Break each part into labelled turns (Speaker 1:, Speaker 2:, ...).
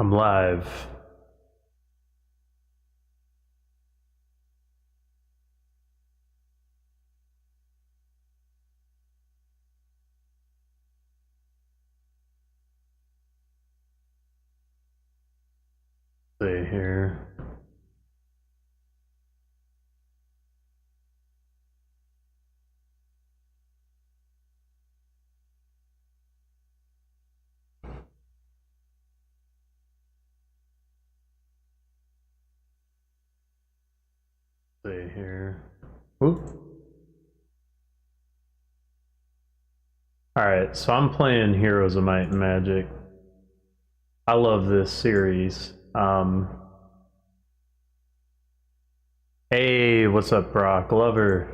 Speaker 1: I'm live. See here. See here. Oop. Alright, so I'm playing Heroes of Might and Magic. I love this series. Hey, what's up, Brock? Lover.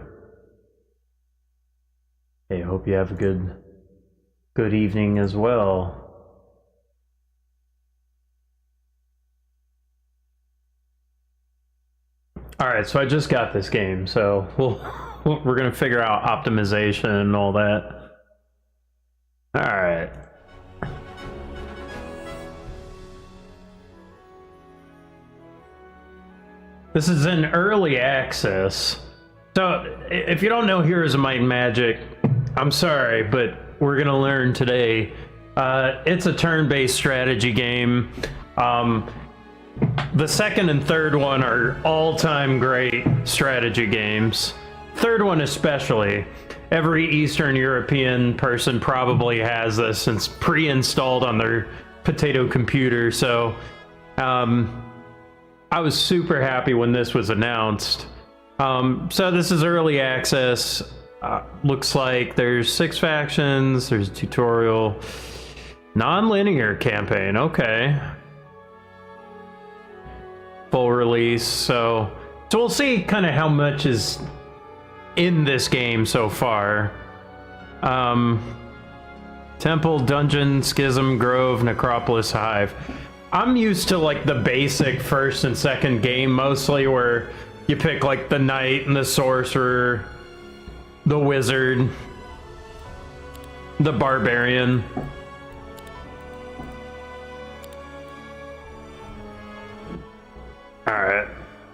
Speaker 1: Hey, hope you have a good evening as well. Alright, so I just got this game, so we're gonna figure out optimization and all that. Alright. This is in early access. So, if you don't know Heroes of Might and Magic, I'm sorry, but we're gonna learn today. It's a turn-based strategy game. The second and third one are all-time great strategy games. Third one especially. Every Eastern European person probably has this since pre-installed on their potato computer, so I was super happy when this was announced. So this is early access. Looks like there's 6 factions, there's a tutorial. Non-linear campaign, okay. Full release, so we'll see kind of how much is in this game so far. Temple, Dungeon, Schism, Grove, Necropolis, Hive. I'm used to like the basic first and second game mostly, where you pick like the Knight and the Sorcerer, the Wizard, the Barbarian. Alright,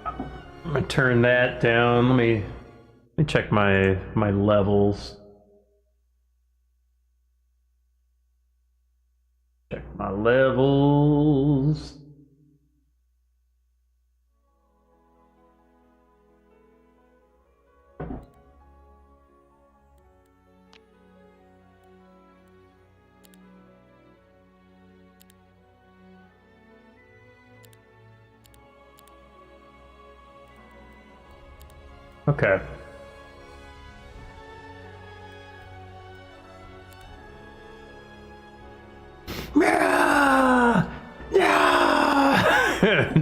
Speaker 1: I'm gonna turn that down. Let me check my levels. Check my levels. Okay.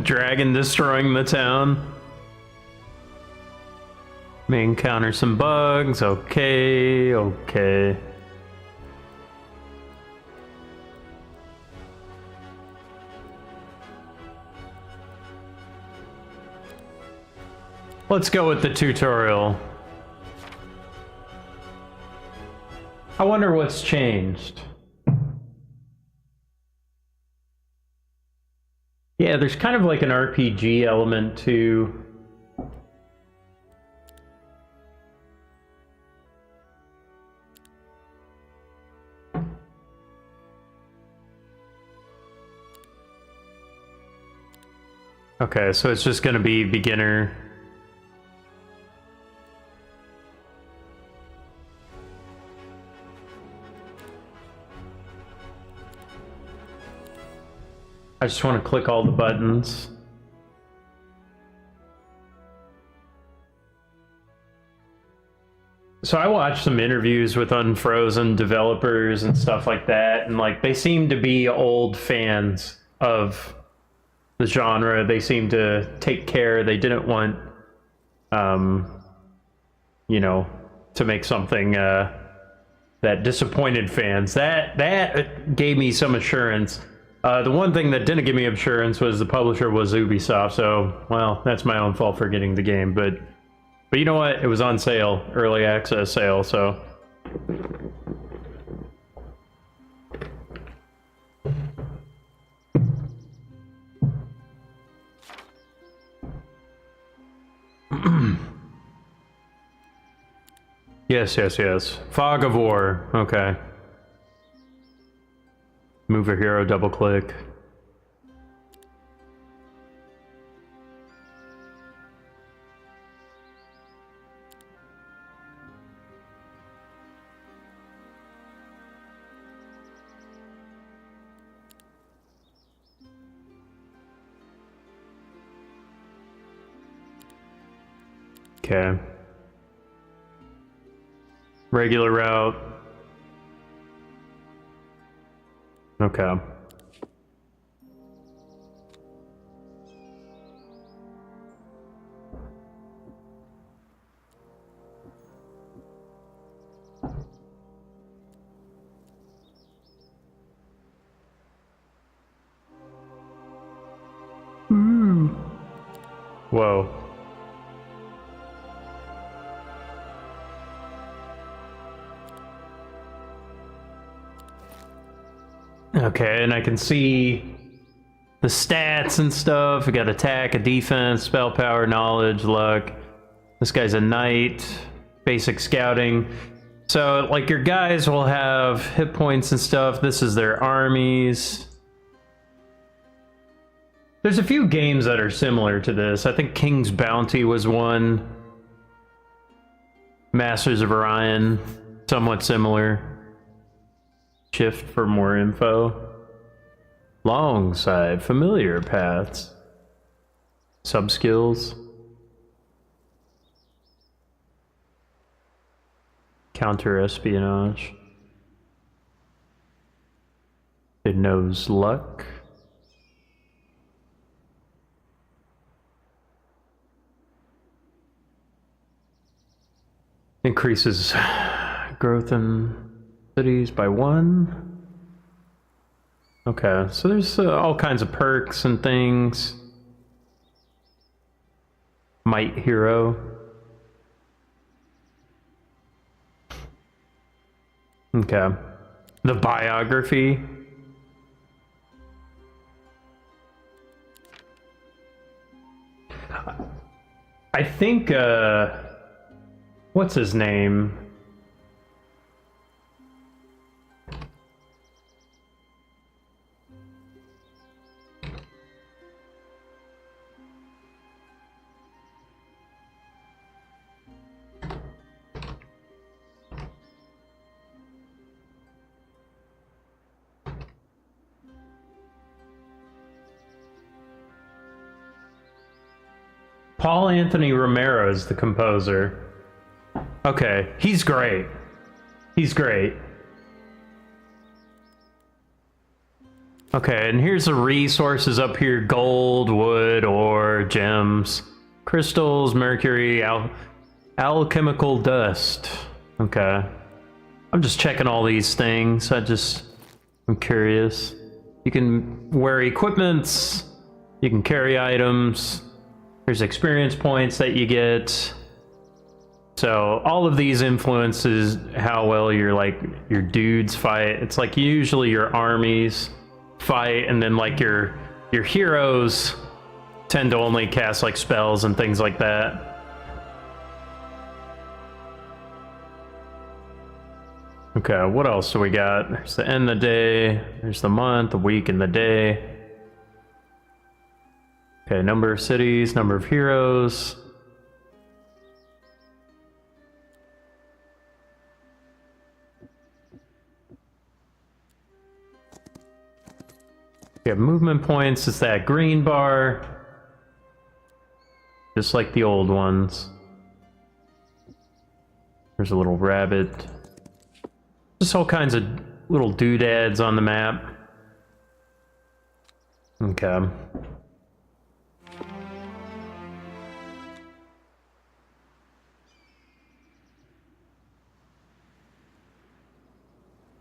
Speaker 1: Dragon destroying the town. May encounter some bugs. Okay, okay. Let's go with the tutorial. I wonder what's changed. Yeah, there's kind of like an RPG element to... Okay, so it's just gonna be beginner. I just want to click all the buttons. So I watched some interviews with Unfrozen developers and stuff like that, and like they seem to be old fans of the genre. They seem to take care. They didn't want, you know, to make something that disappointed fans. That gave me some assurance. The one thing that didn't give me assurance was the publisher was Ubisoft, so, well, that's my own fault for getting the game, but you know what? It was on sale, early access sale, so... Yes, yes, yes. Fog of War. Okay. Move a hero, double click. Okay. Regular route. Okay. Whoa. Okay, and I can see the stats and stuff. We got attack, a defense, spell power, knowledge, luck. This guy's a knight, basic scouting. So, like, your guys will have hit points and stuff. This is their armies. There's a few games that are similar to this. I think King's Bounty was one. Masters of Orion, somewhat similar. Shift for more info. Long side, familiar paths. Sub-skills. Counter-espionage. It knows luck. Increases growth in cities by 1. Okay, so there's all kinds of perks and things. Might hero. Okay. The biography. I think, what's his name? Paul Anthony Romero is the composer. Okay, he's great. He's great. Okay, and here's the resources up here. Gold, wood, ore, gems, crystals, mercury, alchemical dust. Okay. I'm just checking all these things. I'm curious. You can wear equipments. You can carry items. There's experience points that you get. So all of these influences how well your dudes fight. It's like usually your armies fight, and then like your heroes tend to only cast like spells and things like that. Okay, what else do we got? There's the end of the day, there's the month, the week, and the day. Okay, number of cities, number of heroes. We have movement points, it's that green bar. Just like the old ones. There's a little rabbit. Just all kinds of little doodads on the map. Okay.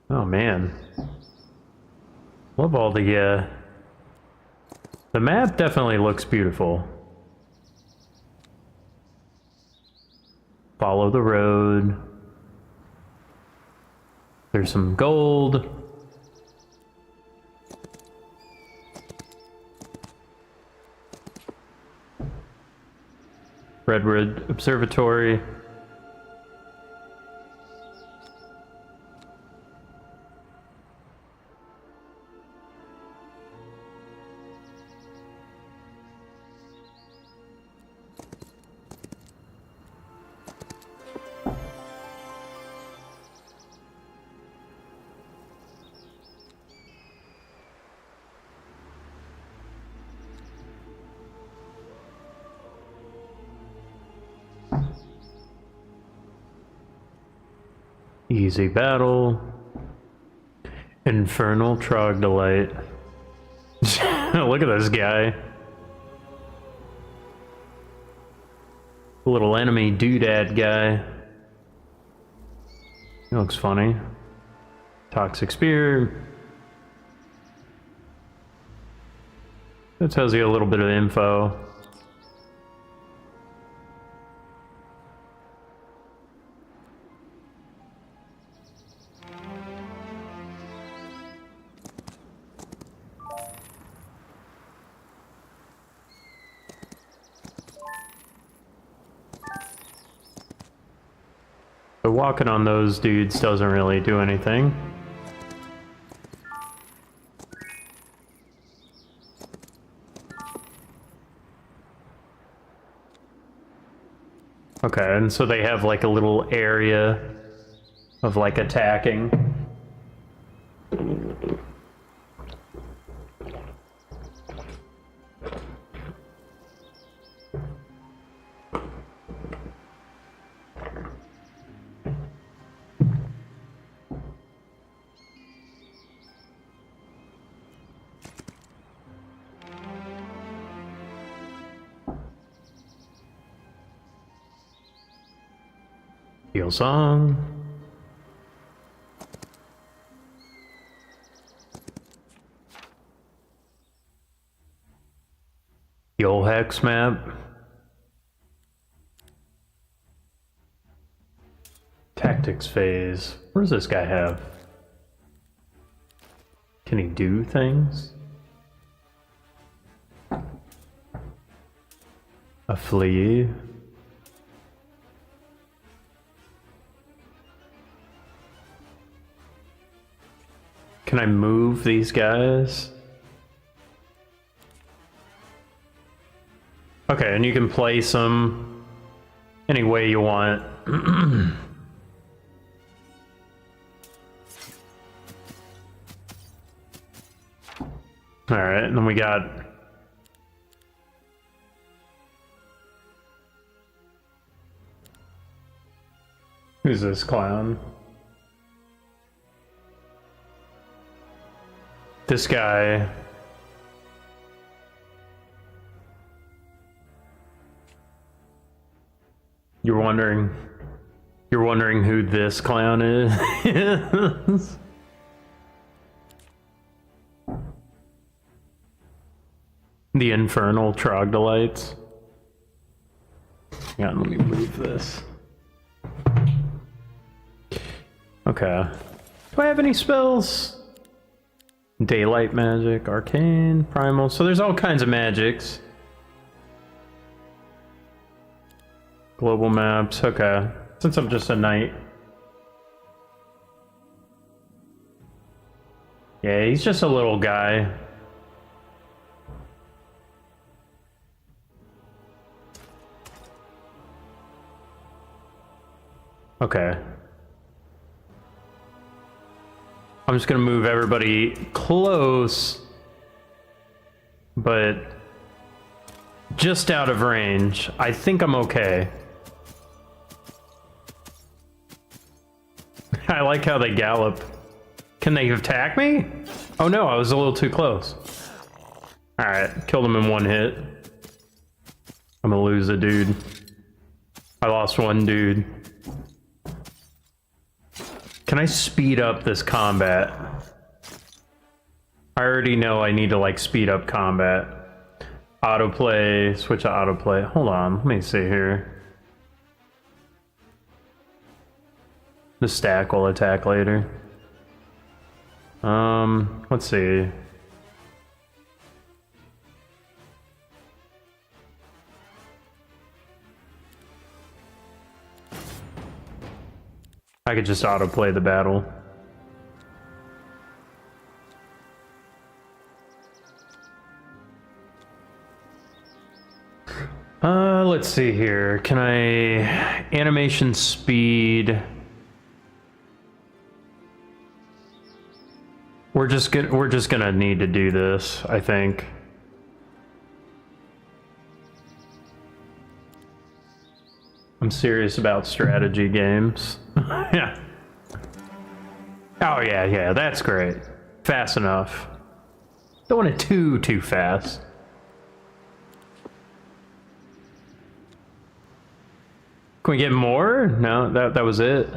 Speaker 1: Oh man. Love all the map definitely looks beautiful. Follow the road. There's some gold. Redwood Observatory. Easy battle. Infernal Troglodyte. Look at this guy. Little enemy doodad guy. He looks funny. Toxic Spear. That tells you a little bit of info. But walking on those dudes doesn't really do anything. Okay, and so they have like a little area of like attacking. Heal song. The old hex map. Tactics phase. What does this guy have? Can he do things? A flea. Can I move these guys? Okay, and you can place them any way you want. Alright, and then we got... Who's this clown? This guy. You're wondering who this clown is? The infernal troglodytes. Yeah, let me move this. Okay. Do I have any spells? Daylight magic, arcane, primal. So there's all kinds of magics. Global maps, okay. Since I'm just a knight. Yeah, he's just a little guy. Okay. I'm just gonna move everybody close, but just out of range. I think I'm okay. I like how they gallop. Can they attack me? Oh no, I was a little too close. Alright, killed him in one hit. I'm gonna lose a dude. I lost one dude. Can I speed up this combat? I already know I need to like speed up combat. Autoplay, switch to autoplay. Hold on, let me see here. The stack will attack later. Let's see. I could just autoplay the battle. Let's see here. Can I animation speed? We're just gonna need to do this, I think. I'm serious about strategy games. Yeah. Oh yeah, yeah, that's great. Fast enough. Don't want it too fast. Can we get more? No, that was it.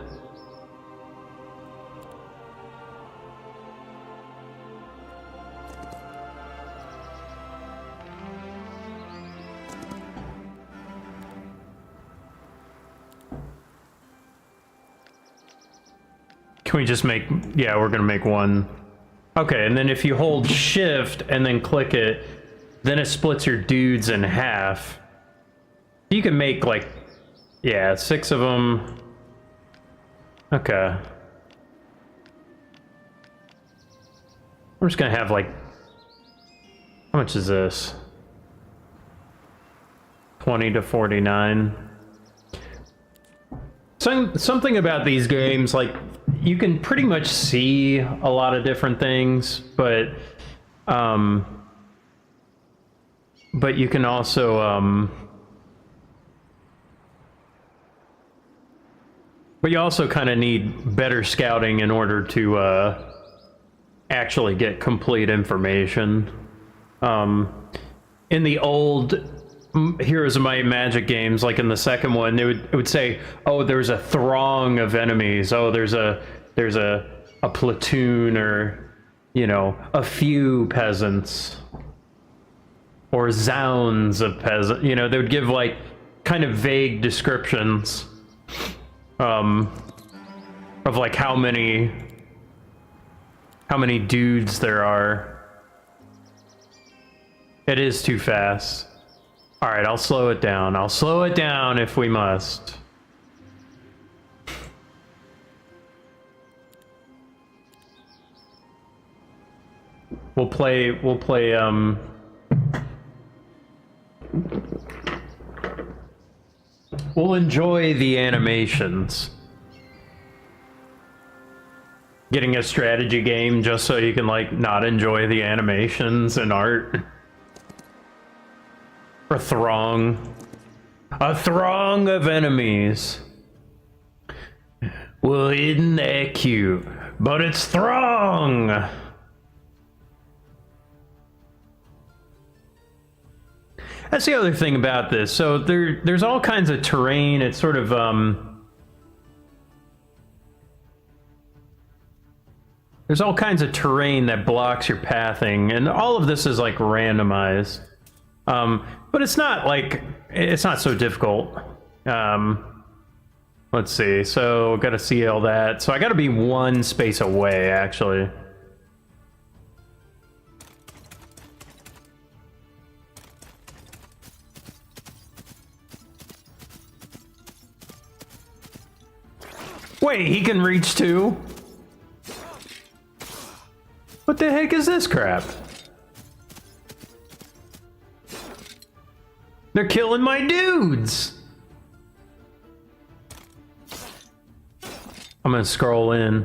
Speaker 1: Can we just make, yeah, we're gonna make one. Okay, and then if you hold shift and then click it, then it splits your dudes in half. You can make like, yeah, 6 of them. Okay. I'm just gonna have like, how much is this? 20 to 49. Something about these games, like, you can pretty much see a lot of different things, but you can also, but you also kind of need better scouting in order to actually get complete information. In the old Heroes of Might and Magic games, like in the second one, it would say, oh, there's a throng of enemies, oh, there's a platoon, or, you know, a few peasants, or zounds of peasants. You know, they would give like kind of vague descriptions of like how many dudes there are. It is too fast. All right, I'll slow it down. I'll slow it down if we must. We'll play, we'll enjoy the animations. Getting a strategy game just so you can, like, not enjoy the animations and art. A throng of enemies. Well, isn't that cute? But it's throng! That's the other thing about this. So there's all kinds of terrain. It's sort of, there's all kinds of terrain that blocks your pathing, and all of this is, like, randomized. But it's not like, it's not so difficult. Let's see, so gotta see all that. So I gotta be one space away, actually. Wait, he can reach too? What the heck is this crap? They're killing my dudes! I'm gonna scroll in.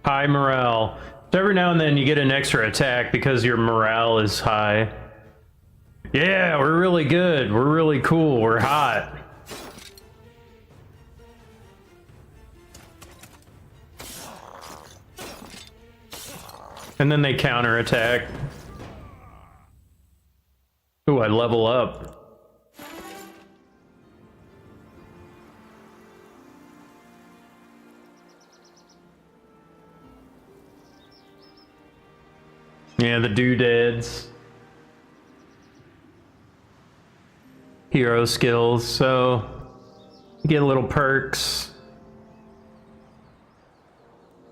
Speaker 1: High morale. So every now and then you get an extra attack because your morale is high. Yeah, we're really good. We're really cool. We're hot. And then they counterattack. Ooh, I level up. Yeah, the doodads. Hero skills, so you get little perks.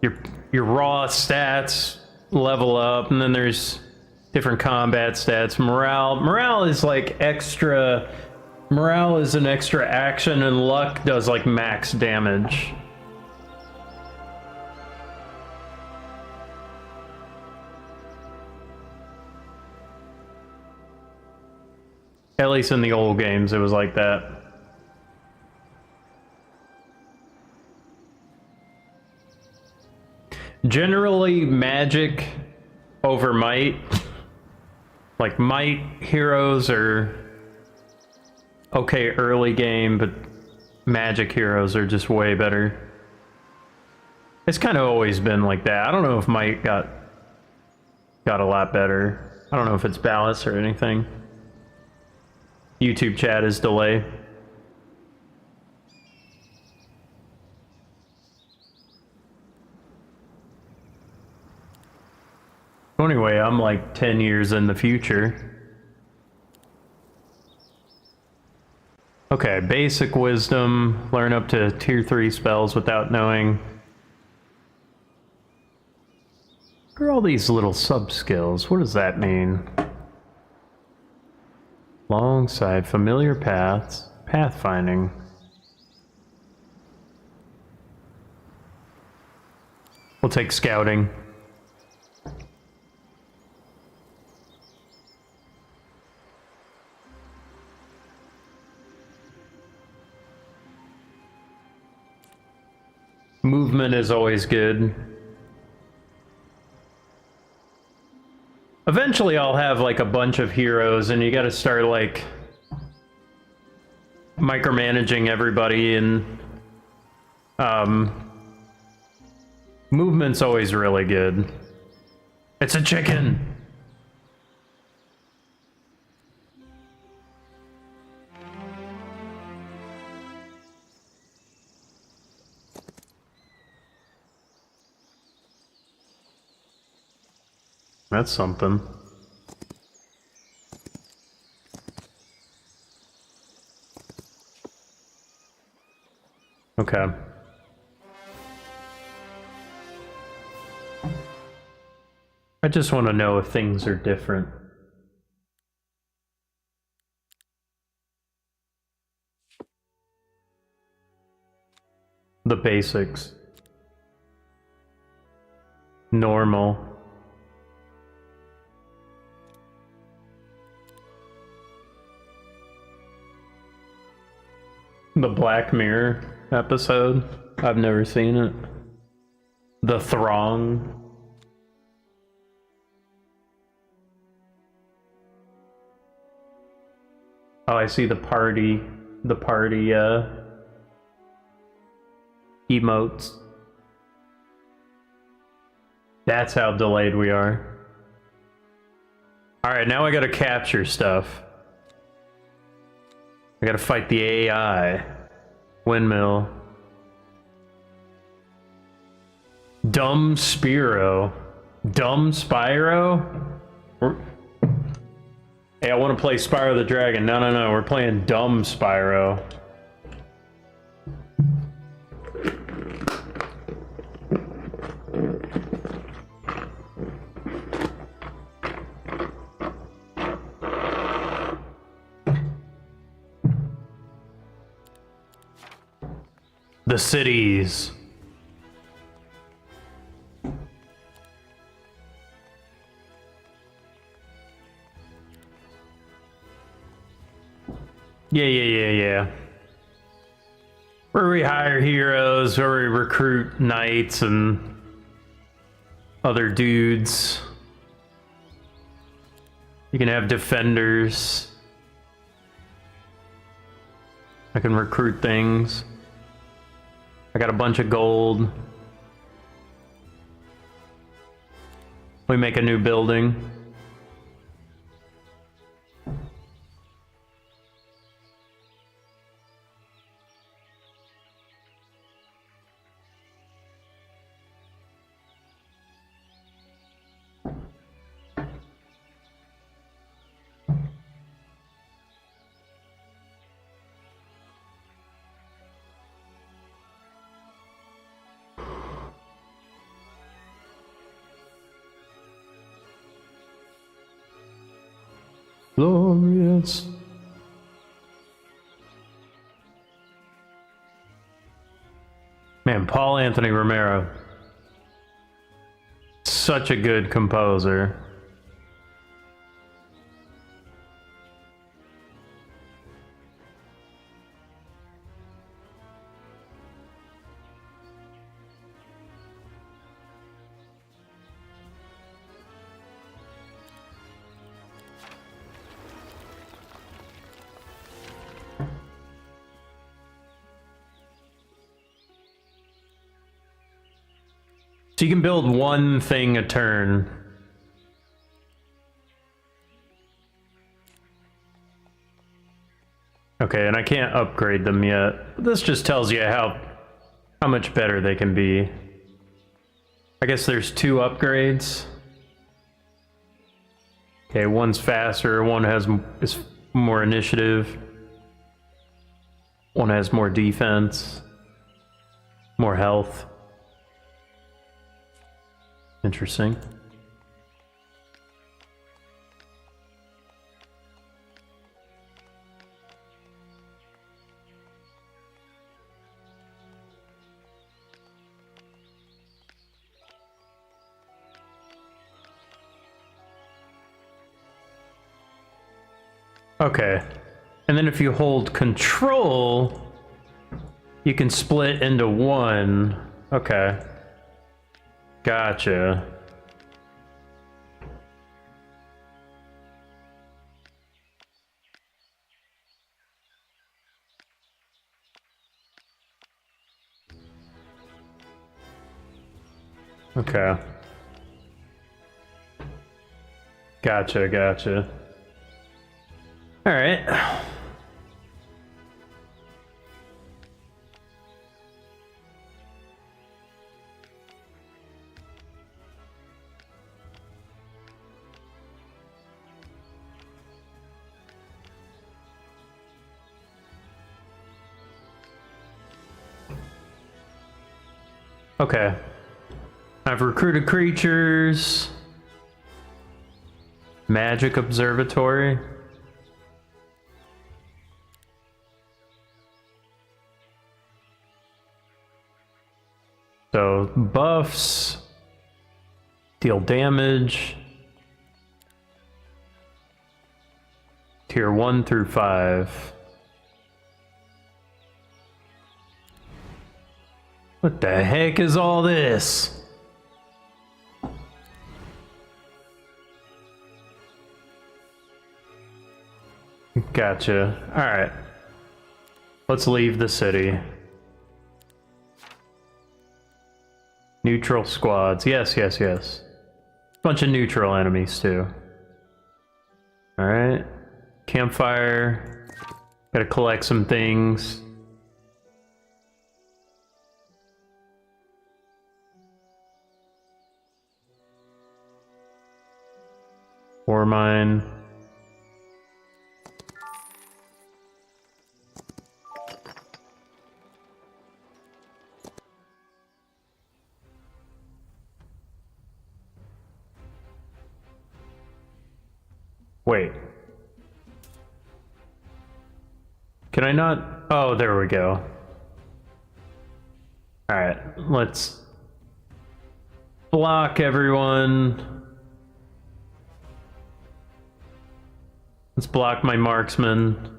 Speaker 1: Your raw stats level up, and then there's different combat stats. Morale is like extra. Morale is an extra action, and luck does like max damage. At least in the old games, it was like that. Generally, magic over might. Like, might heroes are okay early game, but magic heroes are just way better. It's kind of always been like that. I don't know if Mike got a lot better. I don't know if it's Ballas or anything. YouTube chat is delay. Anyway, I'm like 10 years in the future. Okay, basic wisdom, learn up to tier 3 spells without knowing. What are all these little sub-skills? What does that mean? Alongside familiar paths, pathfinding. We'll take scouting. Movement is always good. Eventually I'll have like a bunch of heroes and you gotta start like micromanaging everybody, and movement's always really good. It's a chicken! That's something. Okay. I just want to know if things are different. The basics. Normal. The Black Mirror episode. I've never seen it. The Throng. Oh, I see the party emotes. That's how delayed we are. Alright, now I gotta capture stuff. I gotta fight the AI. Windmill. Dumb Spyro. Dumb Spyro? Hey, I want to play Spyro the Dragon. No, we're playing Dumb Spyro. The cities. Yeah. Where we hire heroes, where we recruit knights and other dudes. You can have defenders. I can recruit things. I got a bunch of gold. We make a new building. Glorious. Man, Paul Anthony Romero. Such a good composer. So you can build one thing a turn. Okay, and I can't upgrade them yet. This just tells you how much better they can be. I guess there's 2 upgrades. Okay, one's faster, one is more initiative. One has more defense, more health. Interesting. Okay. And then if you hold control, you can split into 1. Okay. Gotcha. Okay. Gotcha, gotcha. All right. Okay. I've recruited creatures. Magic Observatory. So buffs, deal damage, tier 1 through 5. What the heck is all this? Gotcha. Alright. Let's leave the city. Neutral squads. Yes, yes, yes. Bunch of neutral enemies, too. Alright. Campfire. Gotta collect some things. Ore mine. Wait. Can I not? Oh, there we go. Alright, let's block everyone. Let's block my marksman.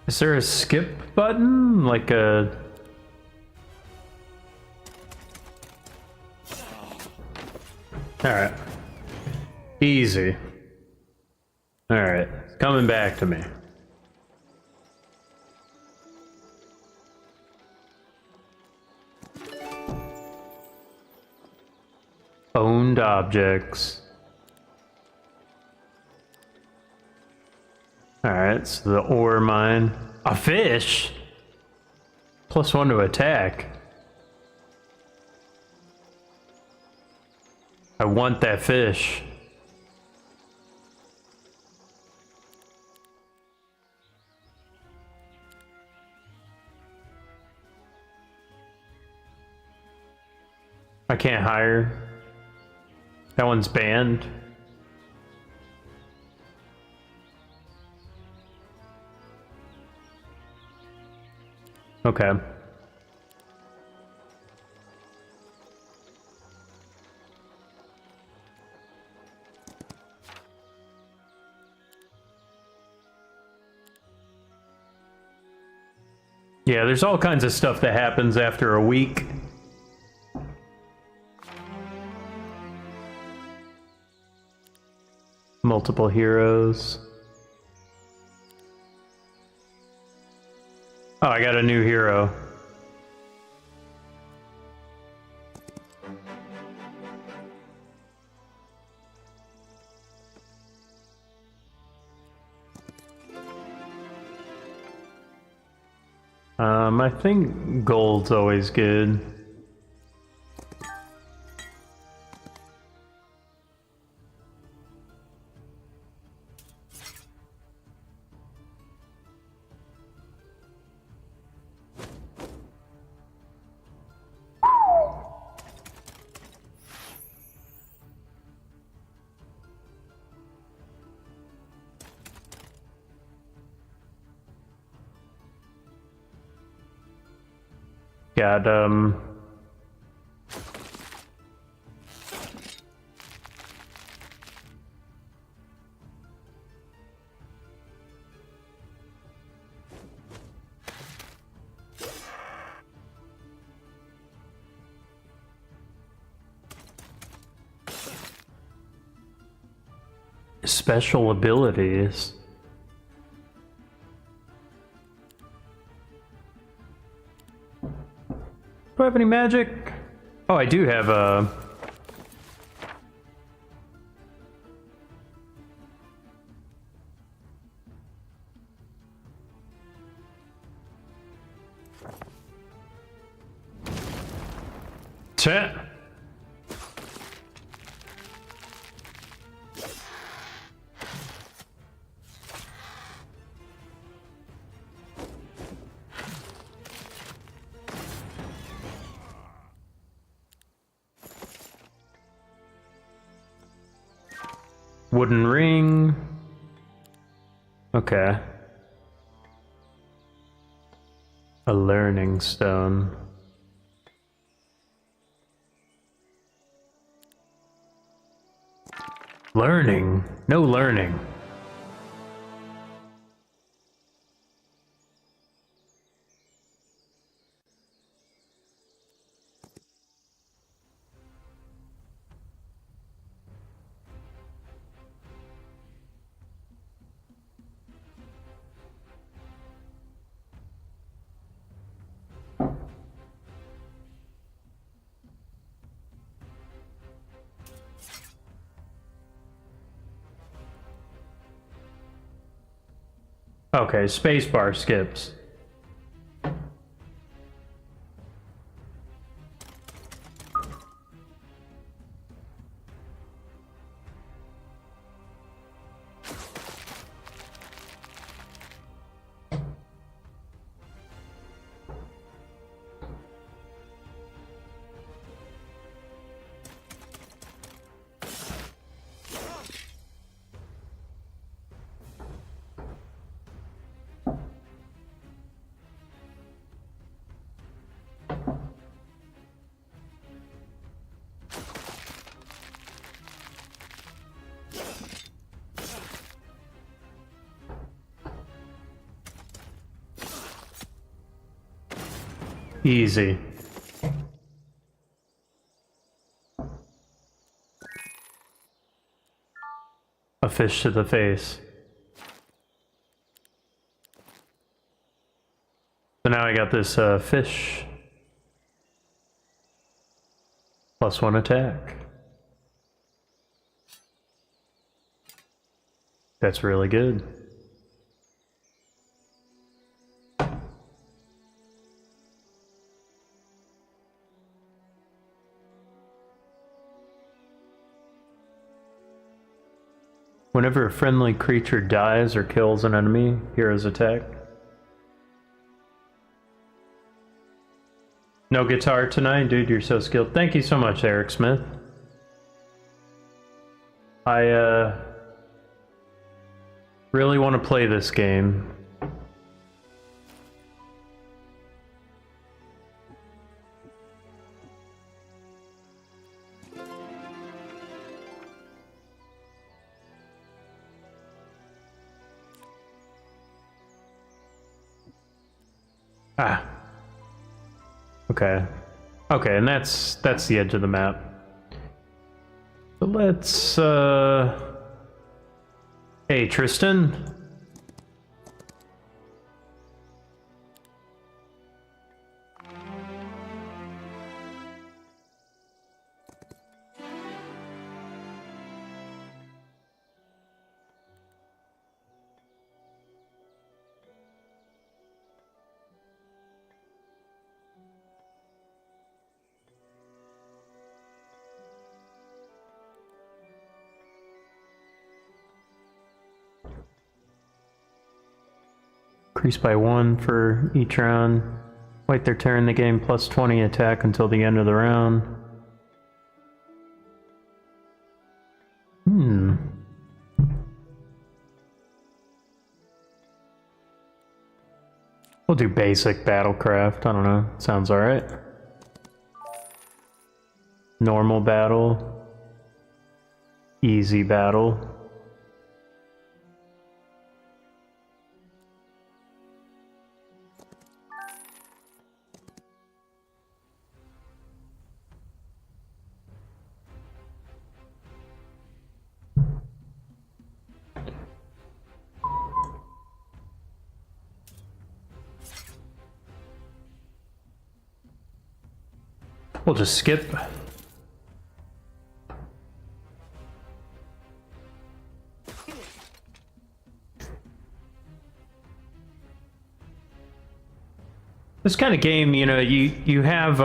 Speaker 1: Is there a skip button? Like a... Alright. Easy. Alright. It's coming back to me. Owned objects. Alright, so the ore mine. A fish? +1 to attack. I want that fish. I can't hire. That one's banned. Okay. Yeah, there's all kinds of stuff that happens after a week. Multiple heroes. Oh, I got a new hero. I think gold's always good. Got, special abilities. Do I have any magic? Oh, I do have a... Chat. Wooden ring. Okay. A learning stone. Learning? No learning. Okay, spacebar skips. Easy. A fish to the face. So now I got this fish. +1 attack. That's really good. Whenever a friendly creature dies or kills an enemy, hero's attack. No guitar tonight? Dude, you're so skilled. Thank you so much, Eric Smith. I, really want to play this game. Ah. Okay. Okay, and that's the edge of the map. So let's, Hey, Tristan? Increase by 1 for each round. Wait their turn, the game plus 20 attack until the end of the round. We'll do basic battlecraft, I don't know, sounds alright. Normal battle. Easy battle. We'll just skip. This kind of game, you know, you have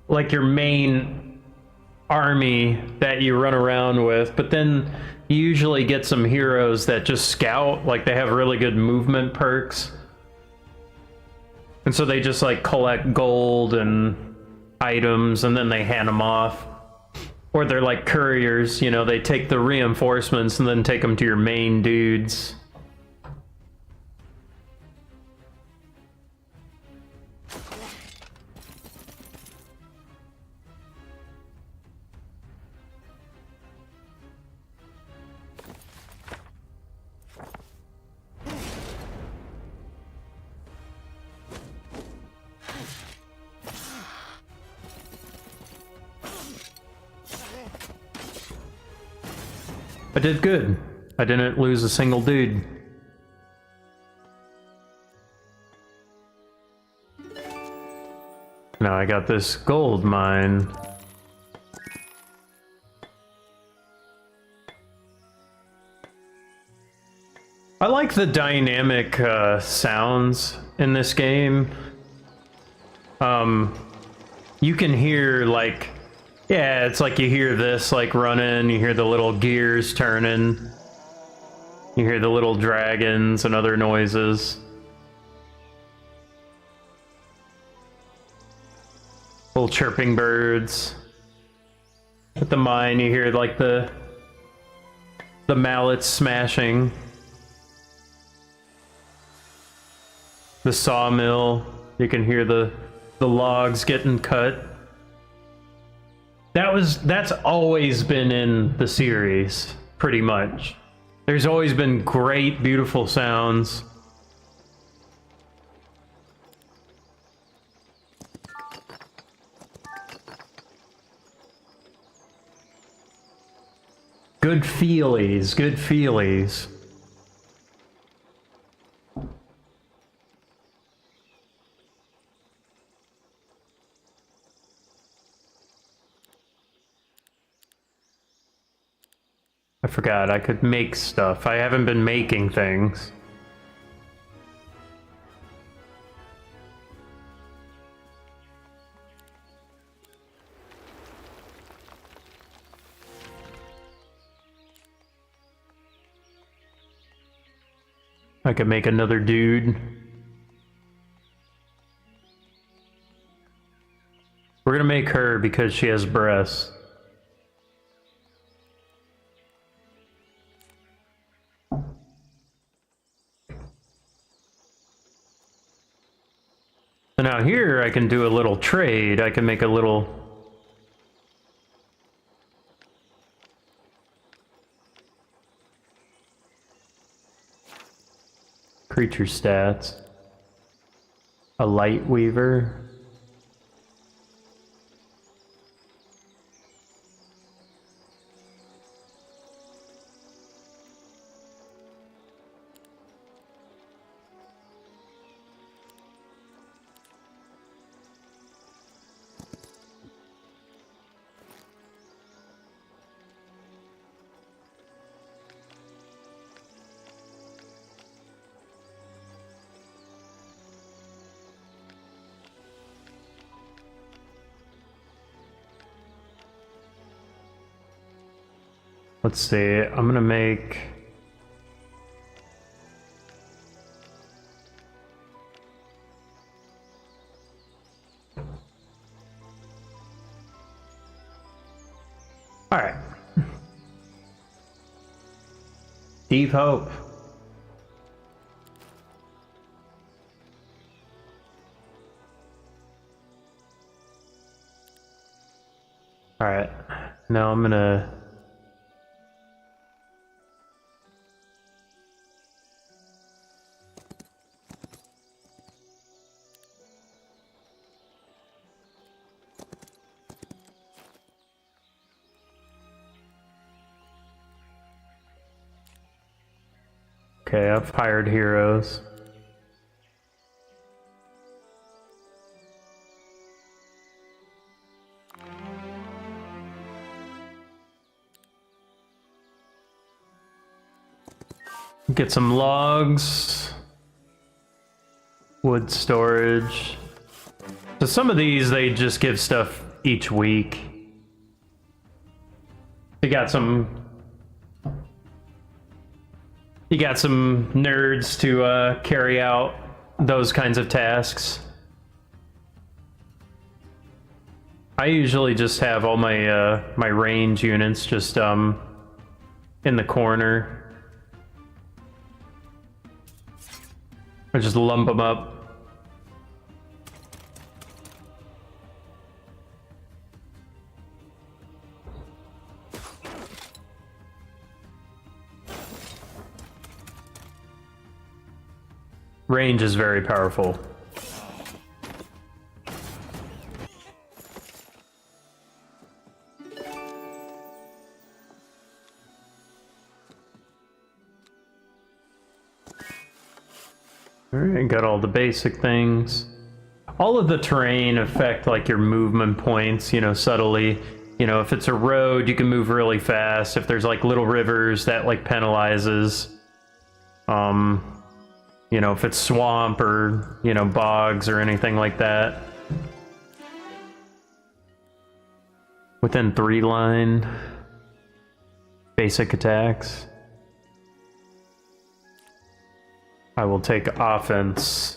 Speaker 1: like your main army that you run around with, but then you usually get some heroes that just scout, like they have really good movement perks. And so they just like collect gold and items and then they hand them off. Or they're like couriers, you know, they take the reinforcements and then take them to your main dudes. I did good. I didn't lose a single dude. Now I got this gold mine. I like the dynamic sounds in this game. You can hear like, yeah, it's like you hear this like running, you hear the little gears turning, you hear the little dragons and other noises. Little chirping birds. At the mine, you hear like the mallets smashing. The sawmill, you can hear the logs getting cut. That's always been in the series, pretty much. There's always been great, beautiful sounds. Good feelies, good feelies. I forgot I could make stuff. I haven't been making things. I could make another dude. make her because she has breasts. So now here I can do a little trade. I can make a little... creature stats. A light weaver. Let's see, I'm gonna make... Alright. Deep Hope. Alright, now I'm gonna... Okay, I've hired heroes. Get some logs. Wood storage. So some of these, they just give stuff each week. You got some nerds to carry out those kinds of tasks. I usually just have all my my range units just in the corner. I just lump them up. Range is very powerful. Alright, got all the basic things. All of the terrain affect like your movement points, you know, subtly. You know, if it's a road, you can move really fast. If there's like little rivers, that like penalizes. You know, if it's swamp or, you know, bogs or anything like that. Within 3 line. Basic attacks. I will take offense.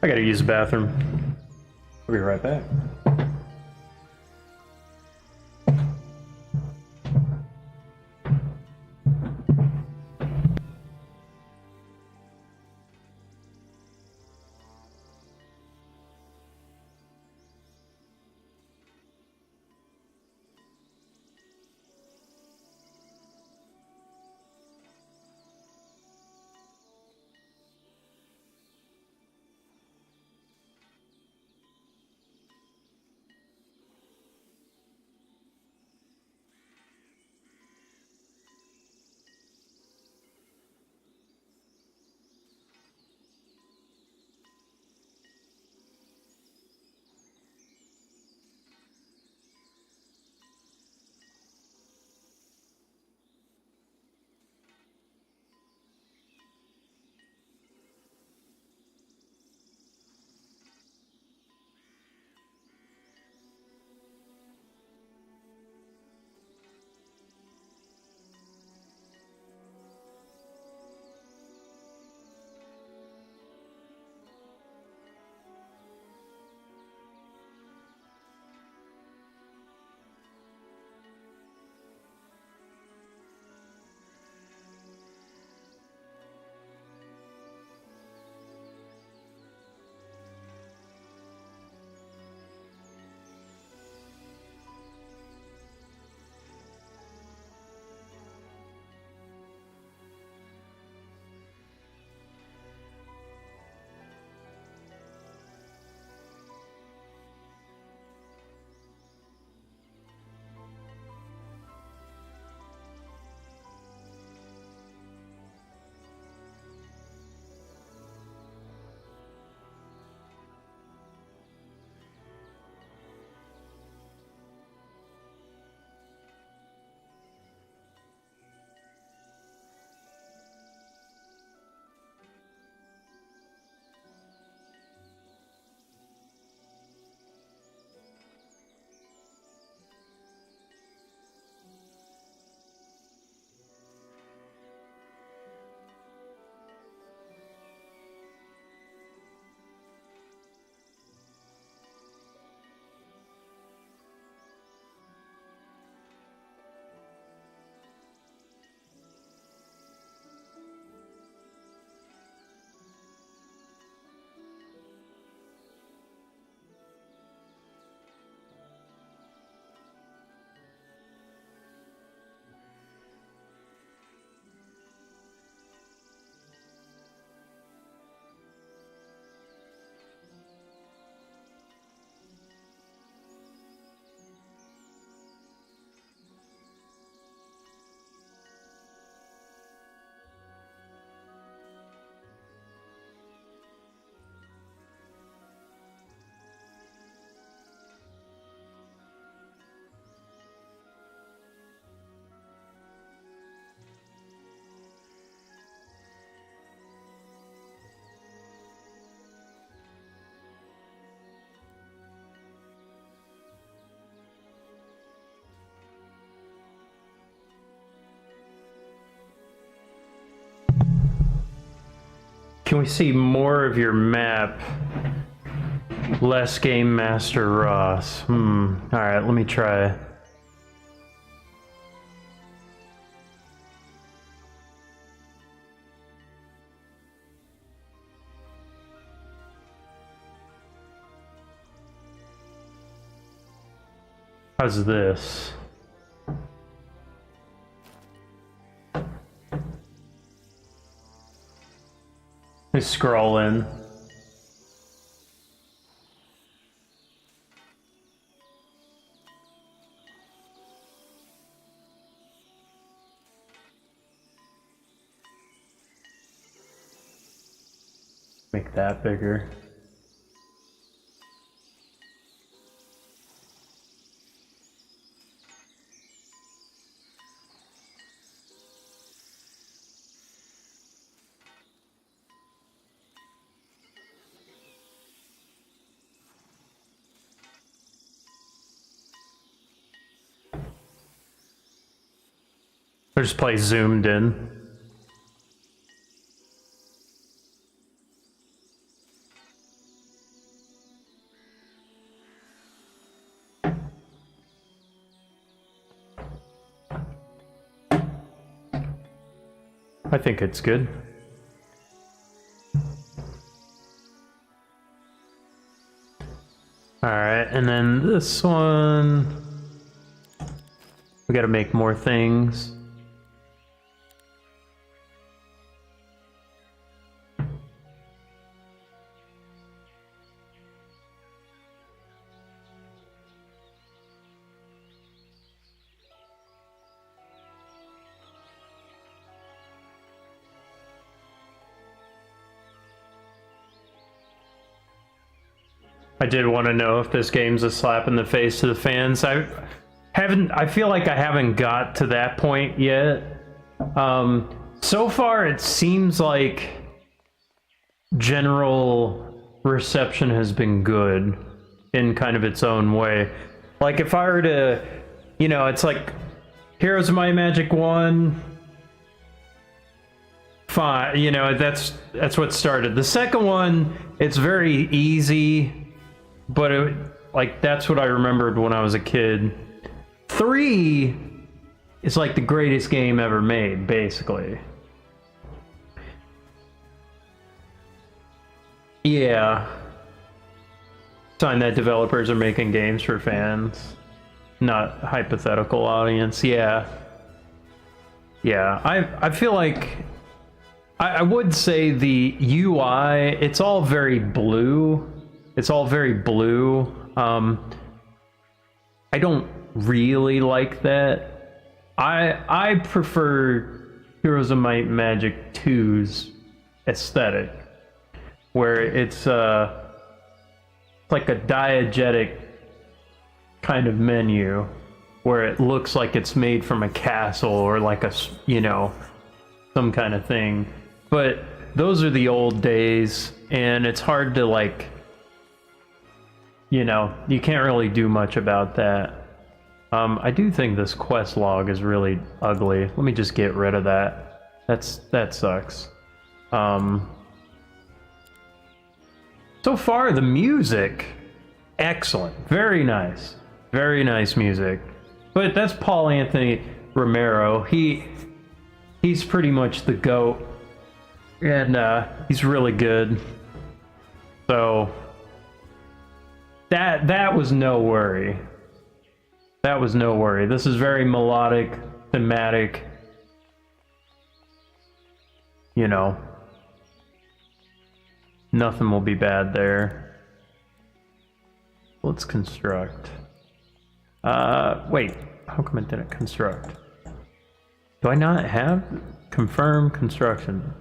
Speaker 1: I gotta use the bathroom. We'll be right back. Can we see more of your map? Less Game Master Ross. Alright, let me try. How's this? Let me scroll in. Make that bigger. Or just play zoomed in. I think it's good. Alright, and then this one... We gotta make more things. I did want to know if this game's a slap in the face to the fans. I feel like I haven't got to that point yet. So far it seems like general reception has been good in kind of its own way. Like if I were to, you know, it's like Heroes of Might and Magic 1, fine, you know, that's what started. The second one, it's very easy. But like that's what I remembered when I was a kid. 3 is like the greatest game ever made, basically. Yeah. Sign that developers are making games for fans, not hypothetical audience. Yeah. Yeah, I feel like I would say the UI, it's all very blue. It's all very blue. I don't really like that. I prefer Heroes of Might and Magic 2's aesthetic, where it's like a diegetic kind of menu, where it looks like it's made from a castle or like a, you know, some kind of thing. But those are the old days, and it's hard to like, you know, you can't really do much about that. I do think this quest log is really ugly. Let me just get rid of that. That sucks. So far, the music, excellent. Very nice. Very nice music. But that's Paul Anthony Romero. He's pretty much the GOAT. And he's really good. So... That was no worry. That was no worry. This is very melodic, thematic. You know. Nothing will be bad there. Let's construct. Wait. How come it didn't construct? Do I not have confirm construction?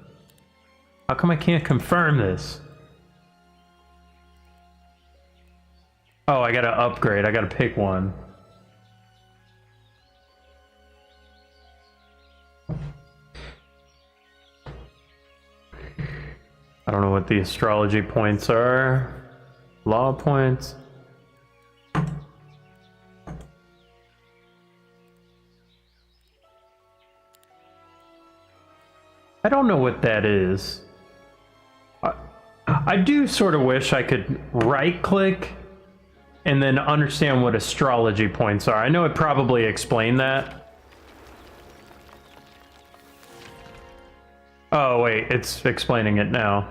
Speaker 1: How come I can't confirm this? Oh, I gotta upgrade. I gotta pick one. I don't know what the astrology points are. Law points. I don't know what that is. I do sort of wish I could right-click and then understand what astrology points are. I know it probably explained that. Oh, wait, it's explaining it now.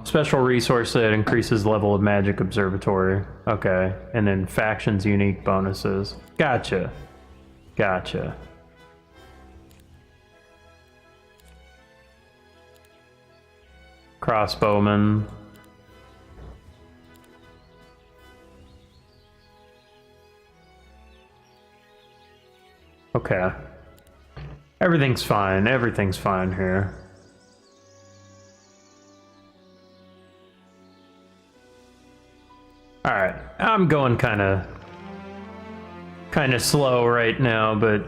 Speaker 1: Special resource that increases level of magic observatory. Okay, and then factions unique bonuses. Gotcha. Gotcha. Crossbowman. Okay. Everything's fine. Everything's fine here. Alright. I'm going kind of slow right now, but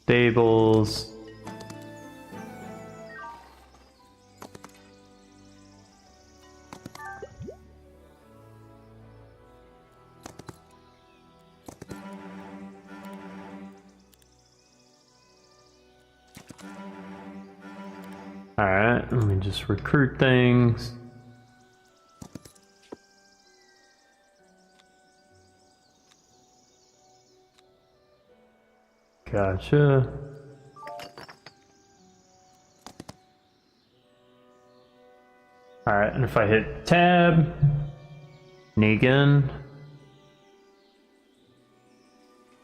Speaker 1: stables. Alright, let me just recruit things. Gotcha. Alright, and if I hit tab, Negan,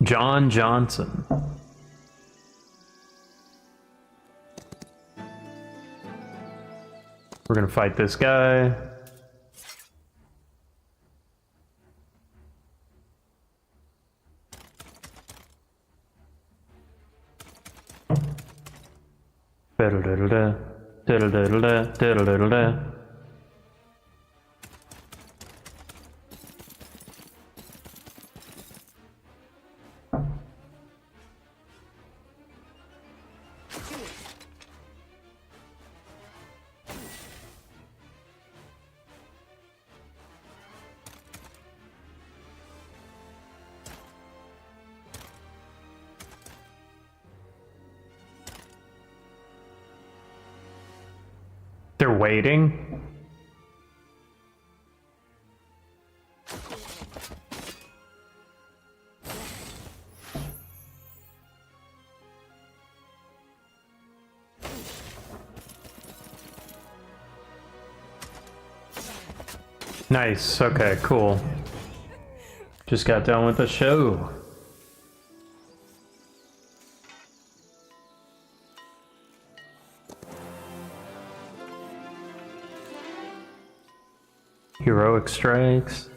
Speaker 1: John Johnson. We're gonna fight this guy. Da-da-da-da-da, da-da-da-da-da, da-da-da-da-da. They're waiting. Nice. Okay, cool. Just got done with the show. Heroic strikes.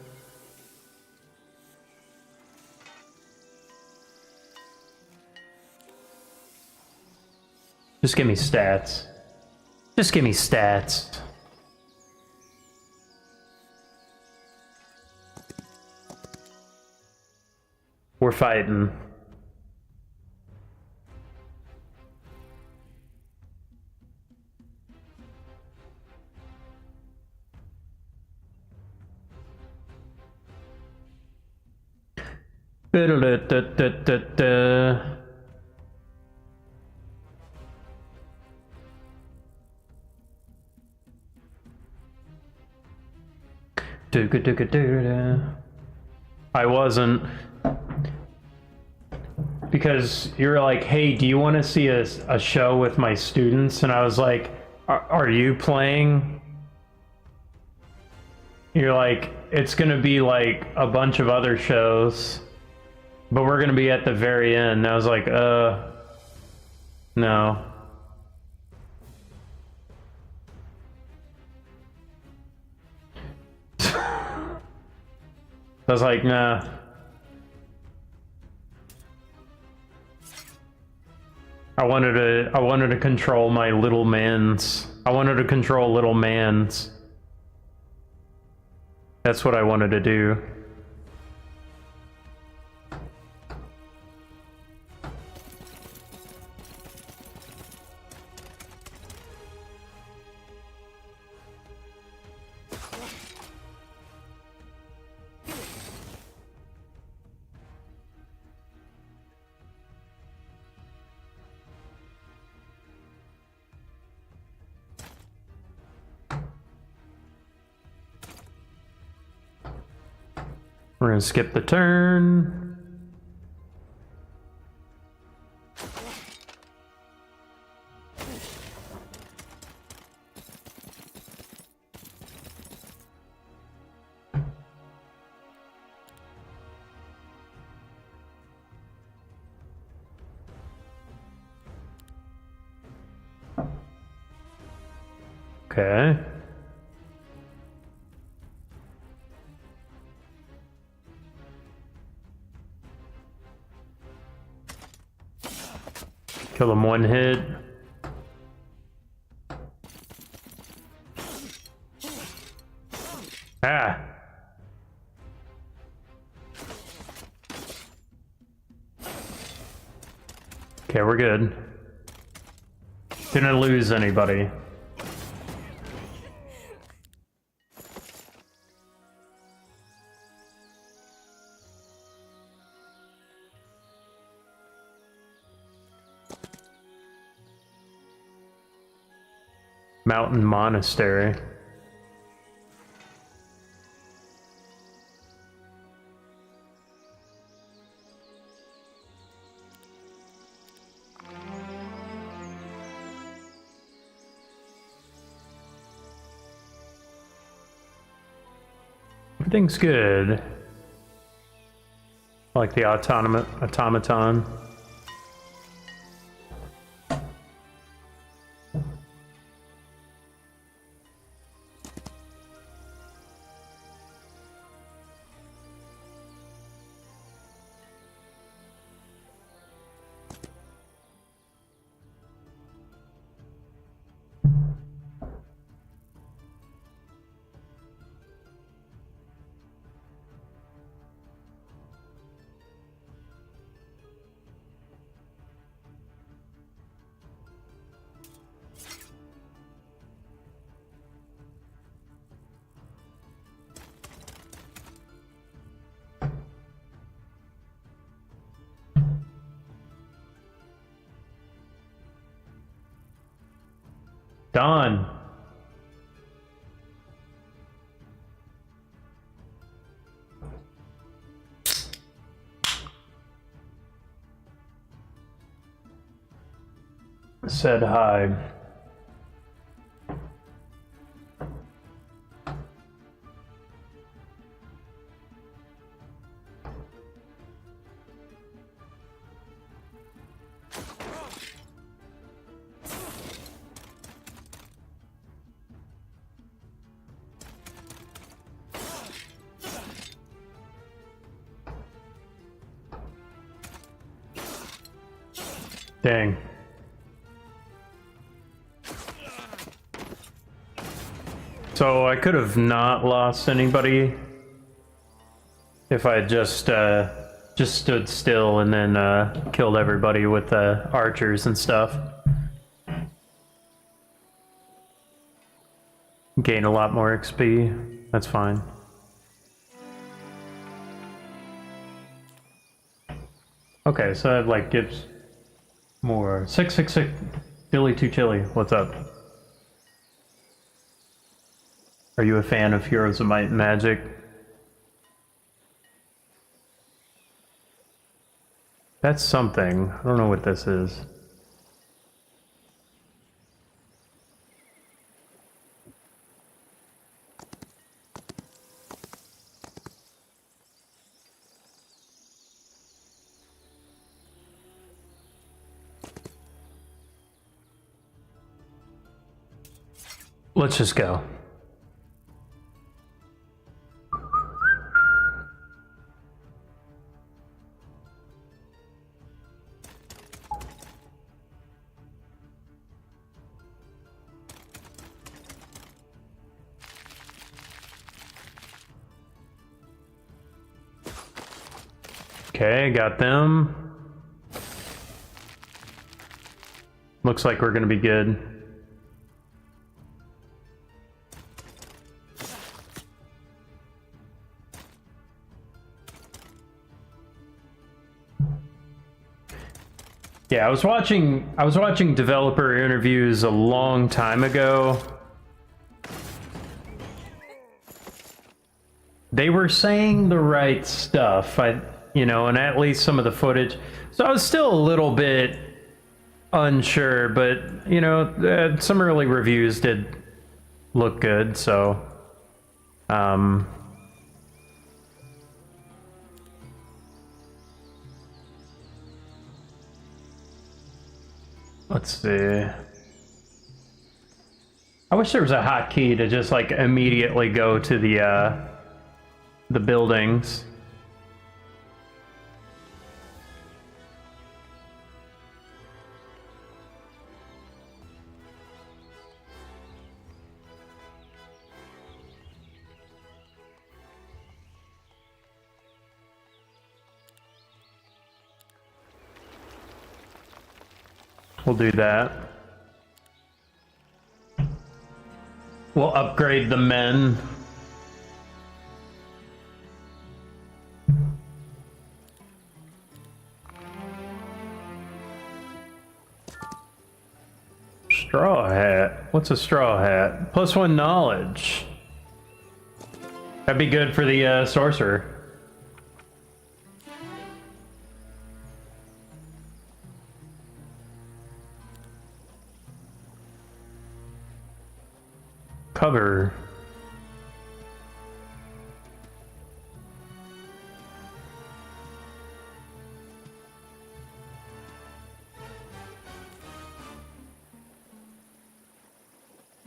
Speaker 1: Just give me stats. Just give me stats. We're fighting. Da-da-da-da-da-da. I wasn't, because you're like, hey, do you want to see a show with my students? And I was like, are you playing? You're like, it's gonna be like a bunch of other shows, but we're gonna be at the very end. And I was like, no. I was like, nah. I wanted to control my little mans. I wanted to control little mans. That's what I wanted to do. We're gonna skip the turn. Okay. Kill him one hit. Ah. Okay, we're good. Didn't lose anybody. Mountain Monastery. Everything's good. I like the automaton. Done. Said hi. Dang. So I could have not lost anybody if I just stood still and then killed everybody with archers and stuff. Gain a lot more XP. That's fine. Okay, so that like gives more. 666 Billy Too Chilly. What's up? Are you a fan of Heroes of Might and Magic? That's something. I don't know what this is. Let's just go. Okay, got them. Looks like we're gonna be good. Yeah, I was watching developer interviews a long time ago. they were saying the right stuff. And at least some of the footage. So I was still a little bit unsure, but some early reviews did look good. So, let's see. I wish there was a hotkey to just like immediately go to the buildings. We'll do that. We'll upgrade the men. Straw hat. What's a straw hat? +1 knowledge. That'd be good for the sorcerer. Cover.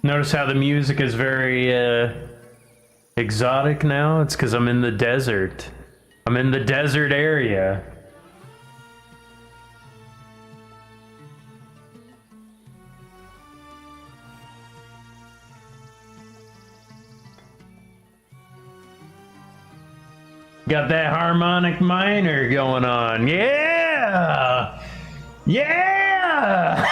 Speaker 1: Notice how the music is very exotic now? It's because I'm in the desert. I'm in the desert area. Got that harmonic minor going on. Yeah! Yeah!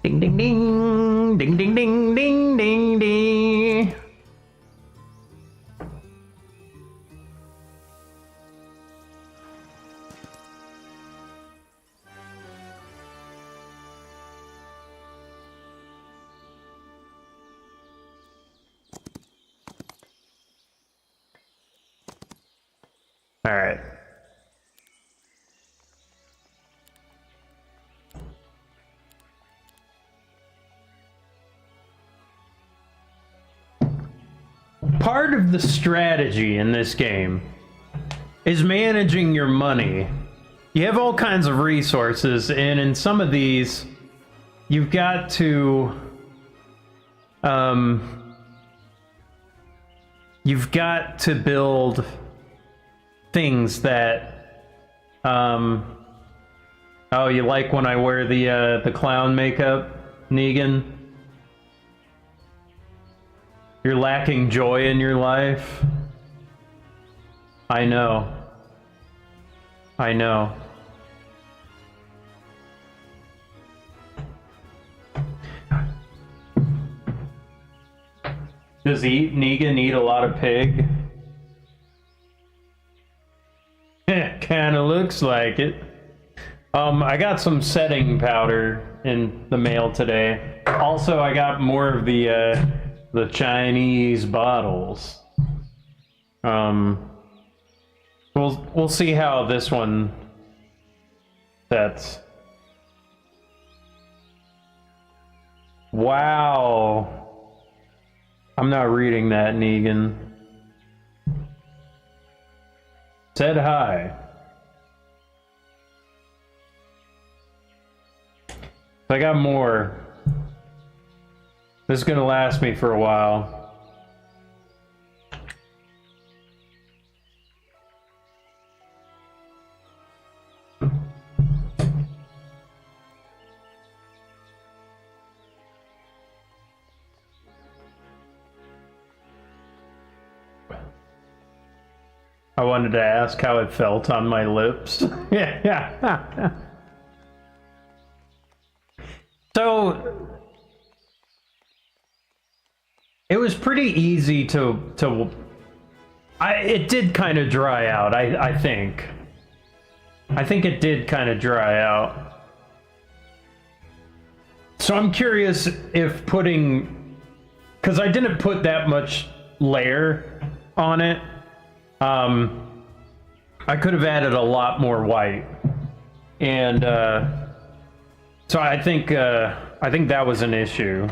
Speaker 1: Ding ding ding, ding ding ding ding ding ding. All right. Part of the strategy in this game is managing your money. You have all kinds of resources, and in some of these, you've got to build things that oh, you like when I wear the clown makeup, Negan? You're lacking joy in your life? I know. I know. Does Negan eat a lot of pig? Kinda looks like it. I got some setting powder in the mail today. Also, I got more of the Chinese bottles. We'll see how this one sets. Wow. I'm not reading that, Negan. Said hi. I got more. This is gonna last me for a while. I wanted to ask how it felt on my lips. Yeah. So it was pretty easy it did kind of dry out, I think. I think it did kind of dry out. So I'm curious if putting, because I didn't put that much layer on it. I could have added a lot more white, and so I think that was an issue.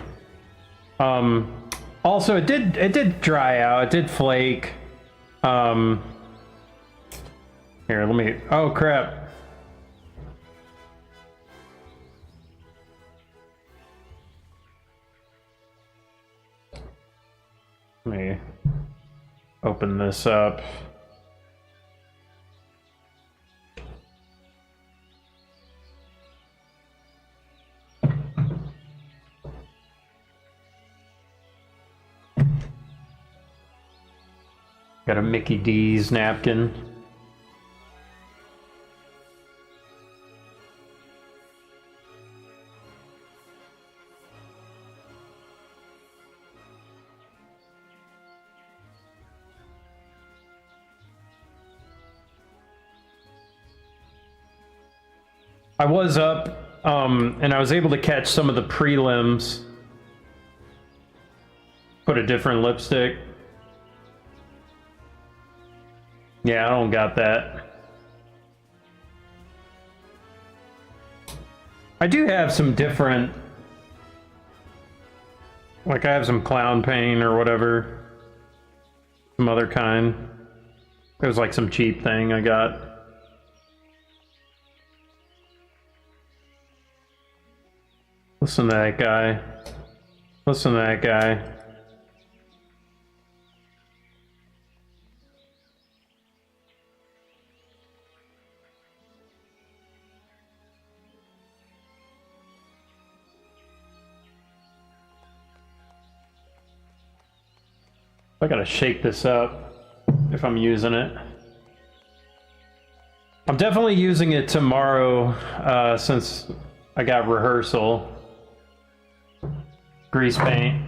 Speaker 1: Also, it did dry out. It did flake. Here, let me. Oh crap. Let me open this up. Got a Mickey D's napkin. I was up, and I was able to catch some of the prelims. Put a different lipstick. Yeah, I don't got that. I do have some different, like I have some clown paint or whatever, some other kind. It was like some cheap thing I got. Listen to that guy. Listen to that guy. I gotta shake this up if I'm using it. I'm definitely using it tomorrow since I got rehearsal. Grease paint.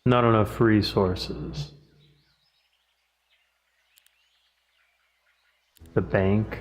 Speaker 1: Not enough resources. The bank.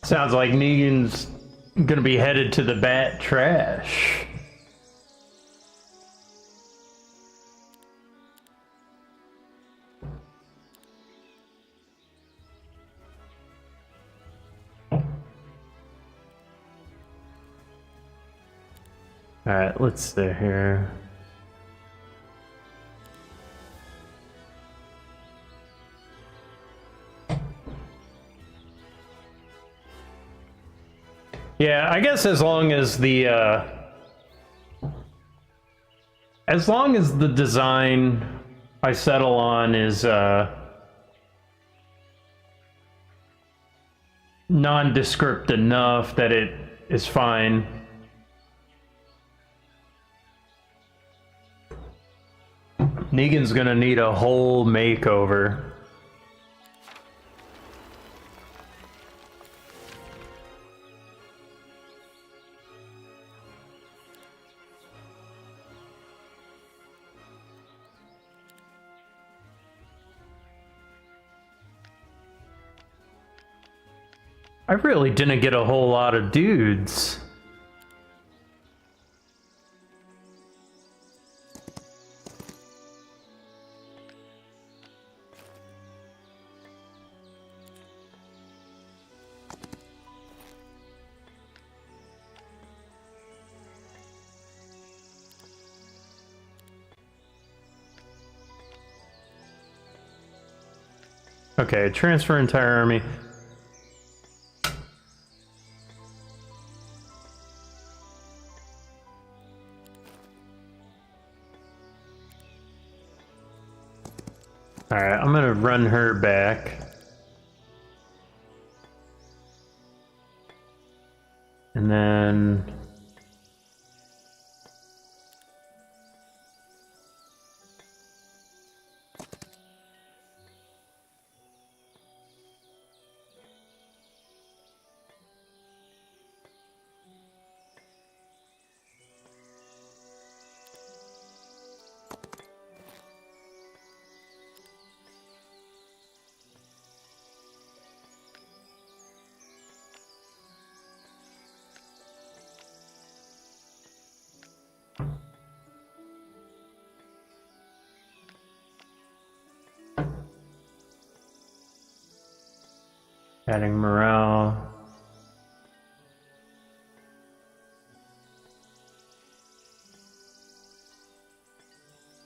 Speaker 1: Sounds like Negan's gonna be headed to the bat trash. Alright, let's see here. Yeah, I guess as long as the design I settle on is nondescript enough that it is fine. Negan's gonna need a whole makeover. I really didn't get a whole lot of dudes. Okay, transfer entire army. Alright, I'm gonna run her back. And then... adding morale.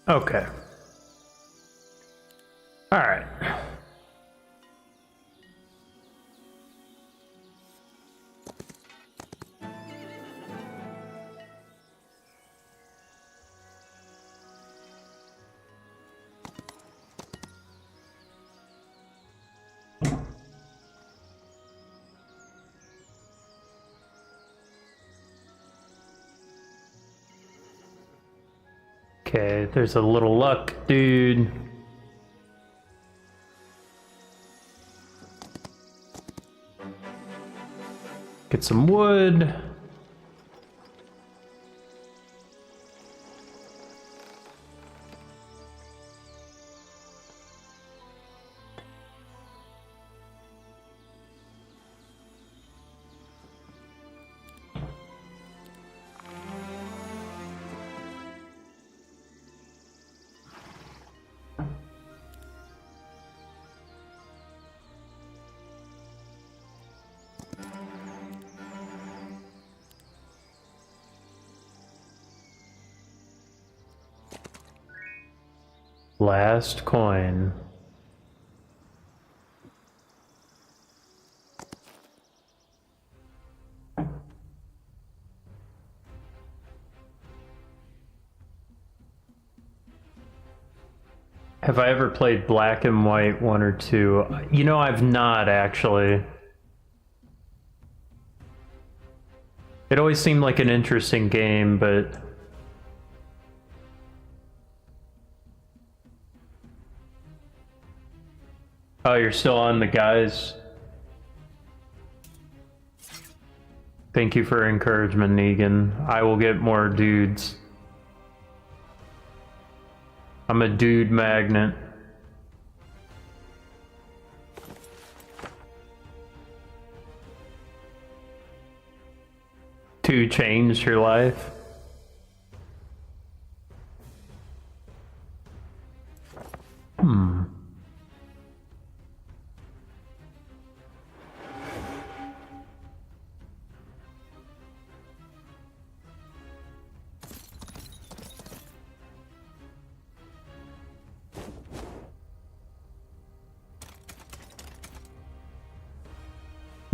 Speaker 1: Okay. All right. Okay, there's a little luck, dude. Get some wood. Last coin. Have I ever played Black and White 1 or 2? You know, I've not actually. It always seemed like an interesting game, but... Oh, you're still on the guys. Thank you for encouragement, Negan. I will get more dudes. I'm a dude magnet. Two changed your life?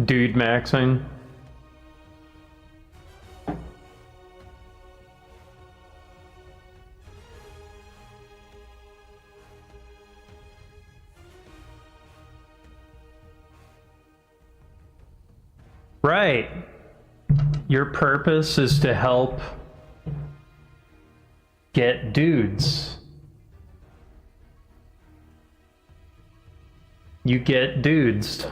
Speaker 1: Dude maxing. Right. Your purpose is to help get dudes. You get dudes.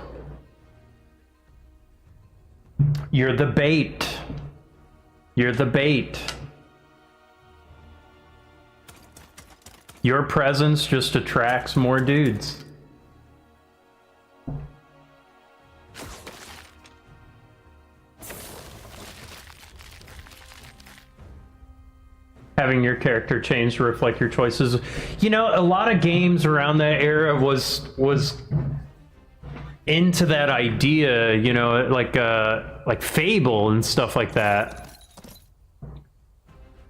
Speaker 1: You're the bait. You're the bait. Your presence just attracts more dudes. Having your character change to reflect your choices. You know, a lot of games around that era was into that idea, you know, like Fable and stuff like that.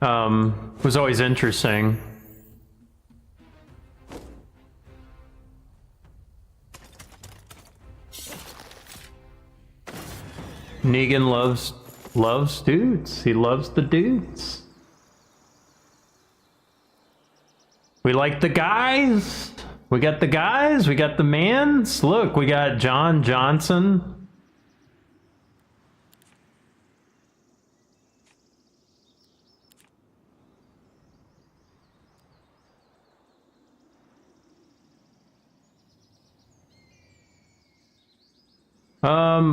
Speaker 1: Was always interesting. Negan loves dudes. He loves the dudes. We like the guys. We got the guys. We got the mans. Look, we got John Johnson.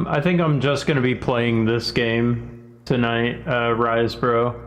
Speaker 1: I think I'm just gonna be playing this game tonight, Rise Bro.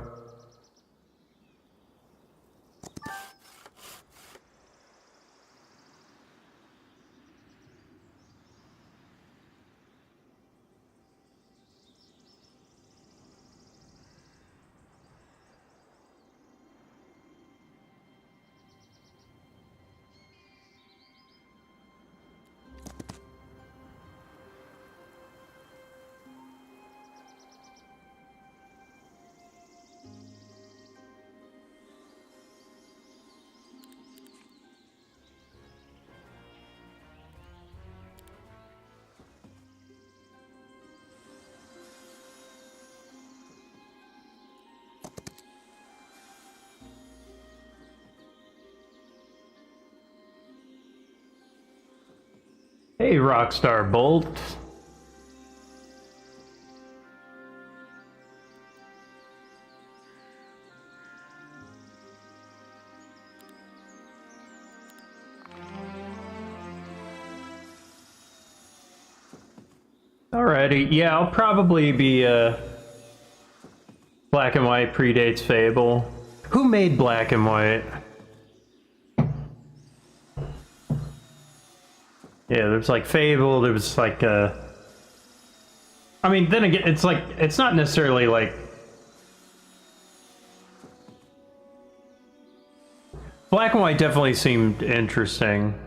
Speaker 1: Hey, Rockstar Bolt. Alrighty, yeah, I'll probably be, Black and White predates Fable. Who made Black and White? Yeah, there's like Fable, there was like, I mean, then again, it's like, it's not necessarily like... Black and White definitely seemed interesting.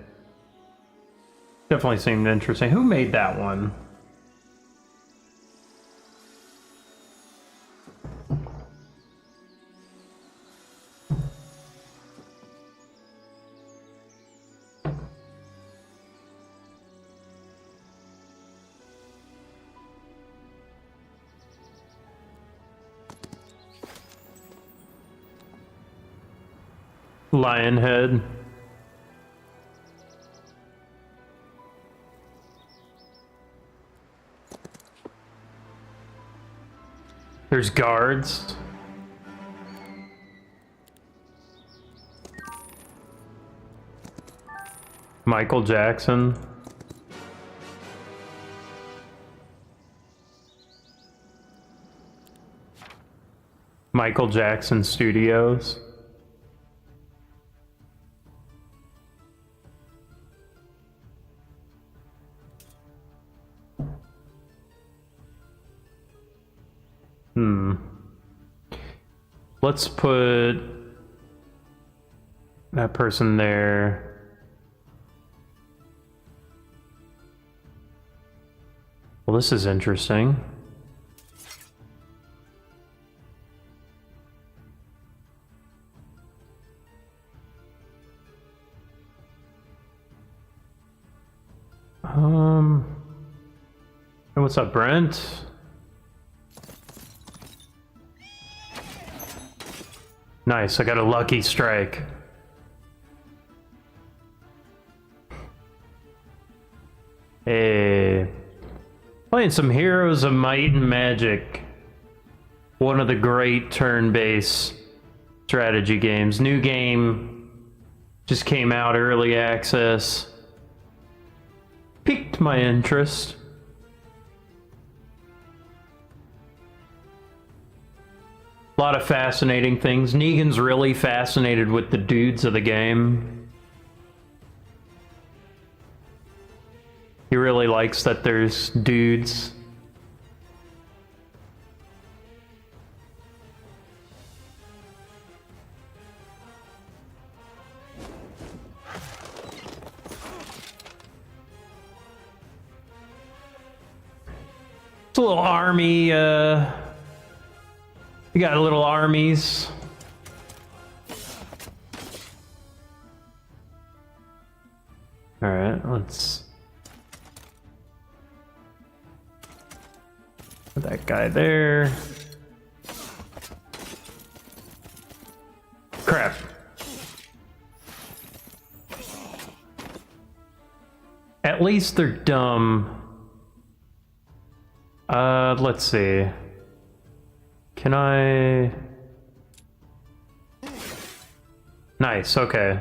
Speaker 1: Definitely seemed interesting. Who made that one? Lionhead. There's guards. Michael Jackson. Michael Jackson Studios. Let's put that person there. Well, this is interesting. Hey, what's up, Brent? Nice, I got a lucky strike. Hey. Playing some Heroes of Might and Magic. One of the great turn-based strategy games. New game just came out, early access. Piqued my interest. A lot of fascinating things. Negan's really fascinated with the dudes of the game. He really likes that there's dudes. It's a little army, you got little armies. Alright, let's... That guy there. Crap. At least they're dumb. Let's see. Can I... Nice, okay.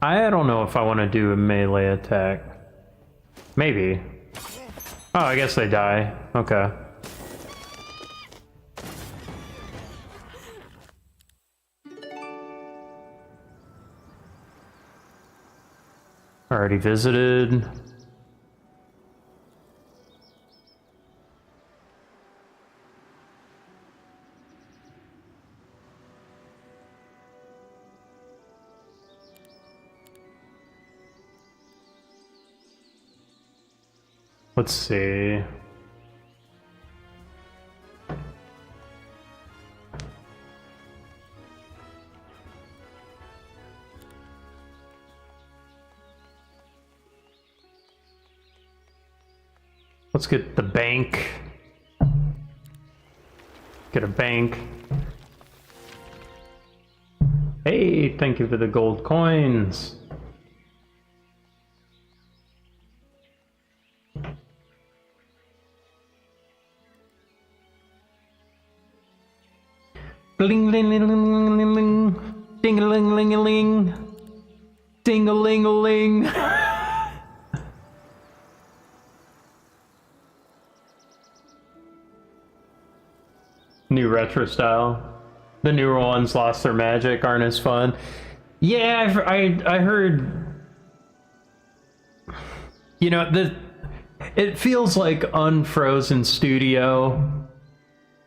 Speaker 1: I don't know if I want to do a melee attack. Maybe. Oh, I guess they die. Okay. Already visited. Let's see. Let's get the bank. Get a bank. Hey, thank you for the gold coins. Bling ling ling ling ling ling, ding a ling ling a ling, ding a ling a ling. New retro style. The newer ones lost their magic, aren't as fun. Yeah, I heard. You know, it feels like Unfrozen Studio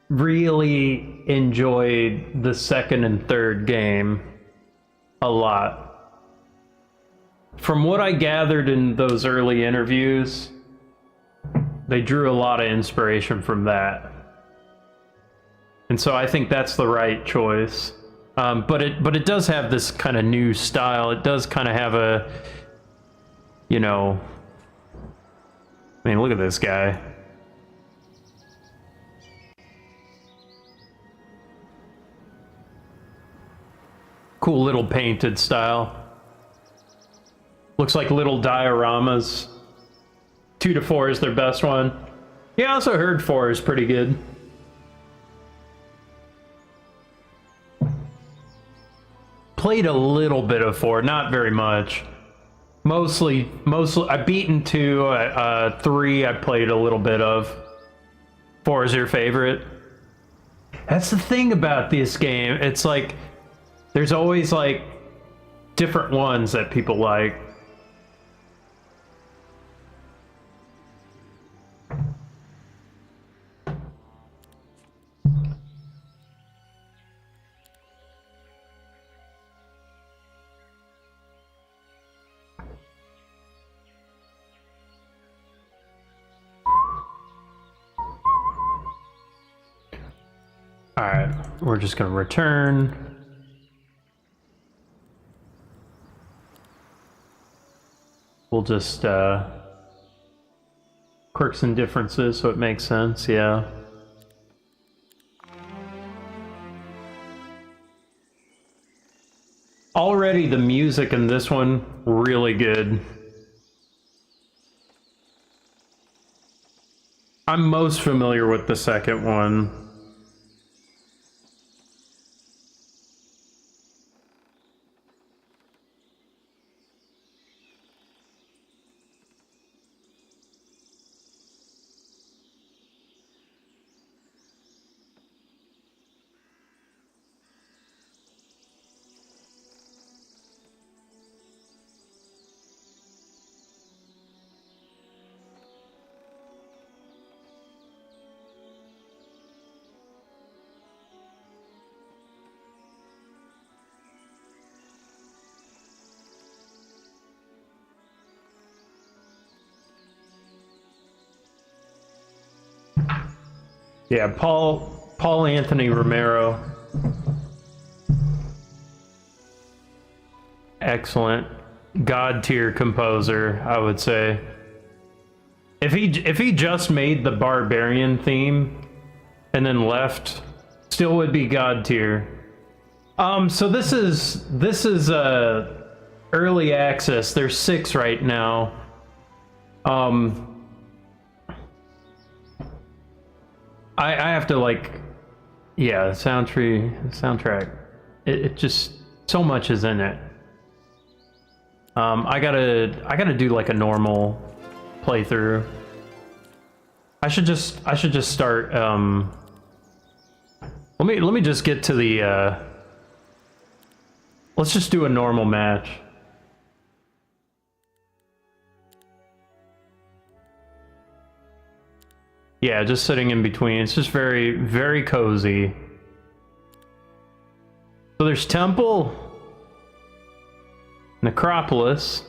Speaker 1: really enjoyed the second and third game a lot. From what I gathered in those early interviews, they drew a lot of inspiration from that. And so I think that's the right choice. But it does have this kind of new style. It does kind of have a, you know, I mean, look at this guy. Cool little painted style. Looks like little dioramas. 2 to 4 is their best one. Yeah, I also heard 4 is pretty good. Played a little bit of 4, not very much. Mostly, I've beaten 2, 3 I played a little bit of. 4 is your favorite? That's the thing about this game, it's like, there's always like, different ones that people like. Alright, we're just gonna return. We'll just, quirks and differences, so it makes sense, yeah. Already the music in this one, really good. I'm most familiar with the second one. Yeah, Paul Anthony Romero. Excellent. God tier composer, I would say. If he just made the barbarian theme and then left, still would be god tier. So this is early access. There's 6 right now. I have to like, yeah, soundtrack. It just, so much is in it. I gotta do like a normal playthrough. I should just start. Let me just get to the. Let's just do a normal match. Yeah, just sitting in between. It's just very, very cozy. So there's Temple, Necropolis,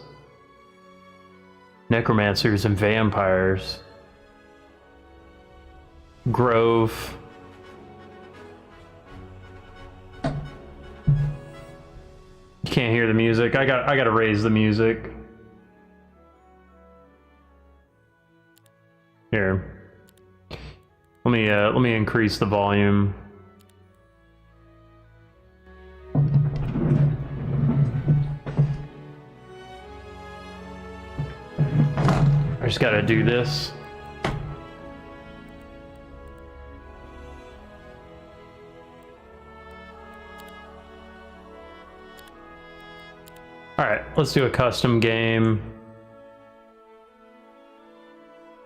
Speaker 1: Necromancers and Vampires, Grove. You can't hear the music. I gotta raise the music. Here. Let me increase the volume. I just gotta do this. Alright, let's do a custom game.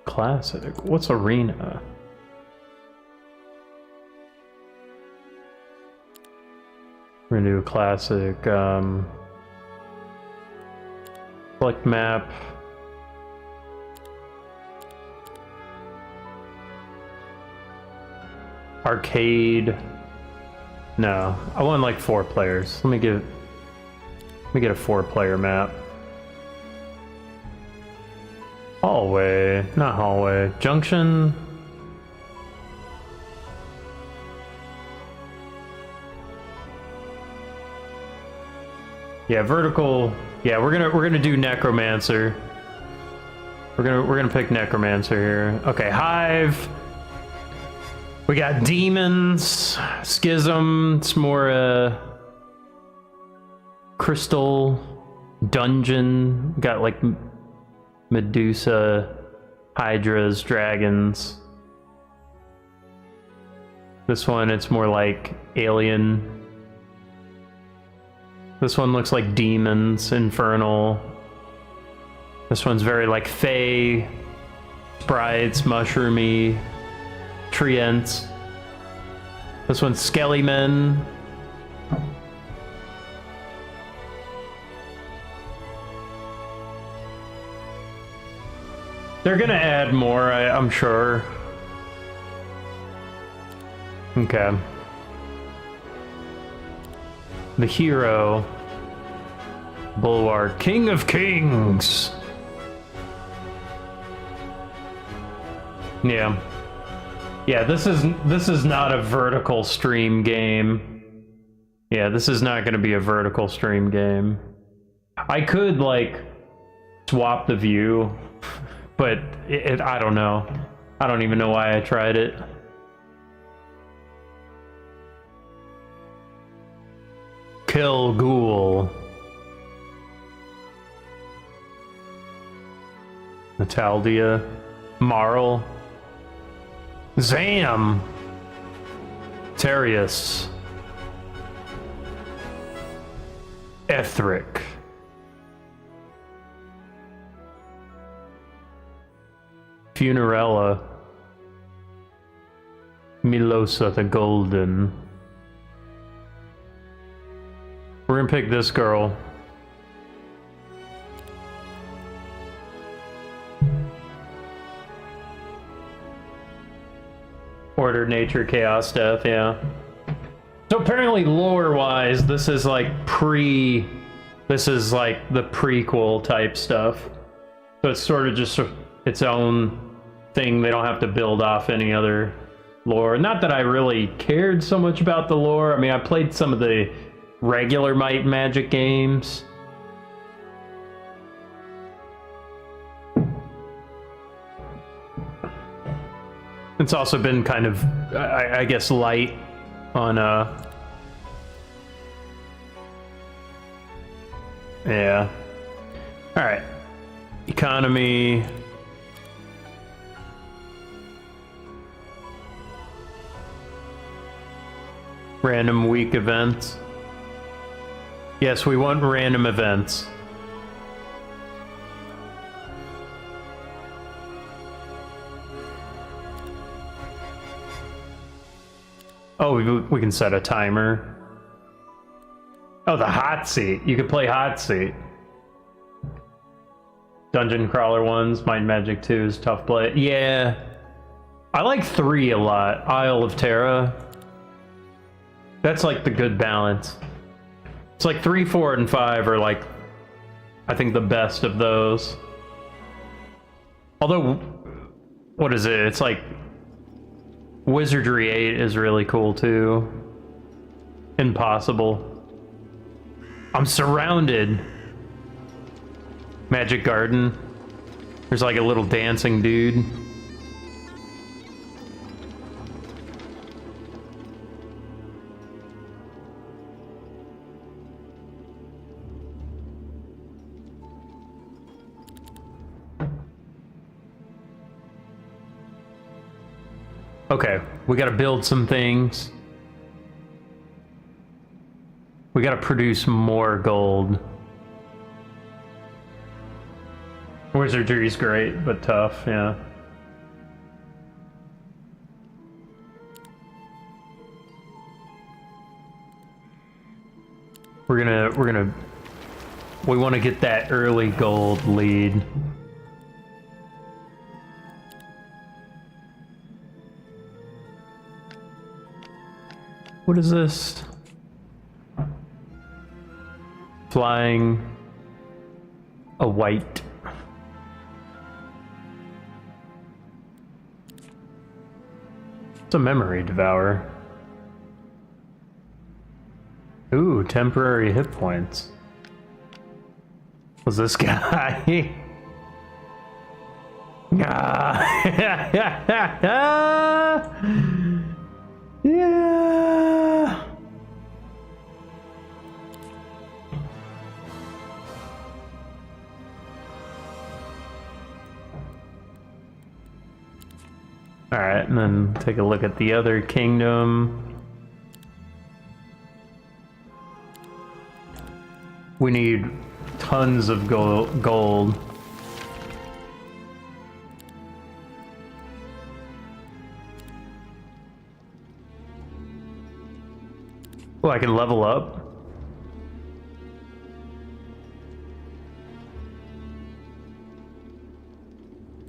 Speaker 1: Classic. What's arena? We're gonna do a classic. Select map. Arcade. No, I want like 4 players. Let me get a 4-player map. Hallway, not hallway. Junction. Yeah, vertical. Yeah, we're gonna do Necromancer. We're gonna pick Necromancer here. Okay, Hive. We got Demons, Schism. It's more Crystal, Dungeon. Got like Medusa, Hydras, Dragons. This one, it's more like Alien. This one looks like Demons, Infernal. This one's very like Fae, Sprites, Mushroomy, Treants. This one's Skellymen. They're gonna add more, I'm sure. Okay. The hero. Bulwark. King of Kings! Yeah. Yeah, this is not a vertical stream game. Yeah, this is not gonna be a vertical stream game. I could, like, swap the view, but I don't know. I don't even know why I tried it. Kill Ghoul. Nataldia. Marl. Zam. Terius. Ethric. Funerella. Milosa the Golden. We're gonna pick this girl. Order, Nature, Chaos, Death, yeah. So apparently lore-wise, this is like this is like the prequel type stuff. So it's sort of just its own thing. They don't have to build off any other lore. Not that I really cared so much about the lore. I mean, I played some of the regular Might and Magic games. It's also been kind of, I guess, light on, yeah. Alright. Economy. Random week events. Yes, we want random events. Oh, we can set a timer. Oh, the hot seat. You could play hot seat. Dungeon crawler ones. Might Magic 2 is tough play. Yeah. I like 3 a lot. Isle of Terra. That's like the good balance. It's like 3, 4, and 5 are like, I think, the best of those. Although, what is it? It's like Wizardry 8 is really cool too. Impossible. I'm surrounded. Magic Garden. There's like a little dancing dude. Okay, we gotta build some things. We gotta produce more gold. Wizardry's great, but tough, yeah. We want to get that early gold lead. What is this? Flying a white. It's a memory devourer. Ooh, temporary hit points. Was this guy? Yeah. All right, and then take a look at the other kingdom. We need tons of gold. Oh, I can level up.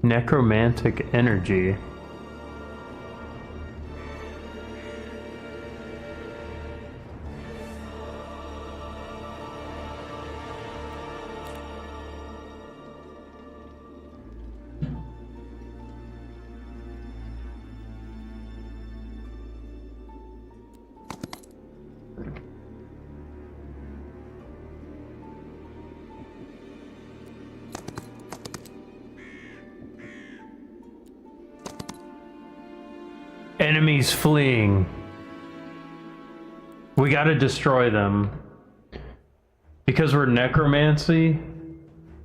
Speaker 1: Necromantic energy. Enemies fleeing. We gotta destroy them. Because we're necromancy,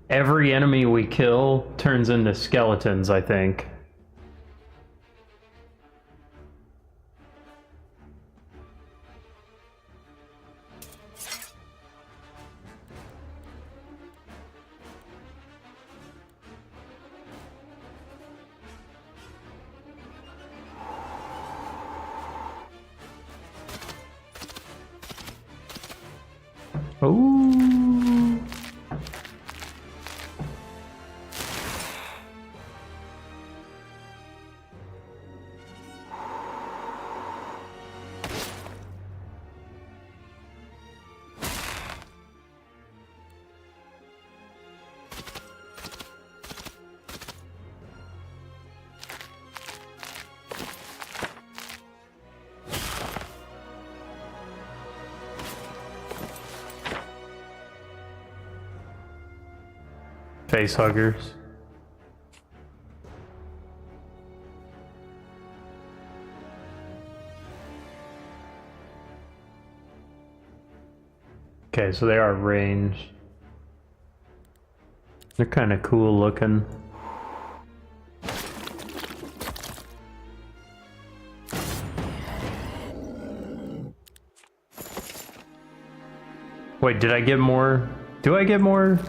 Speaker 1: every enemy we kill turns into skeletons, I think. Oh. Face huggers. Okay, so they are ranged. They're kind of cool looking. Wait, did I get more? Do I get more?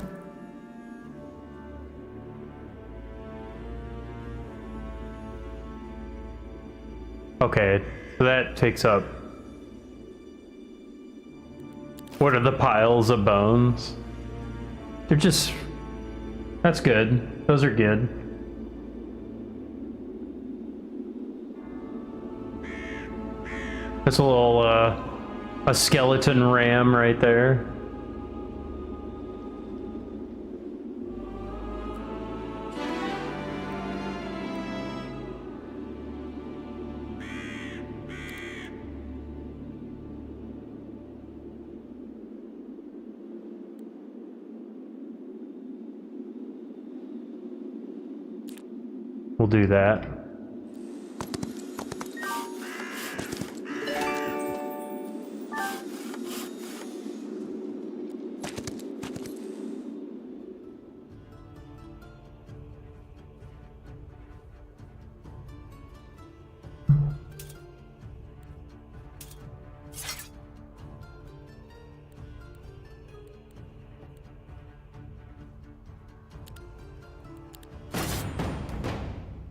Speaker 1: Okay, so that takes up... What are the piles of bones? They're just... That's good. Those are good. That's a little, a skeleton ram right there. We'll do that.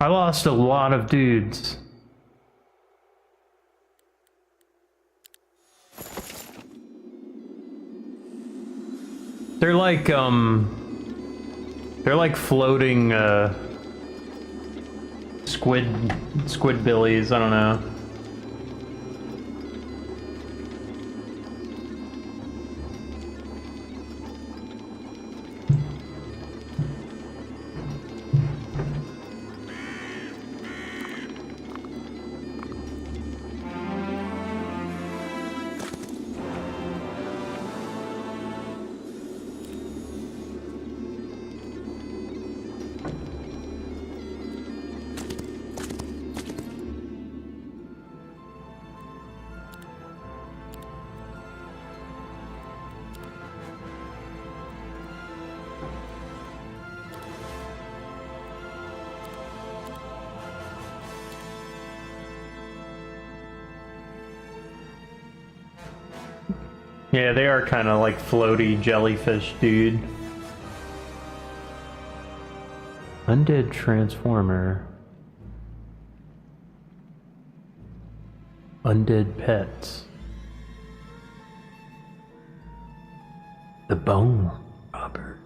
Speaker 1: I lost a lot of dudes. They're like floating, squidbillies, I don't know. Yeah, they are kind of like floaty jellyfish, dude. Undead transformer. Undead pets. The bone robber.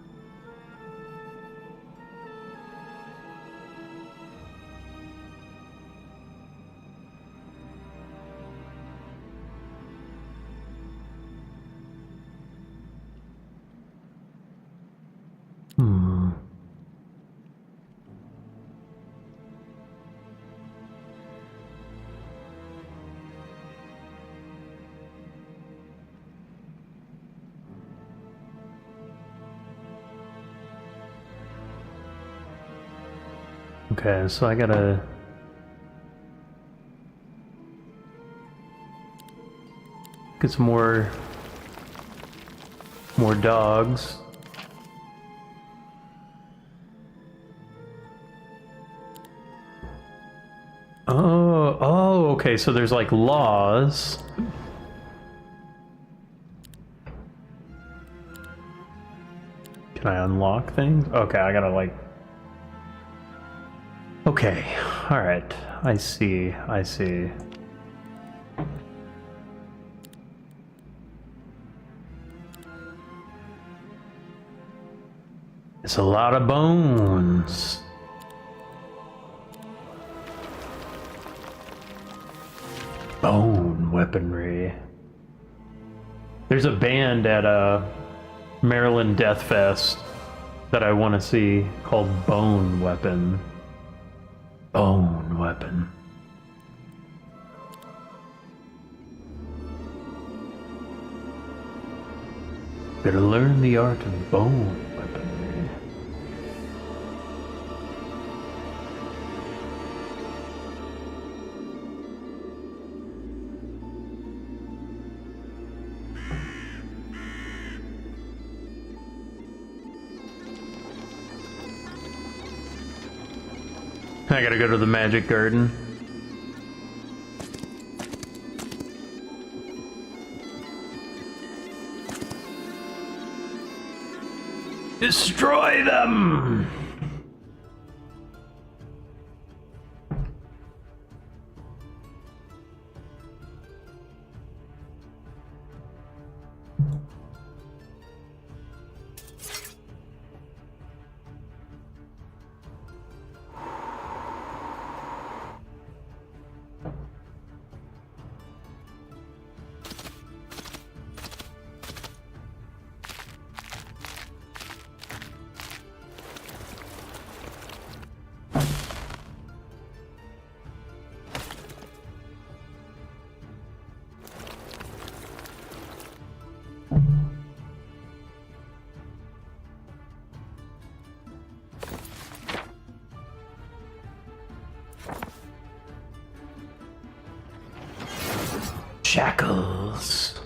Speaker 1: Okay, so I gotta... get some more dogs. Oh, okay, so there's like laws. Can I unlock things? Okay, I gotta like... Okay, alright, I see, I see. It's a lot of bones. Bone weaponry. There's a band at Maryland Death Fest that I want to see called Bone Weapon. Bone Weapon. Better learn the art of bone weaponry. I gotta go to the magic garden. Destroy them! Shackles.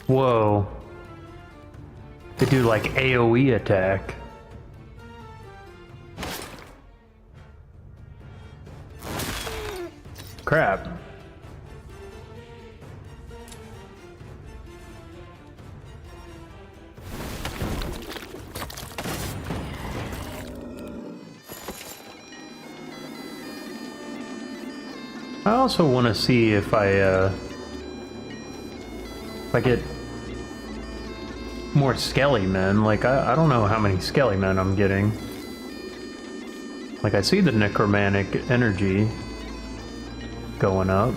Speaker 1: Whoa. They do like AoE attack. Crap. I also want to see if I get more skelly men. Like, I don't know how many skelly men I'm getting. Like, I see the necromantic energy going up.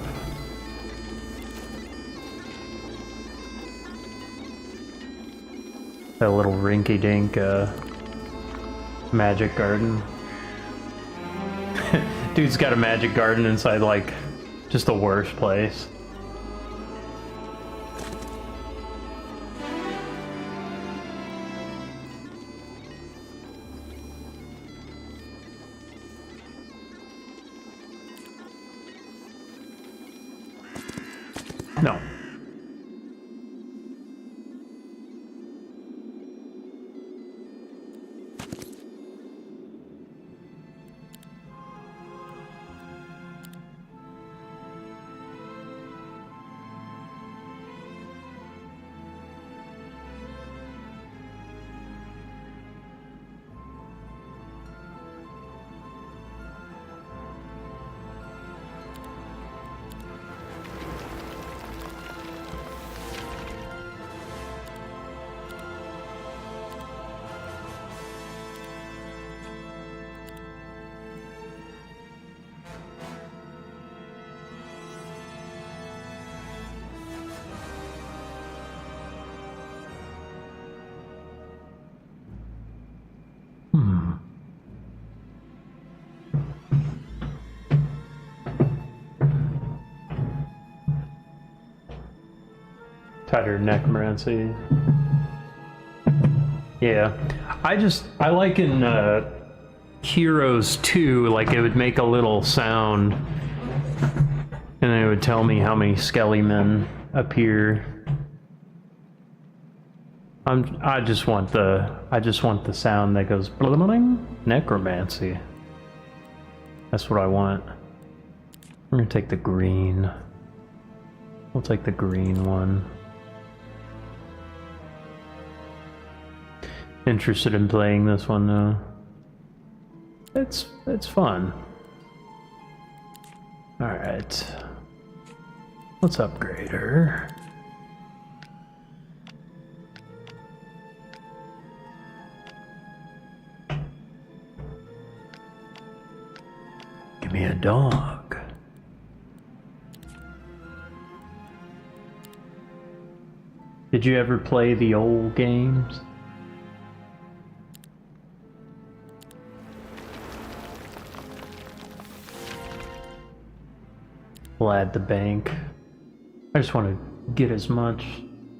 Speaker 1: That little rinky-dink magic garden. Dude's got a magic garden inside, like, just the worst place. No. Tighter necromancy. Yeah. I like in Heroes 2, like it would make a little sound and it would tell me how many skelly men appear. I just want the sound that goes bling, necromancy. That's what I want. We're gonna take the green. We'll take the green one. Interested in playing this one though. It's fun. Alright. Let's upgrade her. Give me a dog. Did you ever play the old games? We'll add the bank. I just want to get as much.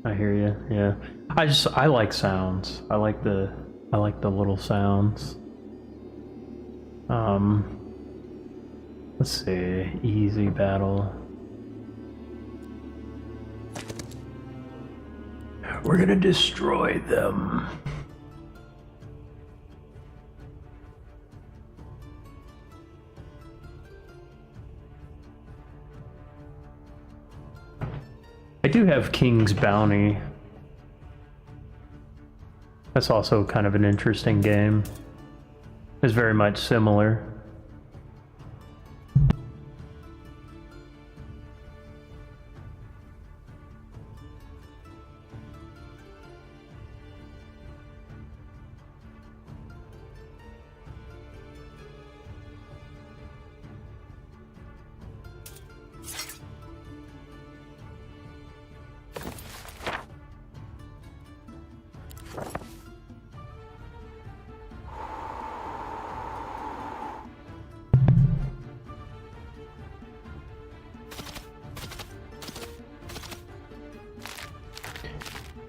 Speaker 1: I hear you. Yeah. I like sounds. I like the little sounds. Let's see, easy battle. We're gonna destroy them. I do have King's Bounty. That's also kind of an interesting game. It's very much similar.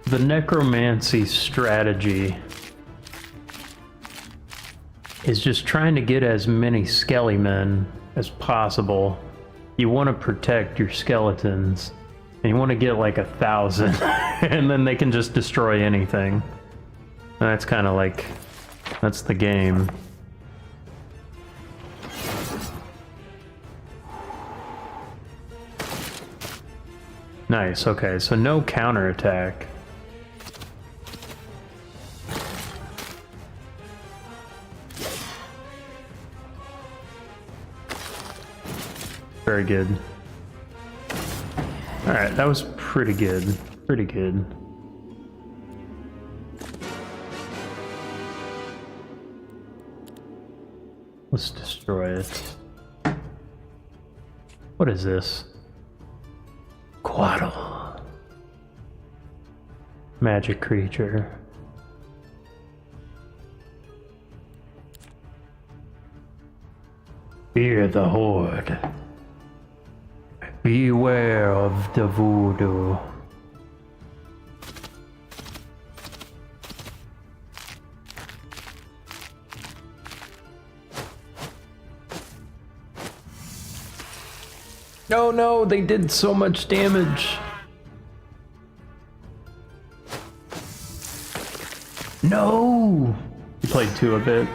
Speaker 1: The necromancy strategy is just trying to get as many skelly men as possible. You want to protect your skeletons, and you want to get like 1,000, and then they can just destroy anything. That's kind of like, that's the game. Nice, okay, so no counterattack. Very good. Alright, that was pretty good. Pretty good. Let's destroy it. What is this? Quaddle. Magic creature. Fear the Horde. Beware of the voodoo. No, no, they did so much damage. No! You played two a bit.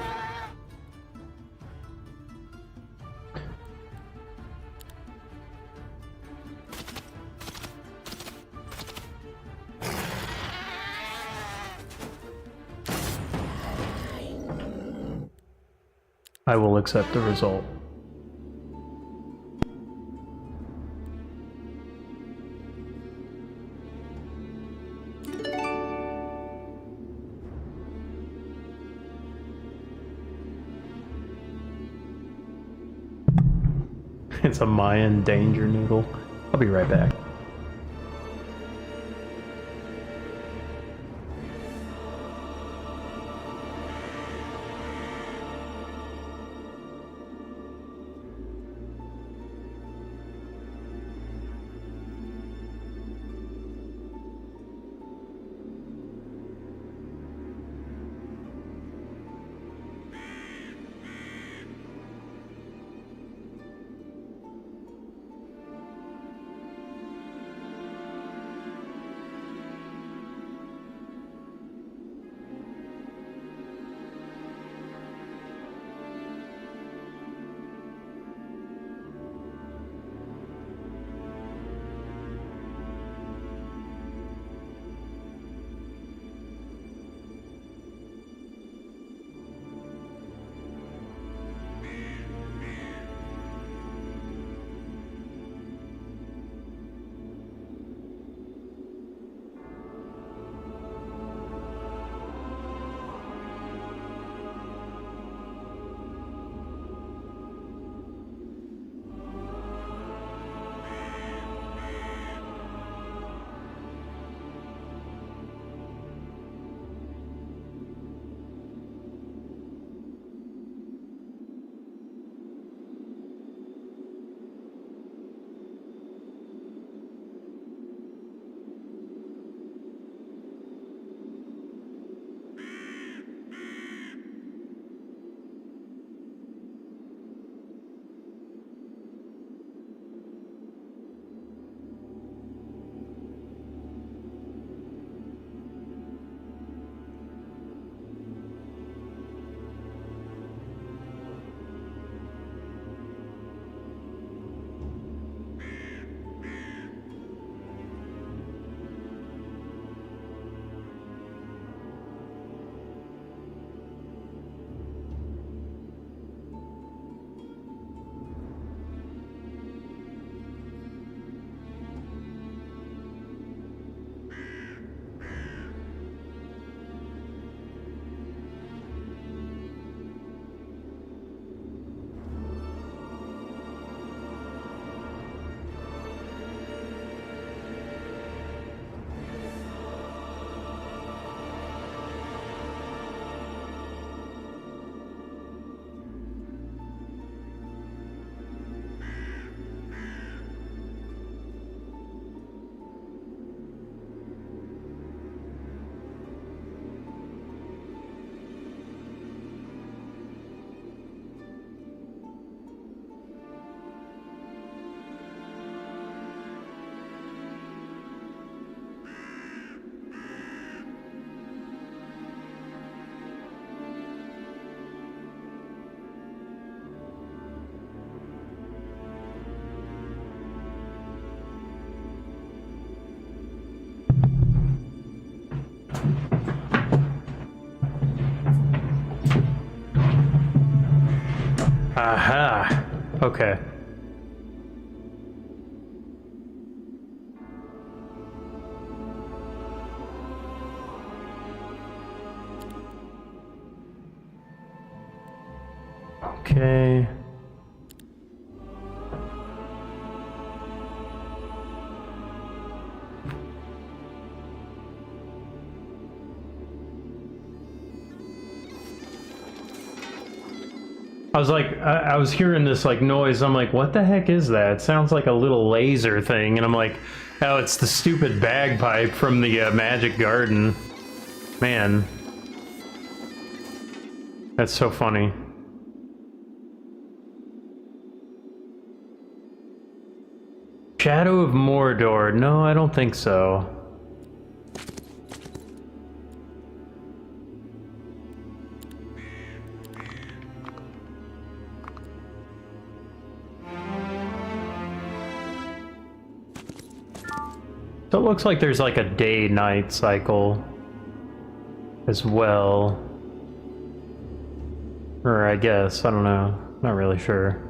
Speaker 1: I will accept the result. It's a Mayan danger noodle. I'll be right back. Okay. Okay. I was like, I was hearing this like noise. I'm like, what the heck is that? It sounds like a little laser thing. And I'm like, oh, it's the stupid bagpipe from the Magic Garden. Man. That's so funny. Shadow of Mordor. No, I don't think so. So it looks like there's like a day-night cycle as well. Or I guess, I don't know. Not really sure.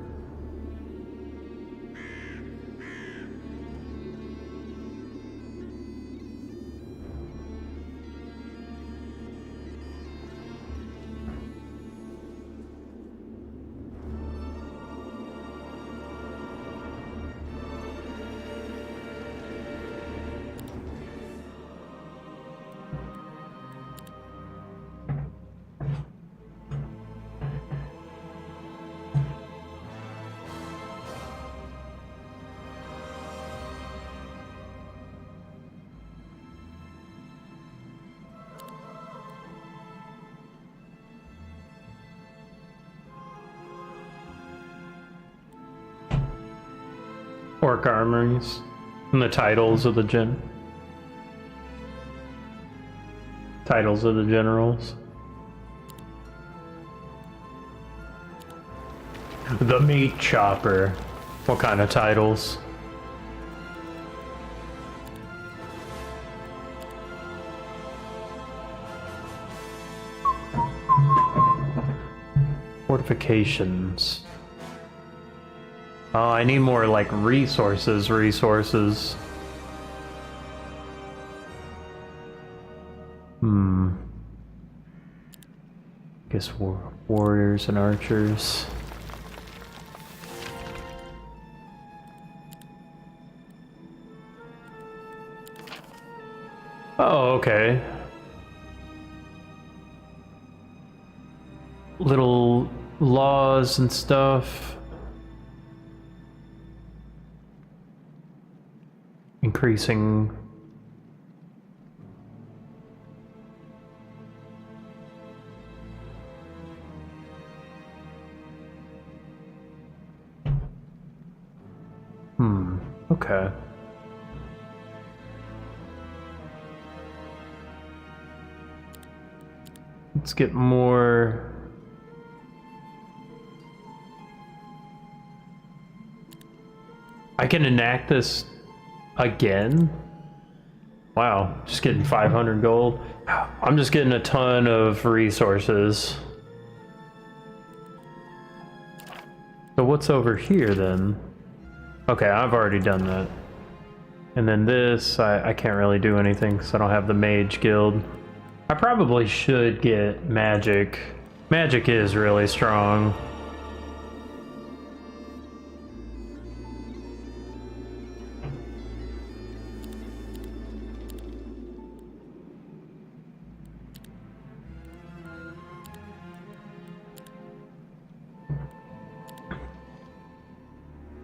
Speaker 1: Orc armories and the titles of the titles of the generals. The meat chopper. What kind of titles? Fortifications. Oh, I need more, like, resources. Guess warriors and archers. Oh, okay. Little laws and stuff. Increasing. Okay. Let's get more. I can enact this again? Wow, just getting 500 gold. I'm just getting a ton of resources. So what's over here then? Okay, I've already done that. And then this, I can't really do anything because I don't have the mage guild. I probably should get magic. Magic is really strong.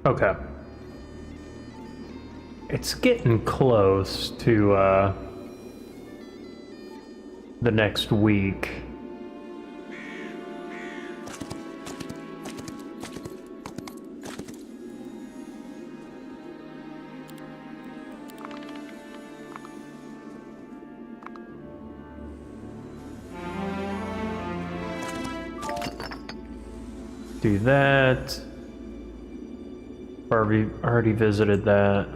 Speaker 1: Okay. It's getting close to the next week. Do that. Already visited that.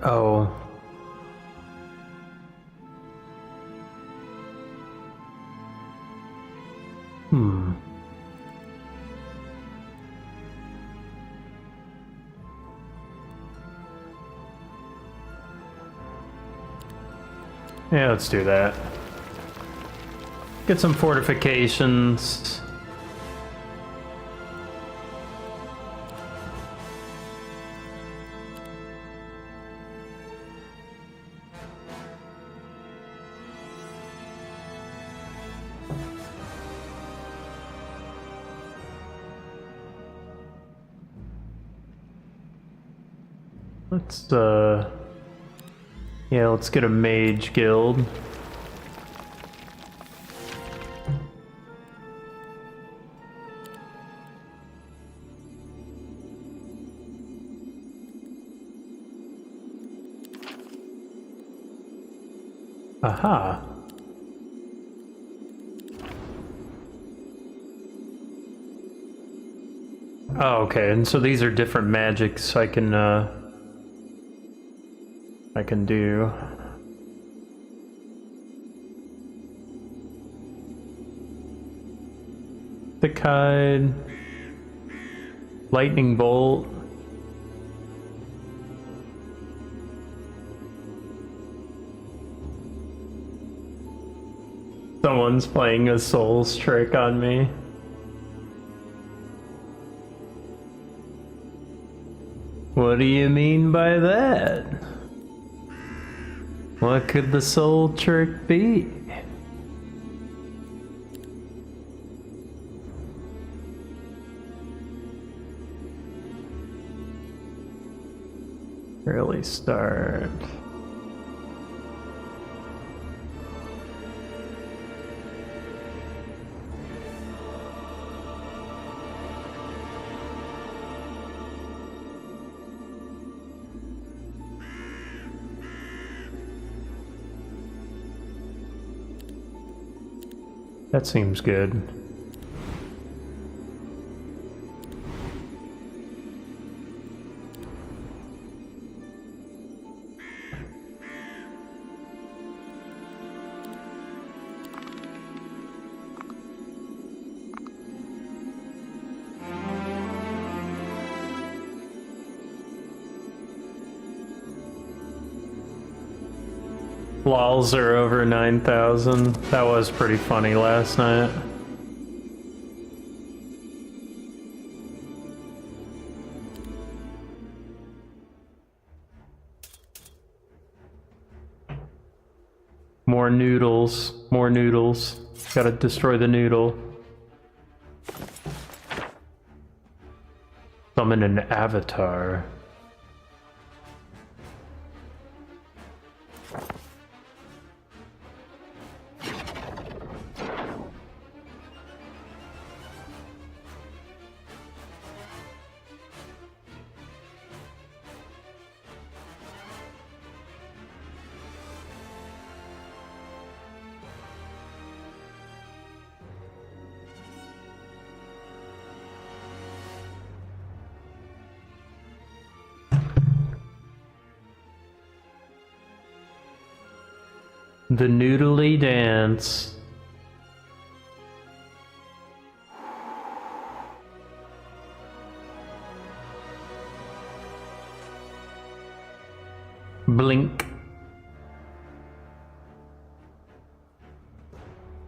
Speaker 1: Oh. Hmm. Yeah, let's do that. Get some fortifications. Let's, yeah, let's get a mage guild. Aha. Oh, okay, and so these are different magics I can do. Thick hide, lightning bolt. Someone's playing a Souls trick on me. What do you mean by that? What could the soul trick be? Early start. That seems good. Lols are over 9,000. That was pretty funny last night. More noodles. More noodles. Gotta destroy the noodle. Summon an avatar. The noodly dance. Blink.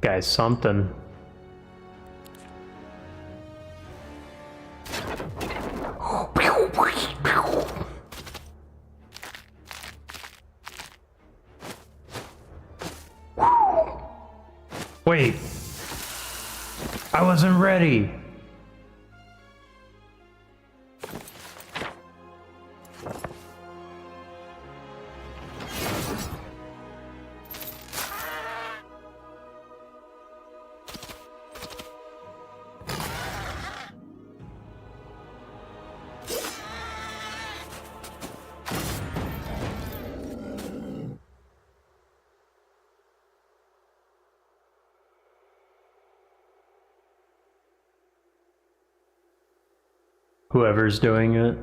Speaker 1: Guy's something. Wait. I wasn't ready. Whoever's doing it.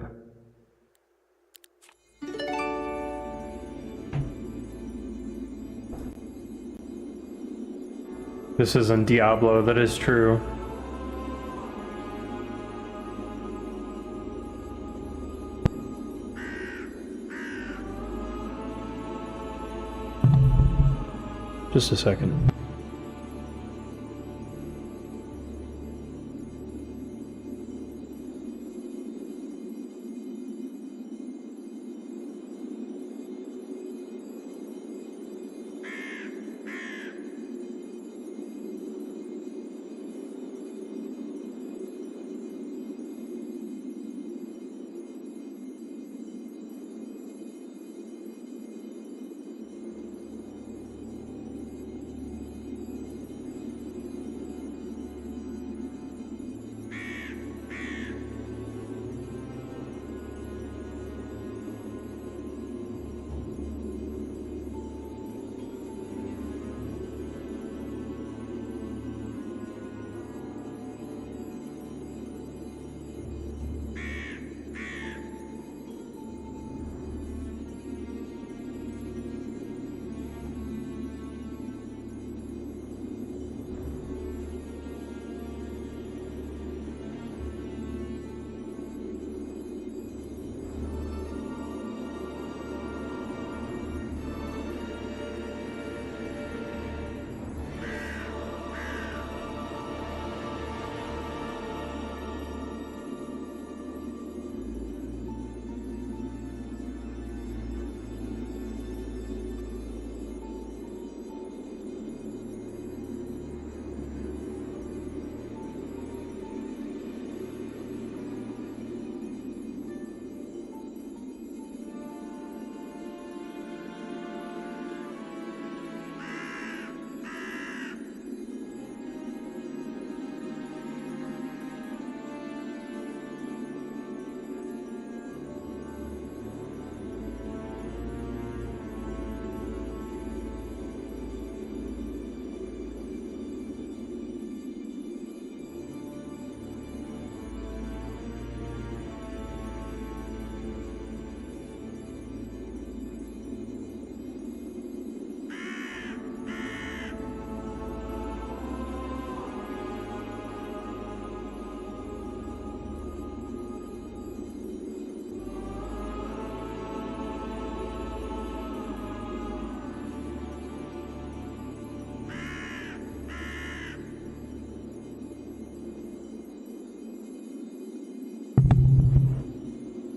Speaker 1: This isn't Diablo, that is true. Just a second.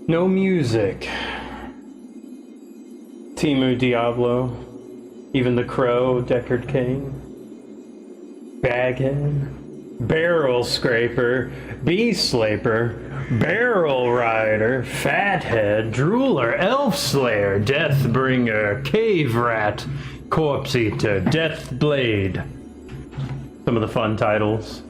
Speaker 1: No music. Timu Diablo. Even the Crow, Deckard Cain. Baghead. Barrel Scraper. Beast Slaper. Barrel Rider. Fathead. Drooler. Elf Slayer. Deathbringer. Cave Rat. Corpse Eater. Death Blade. Some of the fun titles.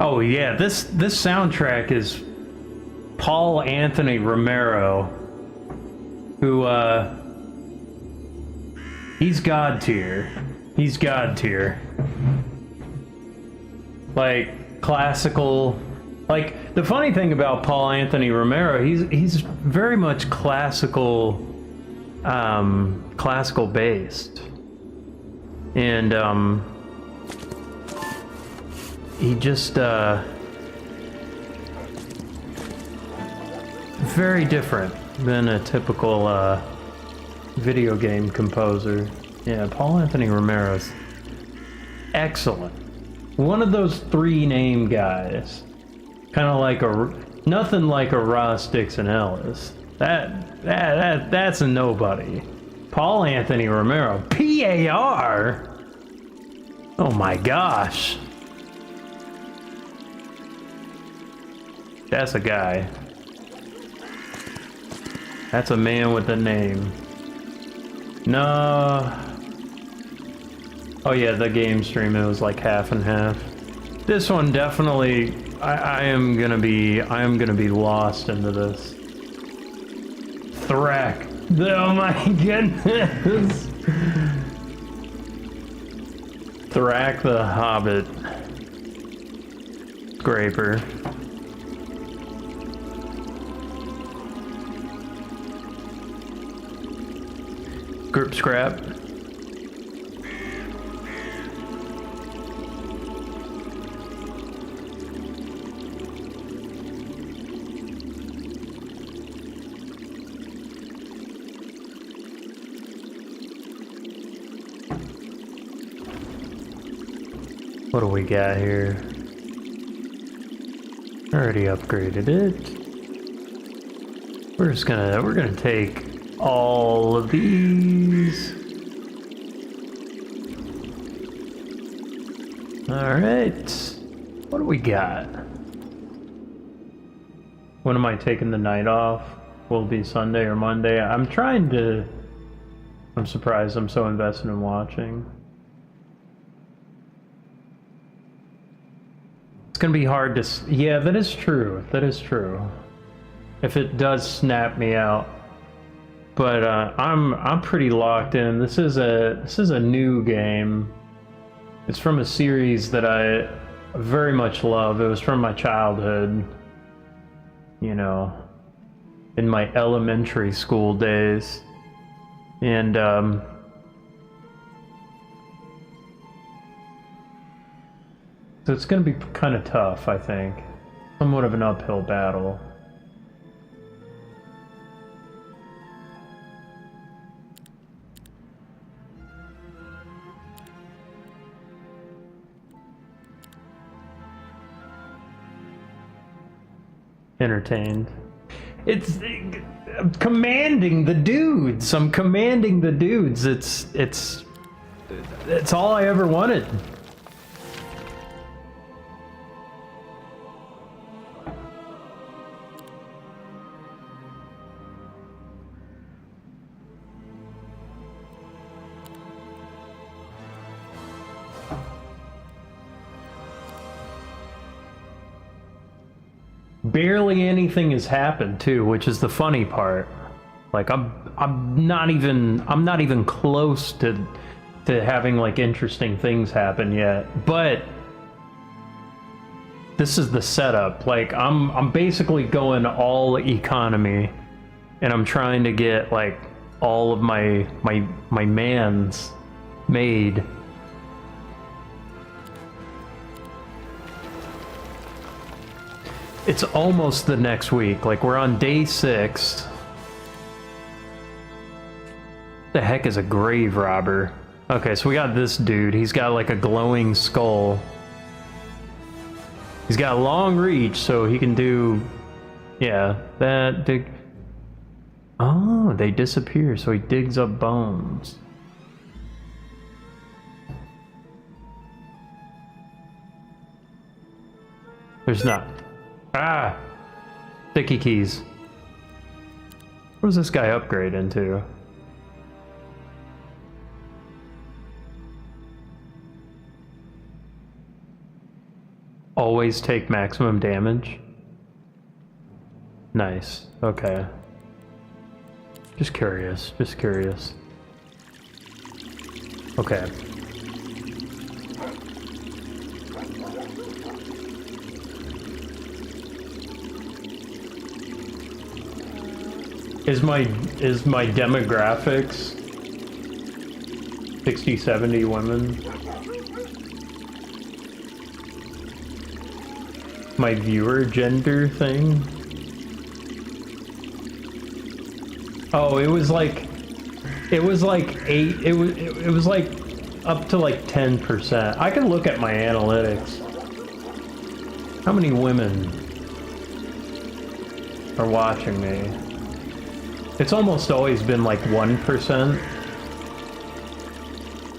Speaker 1: Oh yeah, this soundtrack is Paul Anthony Romero, who he's god tier. He's god tier. Like classical. Like the funny thing about Paul Anthony Romero, he's very much classical, classical based, and he just, very different than a typical, video game composer. Yeah, Paul Anthony Romero's excellent. One of those three name guys. Kind of like nothing like a Ross Dixon Ellis. That's a nobody. Paul Anthony Romero. P.A.R.? Oh my gosh. That's a guy. That's a man with a name. No. Oh yeah, the game stream, it was like half and half. This one definitely, I am gonna be lost into this. Thrak. Oh my goodness. Thrak the Hobbit. Scraper. Group scrap. What do we got here? Already upgraded it. We're gonna take all of these. All right. What do we got? When am I taking the night off? Will it be Sunday or Monday? I'm surprised I'm so invested in watching. It's gonna be hard to, yeah, that is true. That is true. If it does snap me out, but I'm pretty locked in. This is a new game. It's from a series that I very much love. It was from my childhood. You know, in my elementary school days, and so it's going to be kind of tough, I think. Somewhat of an uphill battle. Entertained. I'm commanding the dudes. I'm commanding the dudes. It's all I ever wanted. Barely anything has happened too, which is the funny part. Like I'm not even close to having like interesting things happen yet. But this is the setup. Like I'm basically going all economy, and I'm trying to get like all of my mans made. It's almost the next week. Like, we're on day 6. The heck is a grave robber? Okay, so we got this dude. He's got like a glowing skull. He's got a long reach, so he can do, yeah, that dig. Oh, they disappear, so he digs up bones. There's not. Ah! Sticky keys. What does this guy upgrade into? Always take maximum damage? Nice. Okay. Just curious. Just curious. Okay. Is my demographics 60, 70 women? My viewer gender thing? Oh, it was like 8, it was like up to like 10%. I can look at my analytics. How many women are watching me? It's almost always been like 1%,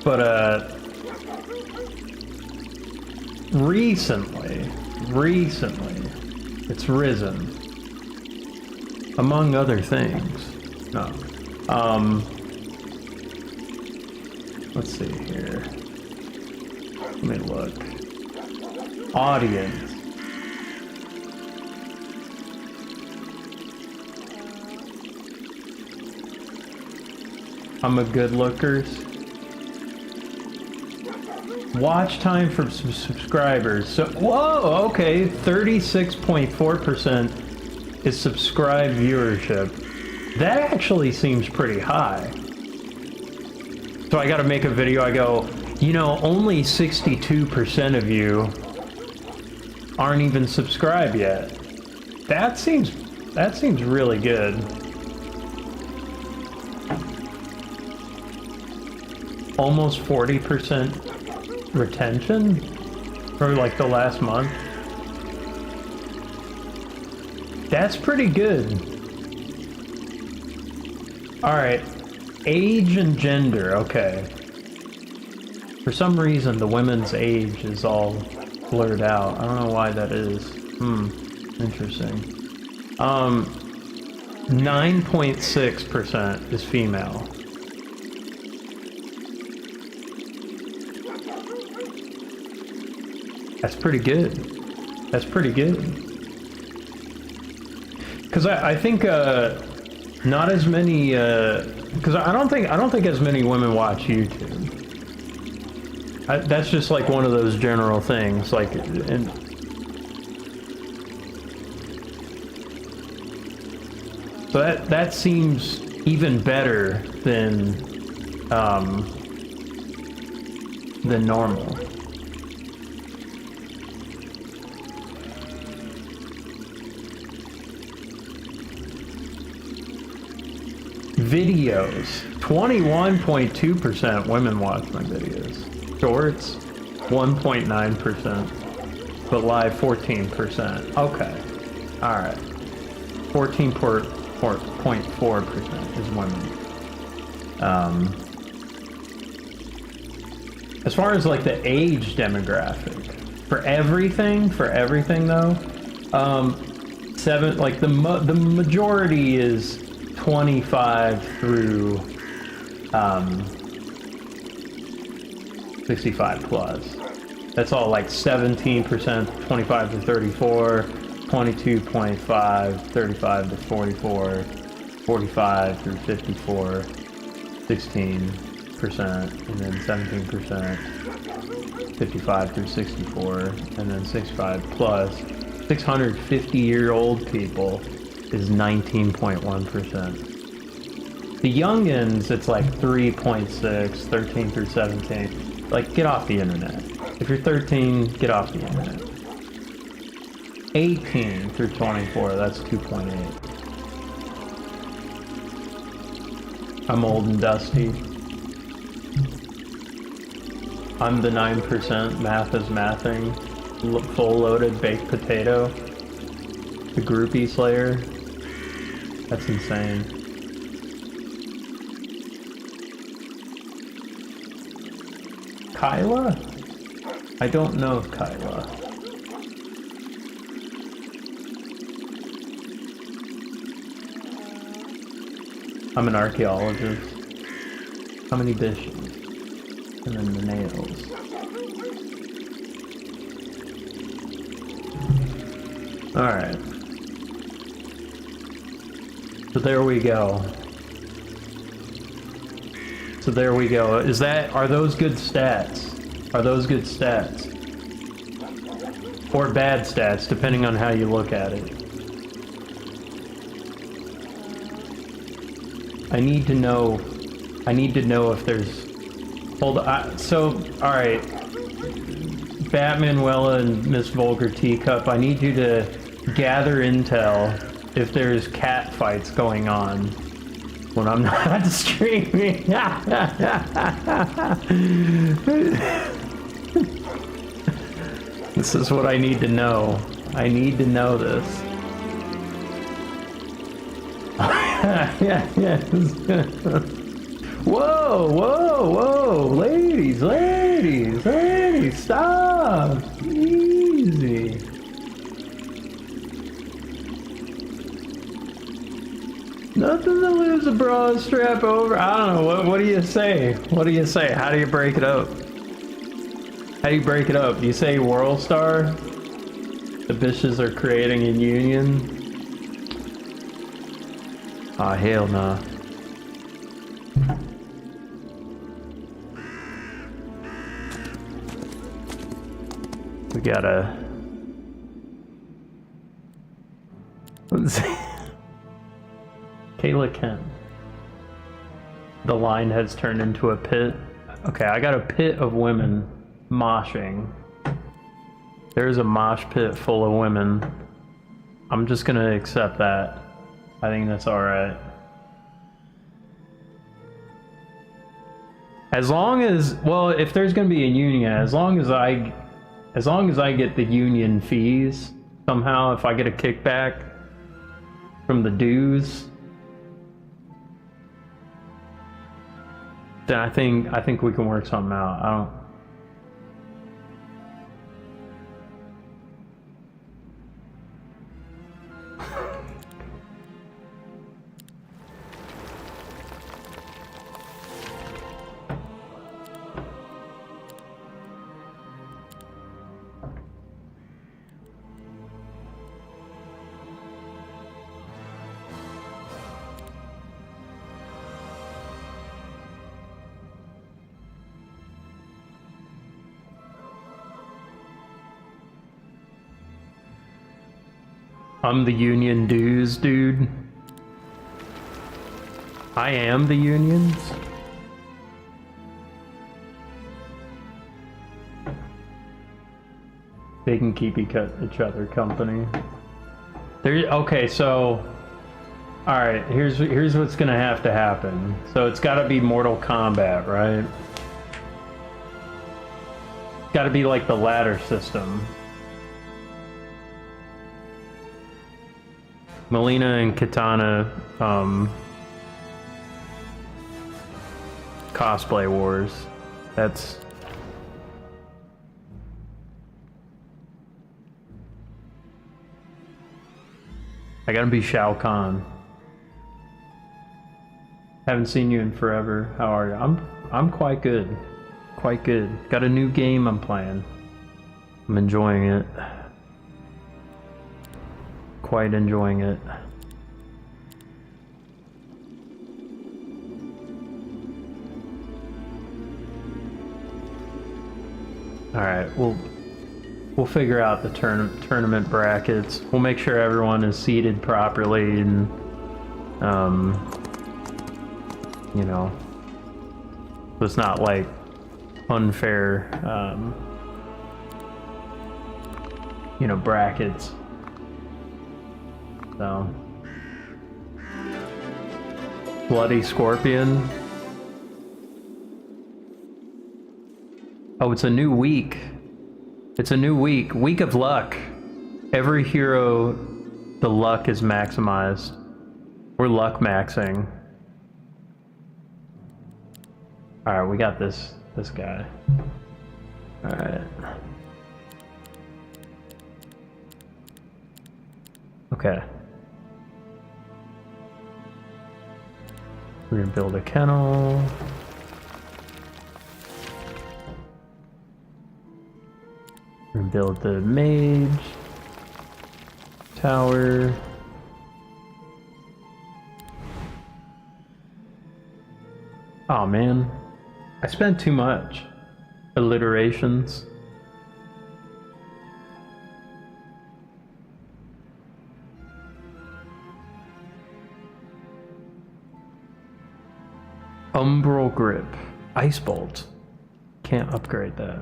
Speaker 1: but recently, it's risen, among other things. No, let's see here. Let me look. Audience. I'm a good lookers. Watch time for subscribers. So, whoa, okay, 36.4% is subscribed viewership. That actually seems pretty high. So I gotta make a video, I go, you know, only 62% of you aren't even subscribed yet. That seems really good. Almost 40% retention for like the last month. That's pretty good. All right, age and gender, okay. For some reason, the women's age is all blurred out. I don't know why that is. Interesting. 9.6% is female. That's pretty good. That's pretty good. Because I think not as many. Because I don't think as many women watch YouTube. That's just like one of those general things. Like, and so that seems even better than normal. Videos, 21.2% women watch my videos. Shorts, 1.9%, but live 14%. Okay, all right, 14.4% is women. As far as like the age demographic, for everything though, the majority is 25 through 65 plus. That's all like 17%, 25 to 34, 22.5, 35 to 44, 45 through 54, 16%, and then 17%, 55 through 64, and then 65 plus. 650-year-old people is 19.1%. The youngins, it's like 3.6, 13 through 17. Like, get off the internet. If you're 13, get off the internet. 18 through 24, that's 2.8. I'm old and dusty. I'm the 9%, math is mathing. Full loaded baked potato. The groupie slayer. That's insane. Kyla? I don't know Kyla. I'm an archaeologist. How many dishes? And then the nails. Alright. So there we go. So there we go. Are those good stats? Are those good stats? Or bad stats, depending on how you look at it. I need to know if there's... Hold on. So, alright. Batmanuela and Miss Vulgar Teacup, I need you to gather intel if there's cat fights going on when I'm not streaming. This is what I need to know. I need to know this. Yes. Whoa, whoa, whoa! Ladies, ladies, ladies, stop! Easy. Nothing to lose a bra strap over. I don't know. What do you say? What do you say? How do you break it up? How do you break it up? Do you say World Star? The bitches are creating a union? Ah, hell nah. We gotta... Let's see. Kayla Kent. the line has turned into a pit. Okay, I got a pit of women moshing. There's a mosh pit full of women. I'm just gonna accept that. I think that's alright. As long as, well, if there's gonna be a union, as long as I get the union fees somehow, if I get a kickback from the dues, then I think we can work something out. I don't. I'm the union dues, dude. I am the unions. They can keep each other company. Okay, so, all right. Here's what's gonna have to happen. So it's got to be Mortal Kombat, right? It's got to be like the ladder system. Melina and Katana, cosplay wars. That's... I gotta be Shao Kahn. Haven't seen you in forever. How are you? I'm quite good. Quite good. Got a new game I'm playing. I'm enjoying it. Quite enjoying it. All right, we'll figure out the tournament brackets. We'll make sure everyone is seated properly, and you know, it's not like unfair, you know, brackets. So, Bloody Scorpion. Oh, it's a new week. It's a new week. Week of luck. Every hero, the luck is maximized. We're luck maxing. All right, we got this guy. All right. Okay. We're gonna build a kennel. We're gonna build the mage tower. Oh man, I spent too much. Alliterations. Umbral grip. Ice bolt. Can't upgrade that.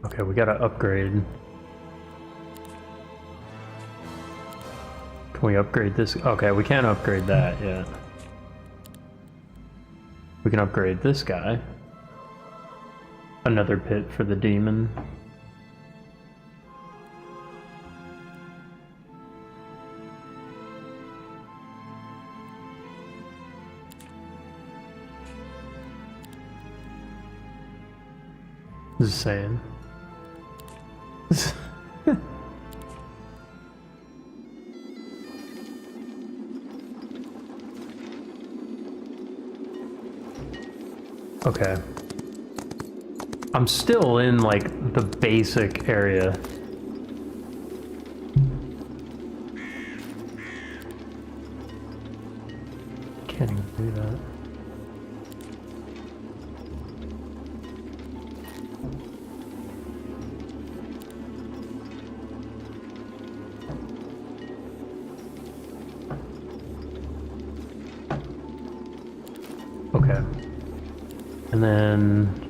Speaker 1: Okay, we gotta upgrade. Can we upgrade this? Okay, we can't upgrade that yet. We can upgrade this guy. Another pit for the demon. Just saying. Okay. I'm still in like the basic area. Okay. And then...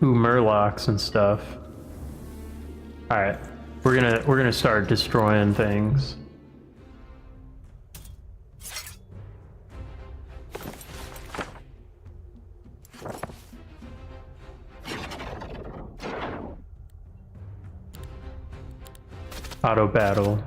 Speaker 1: Ooh, Murlocs and stuff. Alright. We're gonna start destroying things. Auto battle.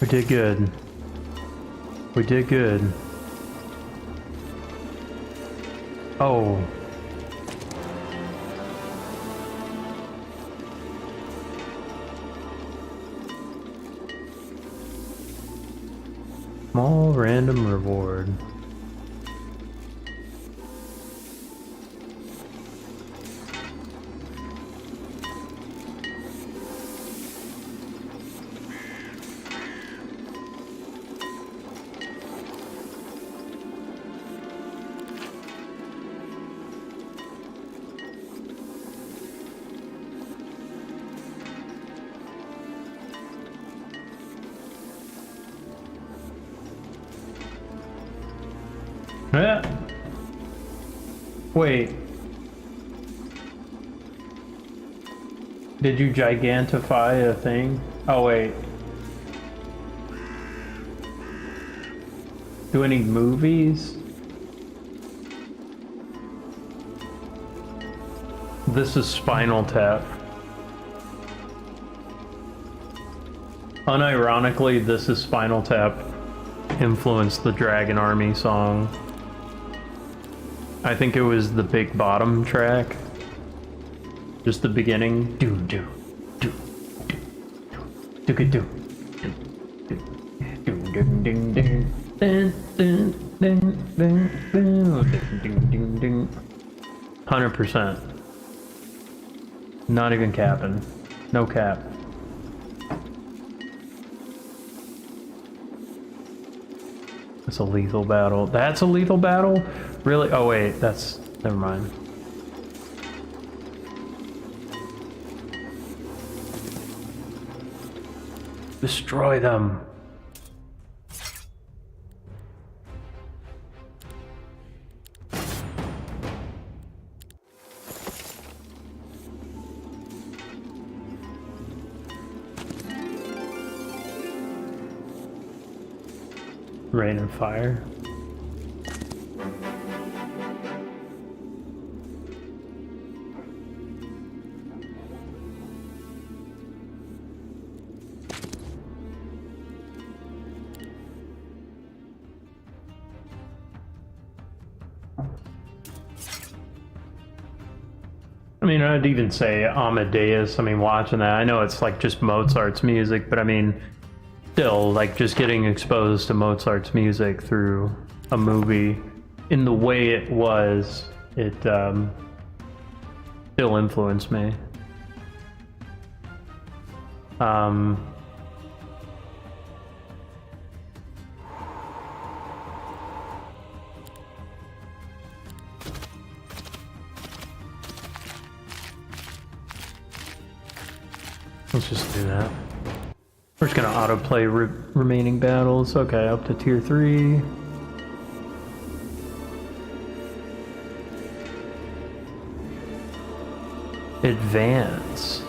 Speaker 1: We did good. We did good. Oh. Small random reward. Yeah. Wait. Did you gigantify a thing? Oh wait. Do any movies? This is Spinal Tap. Unironically, This is Spinal Tap influenced the Dragon Army song. I think it was the Big Bottom track. Just the beginning. Do do do do do do do do ding ding ding ding ding ding ding ding ding. 100%. Not even capping. No cap. That's a lethal battle. That's a lethal battle? Really? Oh wait, that's... never mind. Destroy them. Rain and fire. I mean, I'd even say Amadeus. I mean, watching that, I know it's like just Mozart's music, but I mean, still, like just getting exposed to Mozart's music through a movie in the way it was, it still influenced me. Let's just do that. We're just gonna autoplay remaining battles. Okay, up to tier 3. Advanced.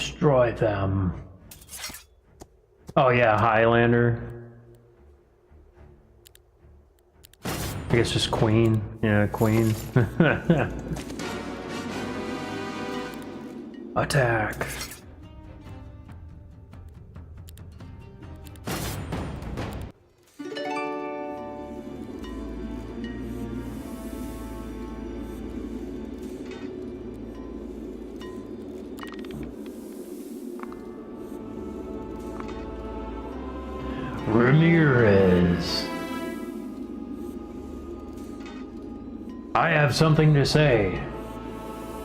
Speaker 1: Destroy them. Oh yeah, Highlander. I guess just Queen. Yeah, Queen. Attack. Ramirez. I have something to say.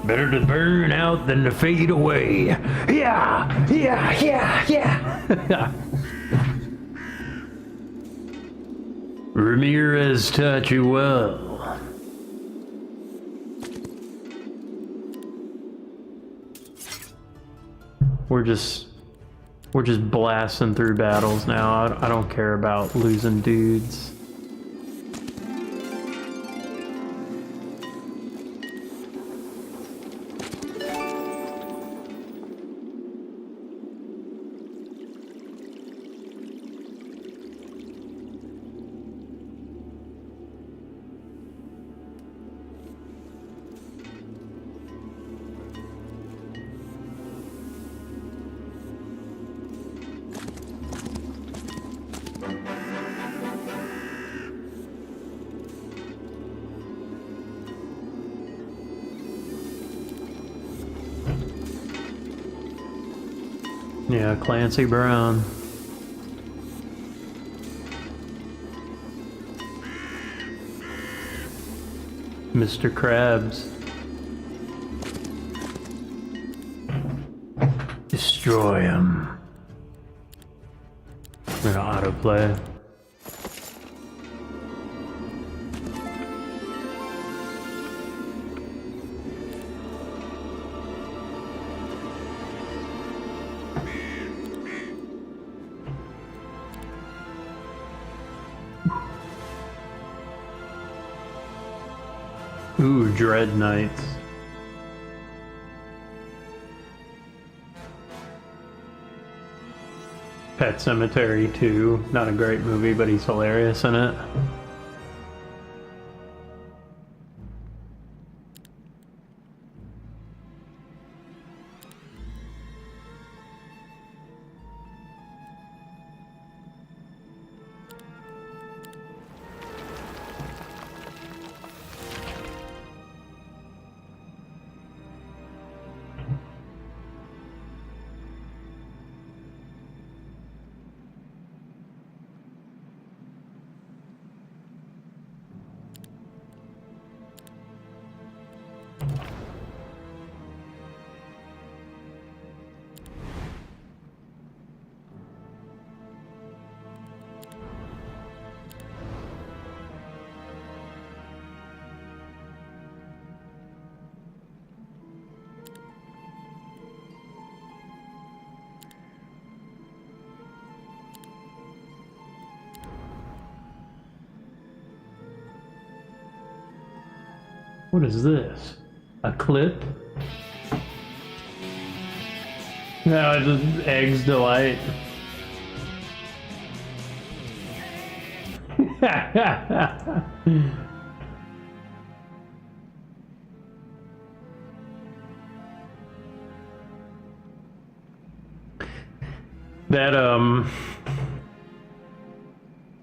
Speaker 1: Better to burn out than to fade away. Yeah, yeah, yeah, yeah. Ramirez taught you well. We're just blasting through battles now. I don't care about losing dudes. Yeah, Clancy Brown. Mr. Krabs. Destroy him. We're gonna autoplay. Ooh, Dread Knights. Pet Cemetery 2. Not a great movie, but he's hilarious in it. What is this? A clip? No, it's just Eggs Delight.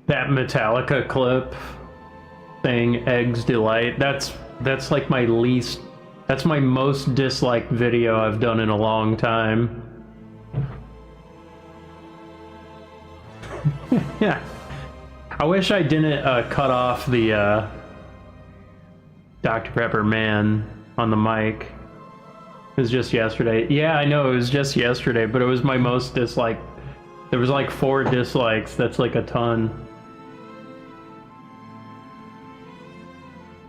Speaker 1: That Metallica clip saying Eggs Delight, that's like my least, that's my most disliked video I've done in a long time. Yeah. I wish I didn't cut off the Dr. Pepper man on the mic. It was just yesterday. Yeah, I know, it was just yesterday, but it was my most disliked. There was like 4 dislikes. That's like a ton.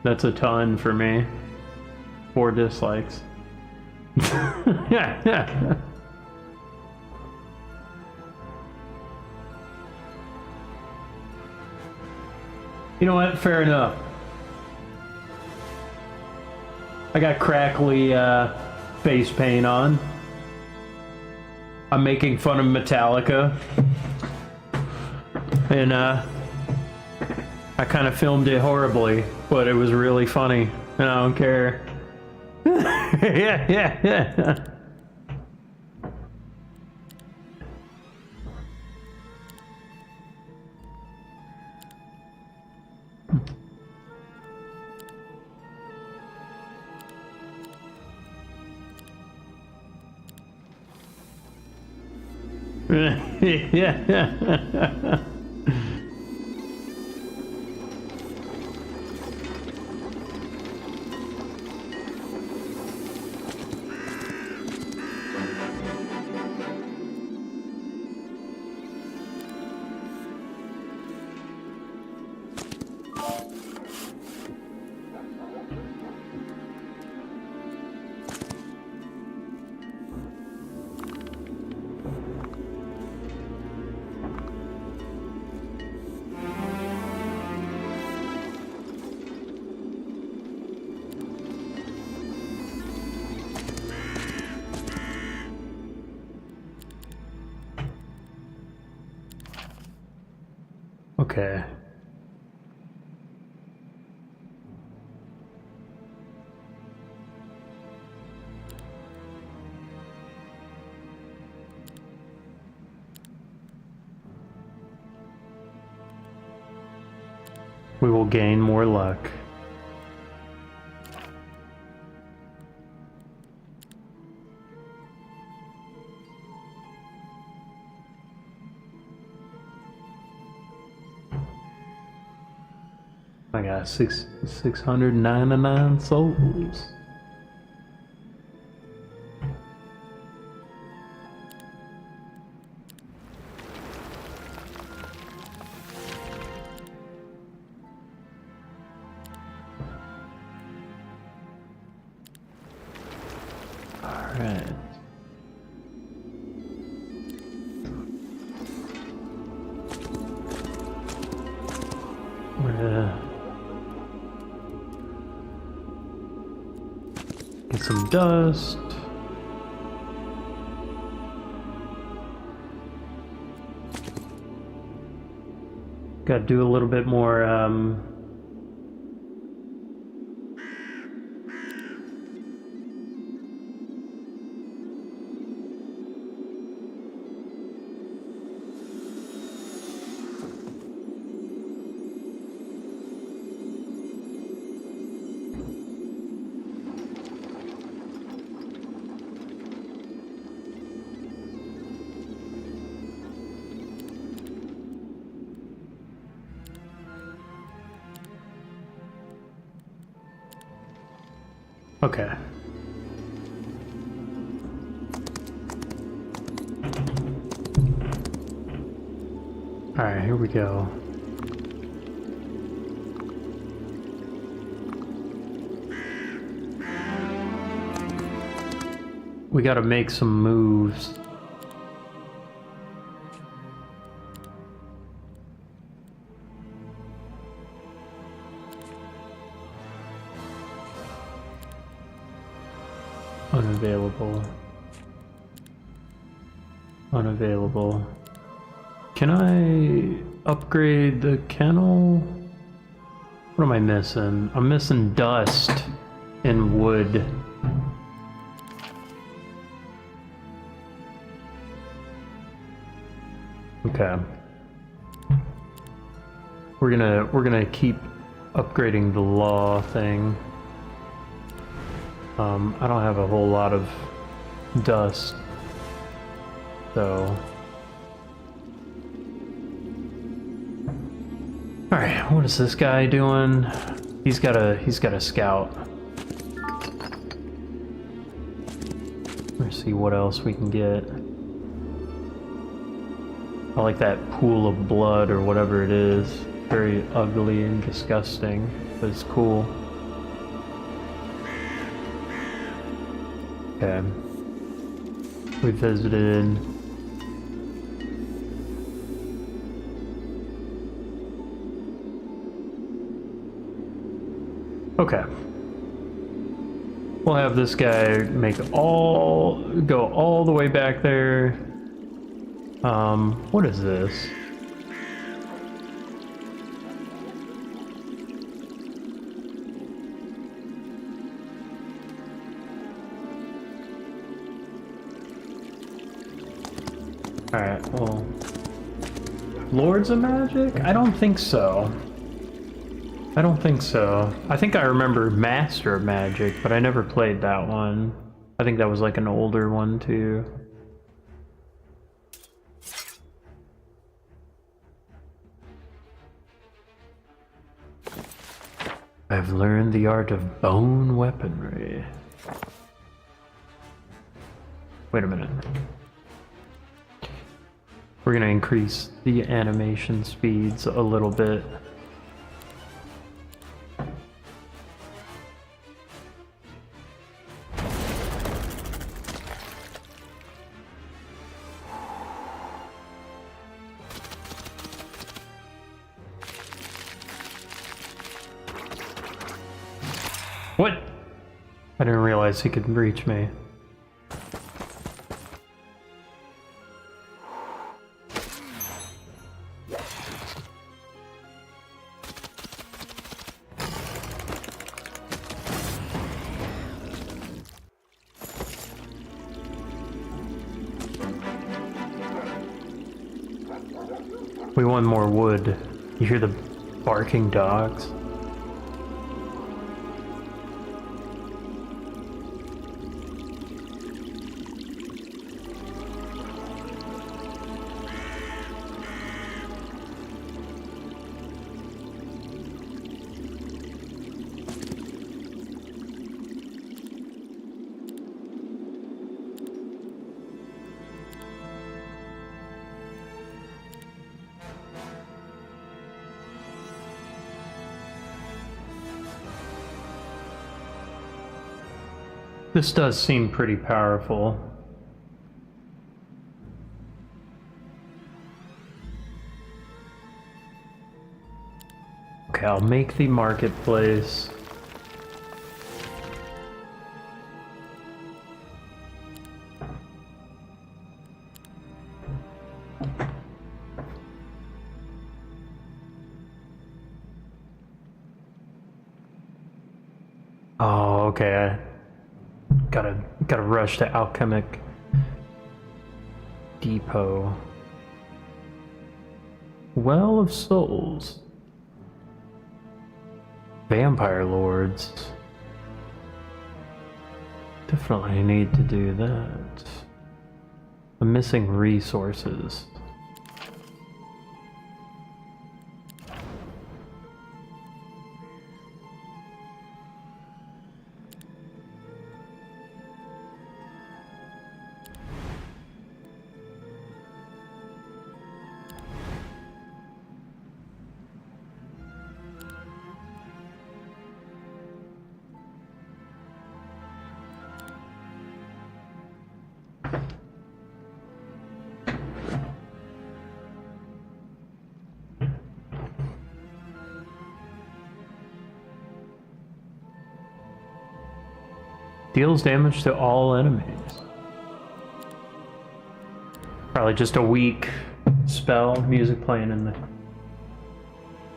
Speaker 1: That's a ton for me. 4 dislikes. Yeah. You know what? Fair enough. I got crackly face paint on. I'm making fun of Metallica. And I kind of filmed it horribly, but it was really funny, and I don't care. yeah. Yeah. Okay. We will gain more luck. I got 699 souls. Alright. Get some dust. Got to do a little bit more okay. Alright, here we go. We gotta make some moves. Unavailable. Unavailable. Can I upgrade the kennel? What am I missing? I'm missing dust and wood. Okay. We're gonna keep upgrading the law thing. I don't have a whole lot of dust, so. Alright, what is this guy doing? He's got a scout. Let's see what else we can get. I like that pool of blood or whatever it is. Very ugly and disgusting, but it's cool. Okay. We visited. Okay. We'll have this guy go all the way back there. What is this? Alright, well... Lords of Magic? I don't think so. I don't think so. I think I remember Master of Magic, but I never played that one. I think that was like an older one too. I've learned the art of bone weaponry. Wait a minute. We're gonna increase the animation speeds a little bit. What? I didn't realize he could reach me. We want more wood. You hear the barking dogs? This does seem pretty powerful. Okay, I'll make the marketplace. Oh, okay. Gotta rush to Alchemic Depot. Well of Souls. Vampire Lords. Definitely need to do that. I'm missing resources. Deals damage to all enemies. Probably just a weak spell. Music playing in the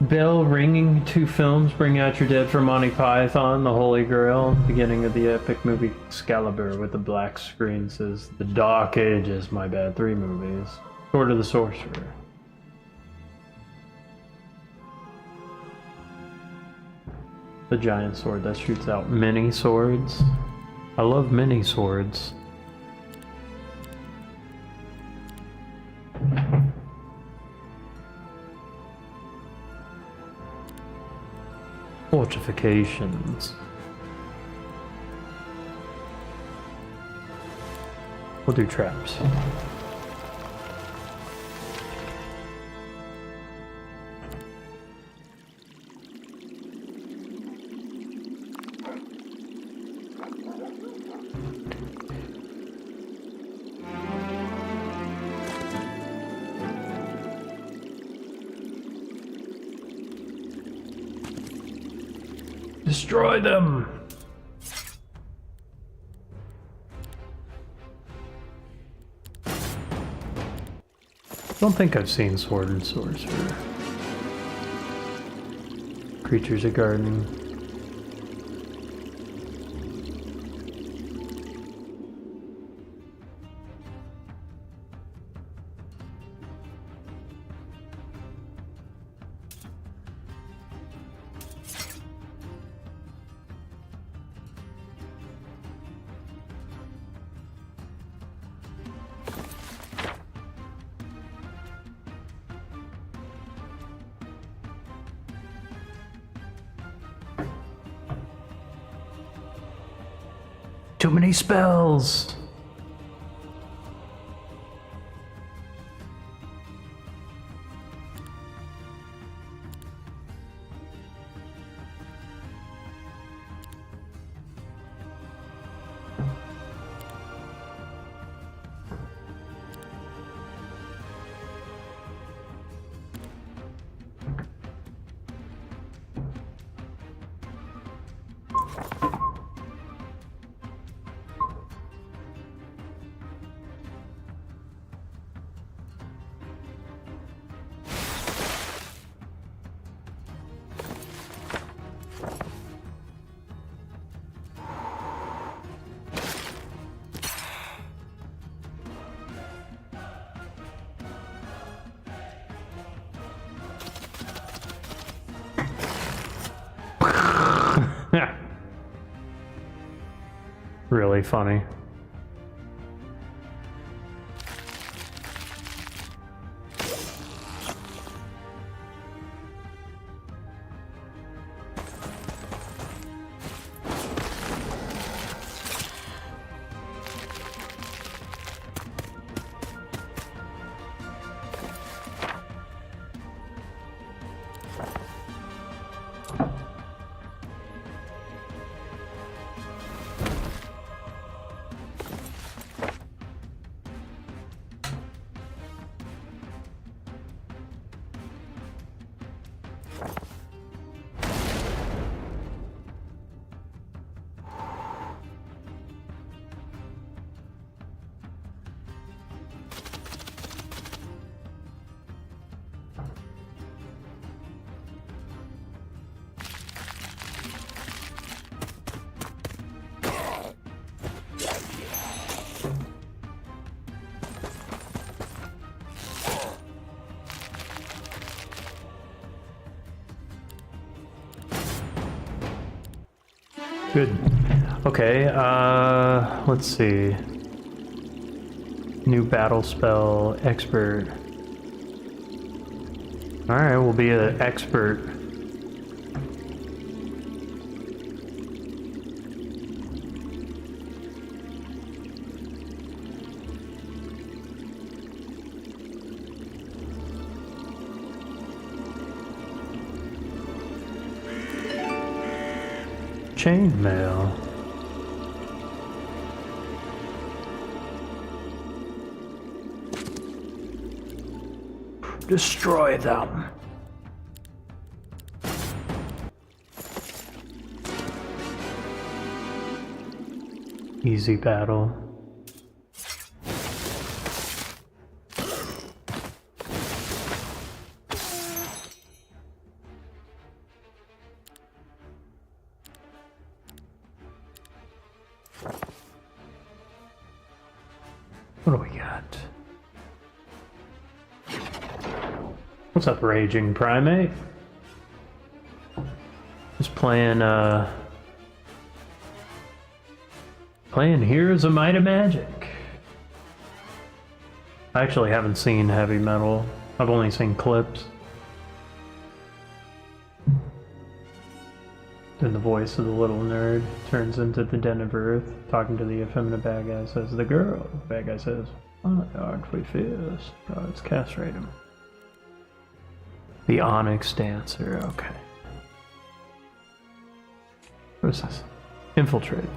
Speaker 1: bell ringing. 2 films. Bring Out Your Dead for Monty Python. The Holy Grail. Beginning of the epic movie Excalibur with the black screen says The Dark Ages. My bad. 3 movies. Sword of the Sorcerer. The giant sword that shoots out mini swords. I love mini swords. Fortifications. We'll do traps. Destroy them! Don't think I've seen Sword and Sorcerer. Creatures of Gardening. Too many spells! Really funny. Good. Okay, let's see. New battle spell, expert. Alright, we'll be an expert. Chainmail. Destroy them. Easy battle. What do we got? What's up, Raging Primate? Just playing Heroes of Might and Magic. I actually haven't seen heavy metal. I've only seen clips. Then the voice of the little nerd turns into the Den of Earth, talking to the effeminate bad guy, says, "The girl." The bad guy says, "Oh, aren't we fierce?" Oh, let's castrate him. The Onyx Dancer, okay. What is this? Infiltrator.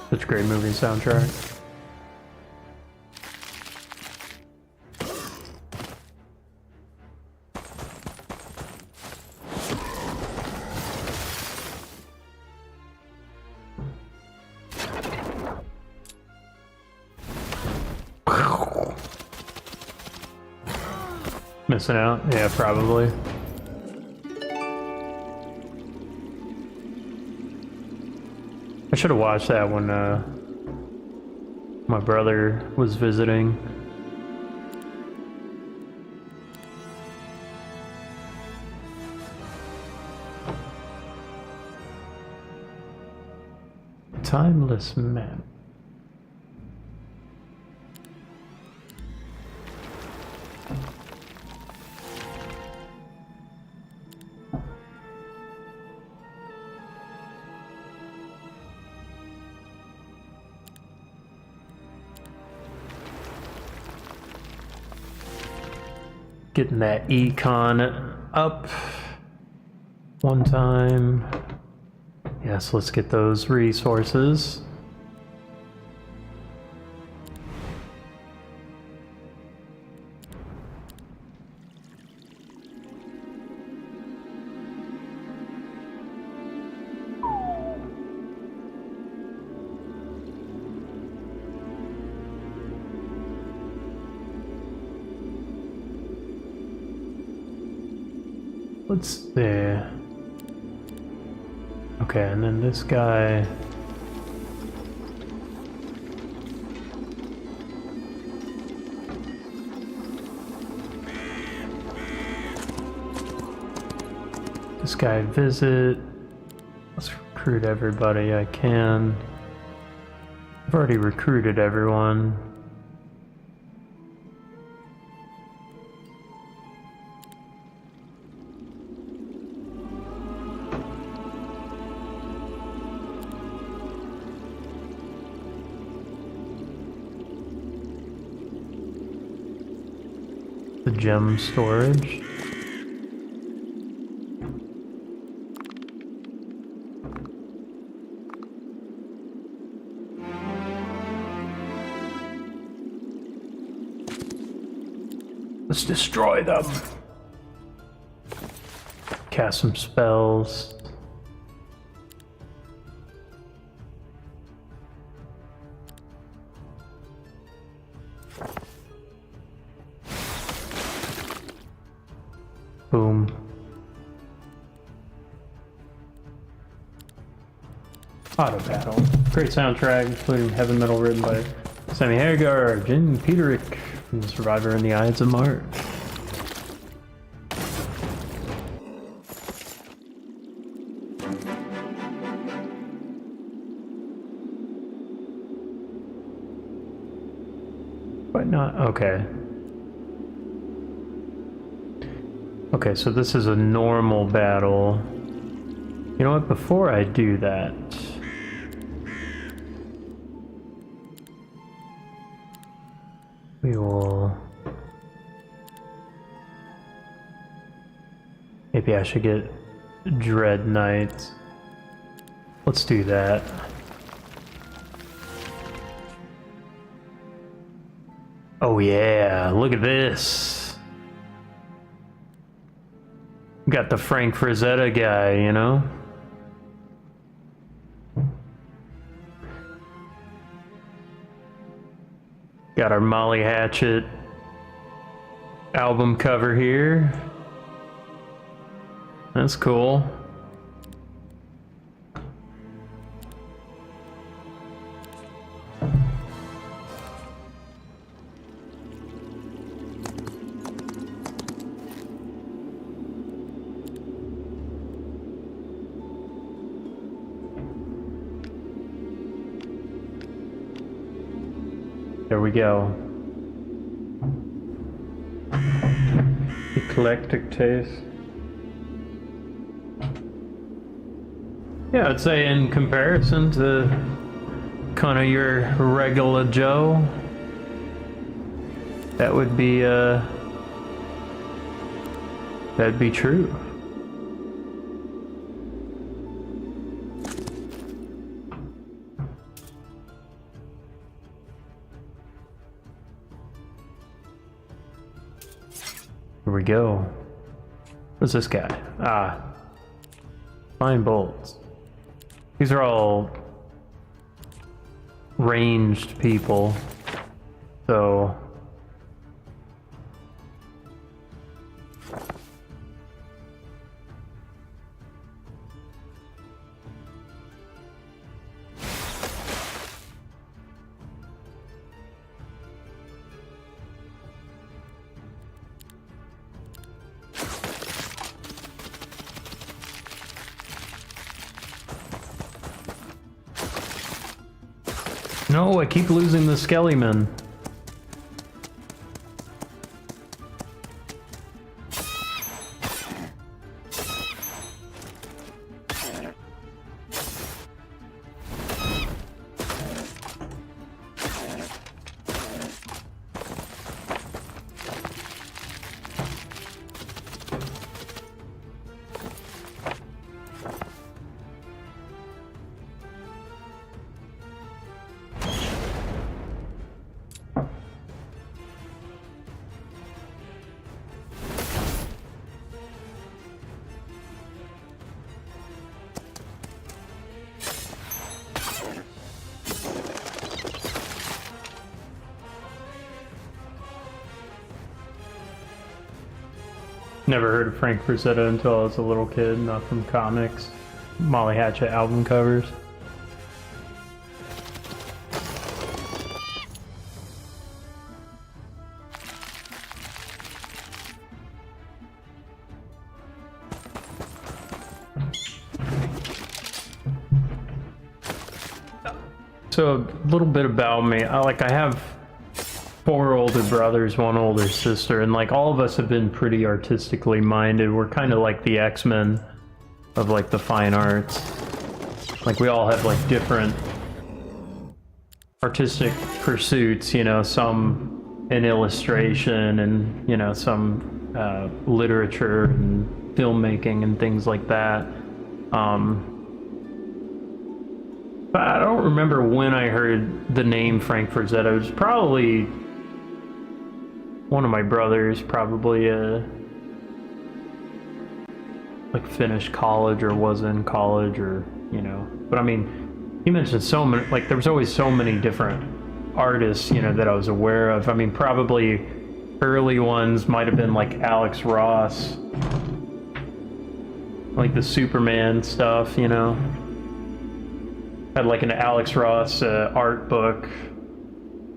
Speaker 1: Such a great movie soundtrack. Missing out? Yeah, probably. I should have watched that when my brother was visiting. Timeless map. Getting that econ up one time. Yes, let's get those resources. Let's see. Okay, and then this guy. This guy visit. Let's recruit everybody I can. I've already recruited everyone. The gem storage. Let's destroy them. Cast some spells. Boom. Auto battle. Great soundtrack, including heavy metal written by Sammy Hagar, Jim Peterick, and the Survivor in the Ides of March. Why not? Okay. Okay, so this is a normal battle. You know what? Before I do that, we will... Maybe I should get Dread Knight. Let's do that. Oh yeah, look at this. Got the Frank Frazetta guy, you know? Got our Molly Hatchet album cover here. That's cool. There we go. Eclectic taste. Yeah, I'd say in comparison to kind of your regular Joe, that would be that'd be true. Here we go. What's this guy? Ah. Fine bolts. These are all ranged people. So No, I keep losing the Skellyman. Never heard of Frank Frazetta until I was a little kid, not from comics. Molly Hatchet album covers. So a little bit about me. I have 4 older brothers, 1 older sister, and like all of us have been pretty artistically minded. We're kind of like the X-Men of like the fine arts. Like we all have like different artistic pursuits, you know, some in illustration and, you know, some literature and filmmaking and things like that. But I don't remember when I heard the name Frank Frazetta. It was probably one of my brothers, probably like finished college or was in college, or, you know. But I mean, he mentioned so many, like there was always so many different artists, you know, that I was aware of. I mean, probably early ones might have been like Alex Ross, like the Superman stuff, you know. Had like an Alex Ross art book.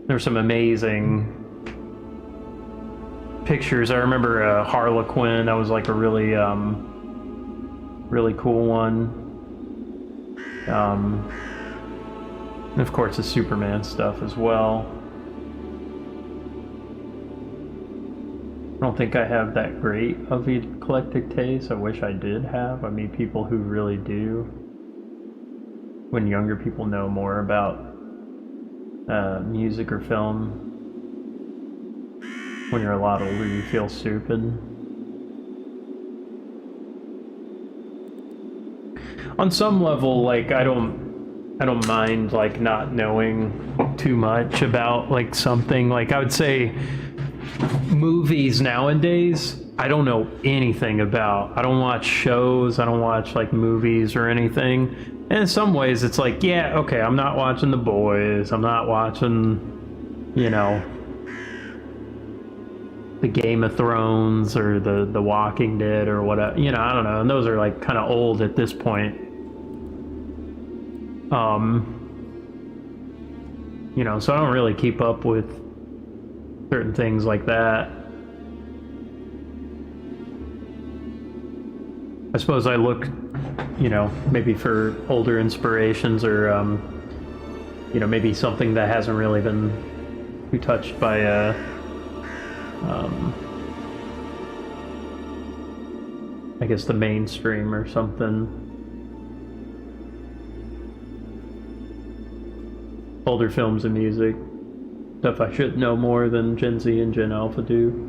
Speaker 1: There's some amazing pictures. I remember Harlequin. That was like a really really cool one. And of course the Superman stuff as well. I don't think I have that great of a eclectic taste. I wish I did have. I meet people who really do. When younger people know more about music or film, when you're a lot older, you feel stupid. On some level, like I don't mind like not knowing too much about like something. Like I would say, movies nowadays, I don't know anything about. I don't watch shows. I don't watch like movies or anything. And in some ways, it's like, yeah, okay, I'm not watching The Boys. I'm not watching, you know, the Game of Thrones or the Walking Dead or whatever. You know, I don't know. And those are like kind of old at this point. You know, so I don't really keep up with certain things like that. I suppose I look, you know, maybe for older inspirations, or you know, maybe something that hasn't really been too touched by I guess the mainstream or something. Older films and music, stuff I should know more than Gen Z and Gen Alpha do.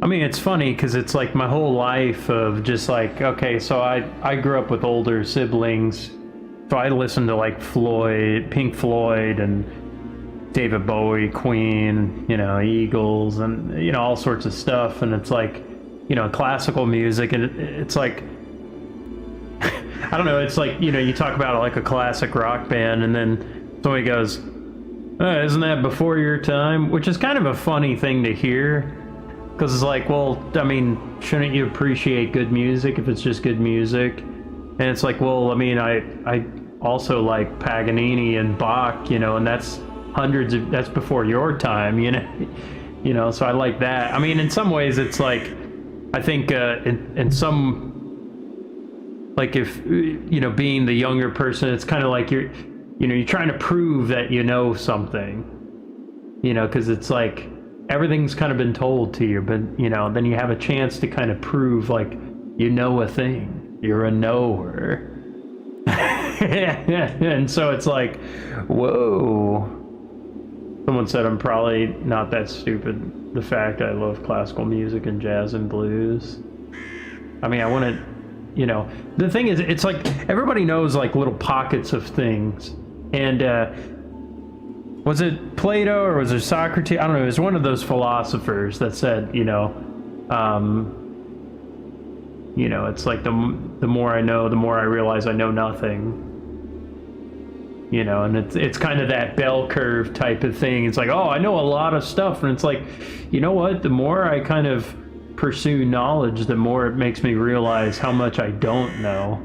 Speaker 1: I mean, it's funny because it's like my whole life of just like, okay, so I grew up with older siblings, so I listened to like Pink Floyd and David Bowie, Queen, you know, Eagles, and, you know, all sorts of stuff. And it's like, you know, classical music, and it's like I don't know. It's like, you know, you talk about like a classic rock band, and then somebody goes, "Isn't that before your time?" Which is kind of a funny thing to hear, because it's like, well, I mean, shouldn't you appreciate good music if it's just good music? And it's like, well, I mean, I also like Paganini and Bach, you know, and that's that's before your time, you know. You know, so I like that. I mean, in some ways, it's like, I think in some, like, if, you know, being the younger person, it's kind of like you're trying to prove that you know something, you know, because it's like everything's kind of been told to you, but, you know, then you have a chance to kind of prove, like, you know a thing. You're a knower. And so it's like, whoa. Someone said I'm probably not that stupid. The fact I love classical music and jazz and blues. I mean, I want to, you know, the thing is, it's like everybody knows like little pockets of things. And was it Plato or was it Socrates? I don't know. It was one of those philosophers that said, you know, it's like the more I know, the more I realize I know nothing. You know, and it's kind of that bell curve type of thing. It's like, oh, I know a lot of stuff, and it's like, you know what? The more I kind of pursue knowledge, the more it makes me realize how much I don't know.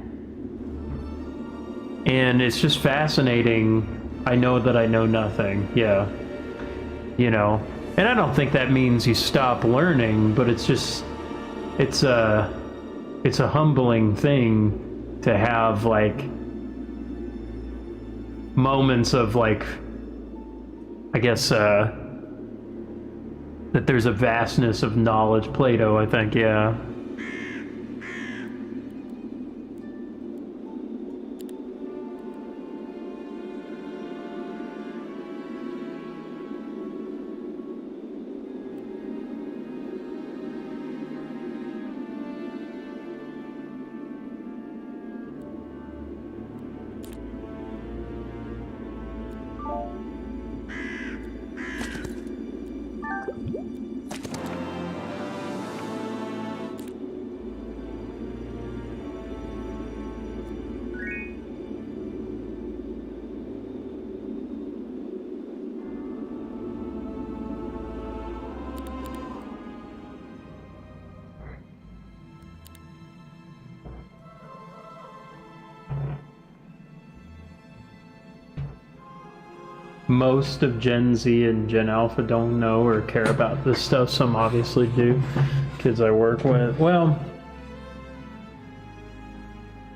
Speaker 1: And it's just fascinating. I know that I know nothing. Yeah. You know, and I don't think that means you stop learning, but it's just, it's a humbling thing to have, like, moments of, like, I guess that there's a vastness of knowledge. Plato, I think, yeah. Most of Gen Z and Gen Alpha don't know or care about this stuff. Some obviously do. Kids I work with. Well,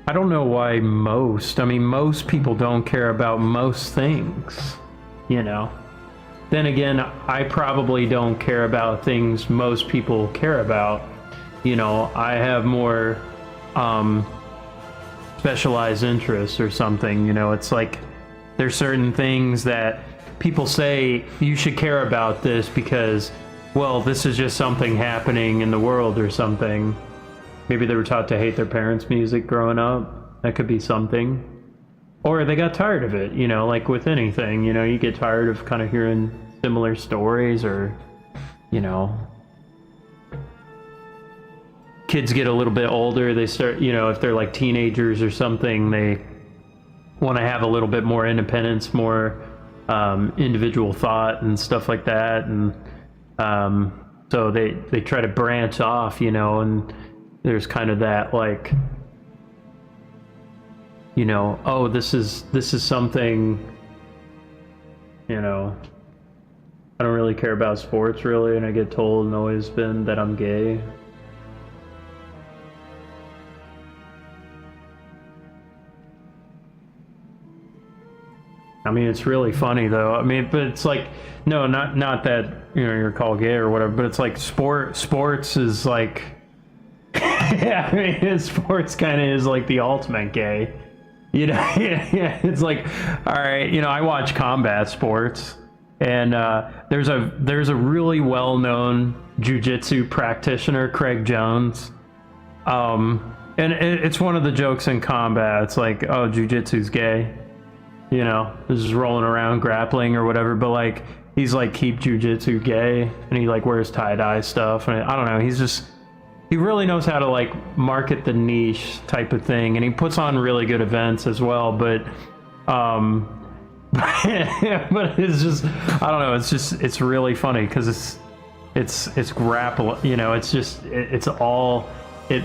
Speaker 1: I don't know why most. I mean, most people don't care about most things, you know. Then again, I probably don't care about things most people care about. You know, I have more specialized interests or something, you know. It's like there's certain things that people say you should care about this because, well, this is just something happening in the world or something. Maybe they were taught to hate their parents' music growing up. That could be something. Or they got tired of it, you know, like with anything, you know, you get tired of kind of hearing similar stories, or, you know, kids get a little bit older, they start, you know, if they're like teenagers or something, they want to have a little bit more independence, more individual thought and stuff like that, and so they try to branch off, you know, and there's kind of that, like, you know, oh, this is something, you know, I don't really care about sports really, and I get told and always been that I'm gay. I mean, it's really funny though. I mean, but it's like, no, not that, you know, you're called gay or whatever, but it's like sports is like, yeah, I mean, sports kind of is like the ultimate gay, you know. Yeah, it's like, all right, you know, I watch combat sports, and there's a really well-known jiu-jitsu practitioner, Craig Jones, and it's one of the jokes in combat. It's like, oh, jiu-jitsu's gay. You know, just rolling around grappling or whatever, but like, he's like, keep jujitsu gay, and he like wears tie-dye stuff, and I don't know, he's just, he really knows how to like market the niche type of thing, and he puts on really good events as well. But but it's just, I don't know, it's really funny because it's grapple, you know, it's just it's all it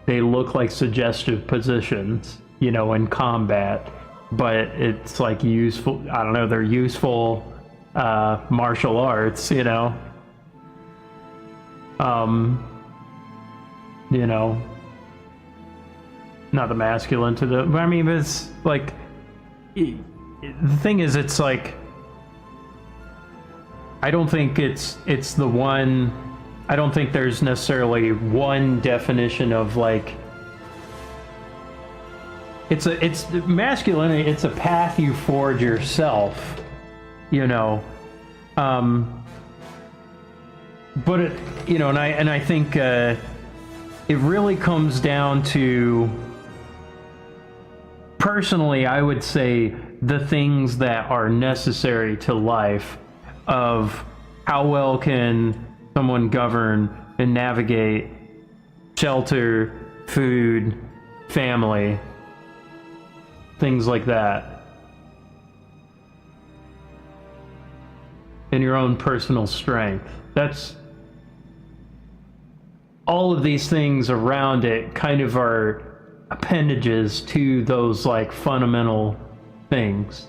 Speaker 1: they look like suggestive positions, you know, in combat, but it's like useful, I don't know, they're useful martial arts, you know. You know, not the masculine to the, I mean, it's like, the thing is, it's like, I don't think it's the one, I don't think there's necessarily one definition of like, it's masculinity, it's a path you forge yourself, you know. But it, you know, and I think it really comes down to, personally, I would say the things that are necessary to life, of how well can someone govern and navigate shelter, food, family, things like that, and your own personal strength. That's all of these things around it kind of are appendages to those like fundamental things: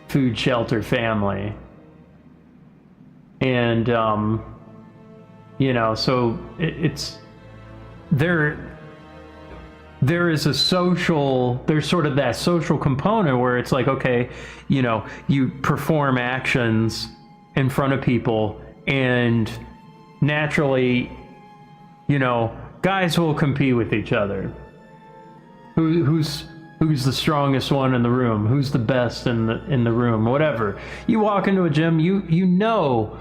Speaker 1: food, shelter, family. And you know, so it's there is a social, there's sort of that social component where it's like, okay, you know, you perform actions in front of people, and naturally, you know, guys will compete with each other. Who's the strongest one in the room? Who's the best in the room? Whatever. You walk into a gym, you know,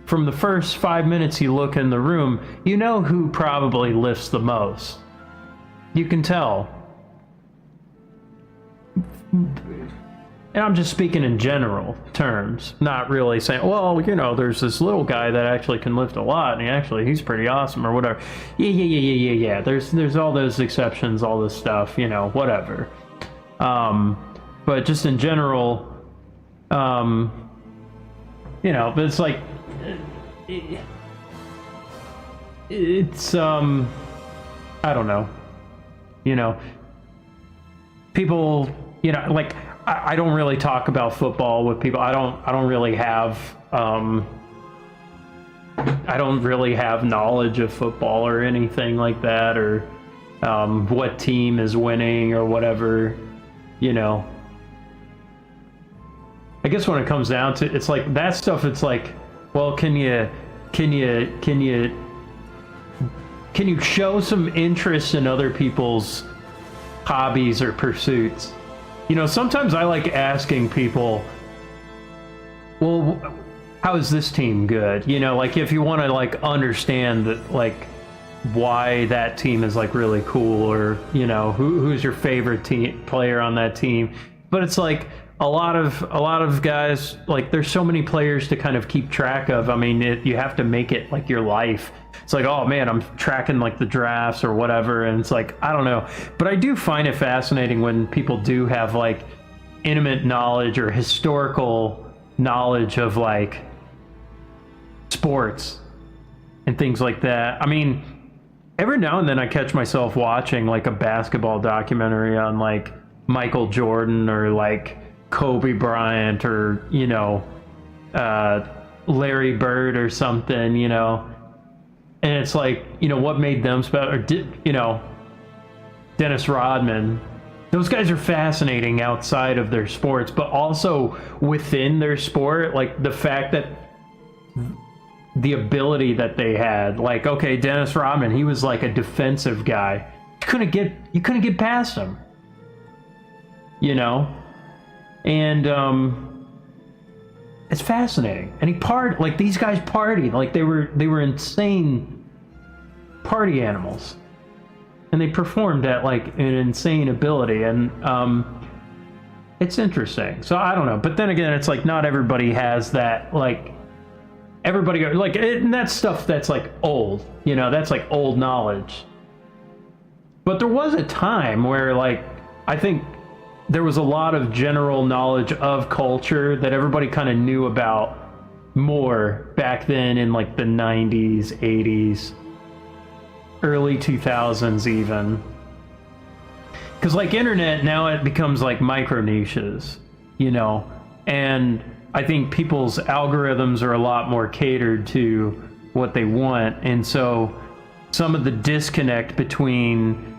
Speaker 1: from the first 5 minutes you look in the room, you know who probably lifts the most. You can tell. And I'm just speaking in general terms, not really saying, well, you know, there's this little guy that actually can lift a lot, and he's pretty awesome, or whatever. Yeah. There's all those exceptions, all this stuff, you know, whatever. But just in general, you know, but it's like, it's I don't know, you know, people, you know, like, I don't really talk about football with people. I don't really have knowledge of football or anything like that, or what team is winning or whatever, you know. I guess when it comes down to, it's like that stuff, it's like, well, can you show some interest in other people's hobbies or pursuits? You know, sometimes I like asking people, well, how is this team good? You know, like, if you want to like understand that, like, why that team is like really cool, or, you know, who's your favorite player on that team. But it's like a lot of guys, like, there's so many players to kind of keep track of. I mean, you have to make it like your life. It's like, oh man, I'm tracking like the drafts or whatever, and it's like, I don't know. But I do find it fascinating when people do have like intimate knowledge or historical knowledge of like sports and things like that. I mean, every now and then I catch myself watching like a basketball documentary on like Michael Jordan, or like Kobe Bryant, or, you know, Larry Bird or something, you know. And it's like, you know, what made them special? Or you know, Dennis Rodman. Those guys are fascinating outside of their sports, but also within their sport. Like, the fact that the ability that they had. Like, okay, Dennis Rodman, he was like a defensive guy. You couldn't get past him. You know? And it's fascinating. And like, these guys partied, like they were insane party animals, and they performed at like an insane ability. And it's interesting. So I don't know, but then again, it's like not everybody has that like everybody like and that's stuff that's like old, you know, that's like old knowledge. But there was a time where, like, I think there was a lot of general knowledge of culture that everybody kind of knew about more back then in like the 90s, 80s, early 2000s even. Because like internet, now it becomes like micro niches, you know, and I think people's algorithms are a lot more catered to what they want. And so some of the disconnect between,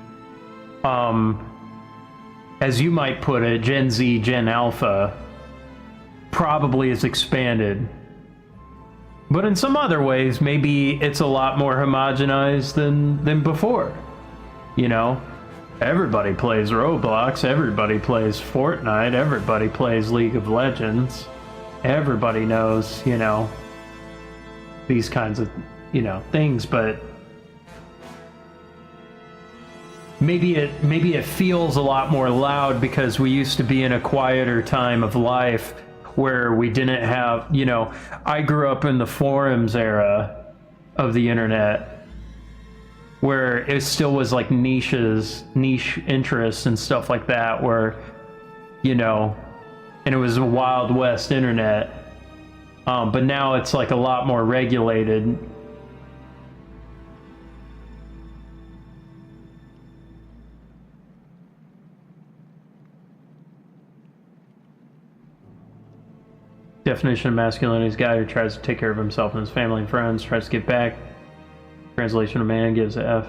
Speaker 1: as you might put it, Gen Z, Gen Alpha, probably is expanded. But in some other ways, maybe it's a lot more homogenized than before. You know, everybody plays Roblox, everybody plays Fortnite, everybody plays League of Legends. Everybody knows, you know, these kinds of, you know, things, but maybe it feels a lot more loud because we used to be in a quieter time of life where we didn't have, you know, I grew up in the forums era of the internet where it still was like niche interests and stuff like that, where, you know, and it was a Wild West internet. But now it's like a lot more regulated. Definition of masculinity is a guy who tries to take care of himself and his family and friends, tries to give back. Translation of man gives a F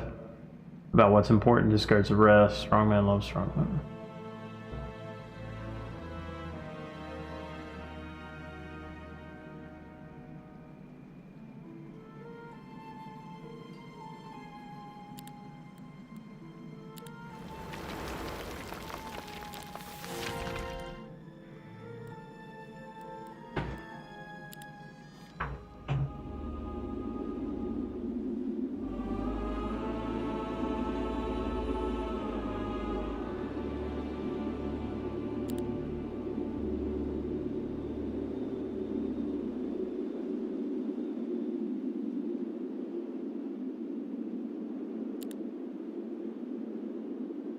Speaker 1: about what's important, discards the rest. Strong man loves strong man.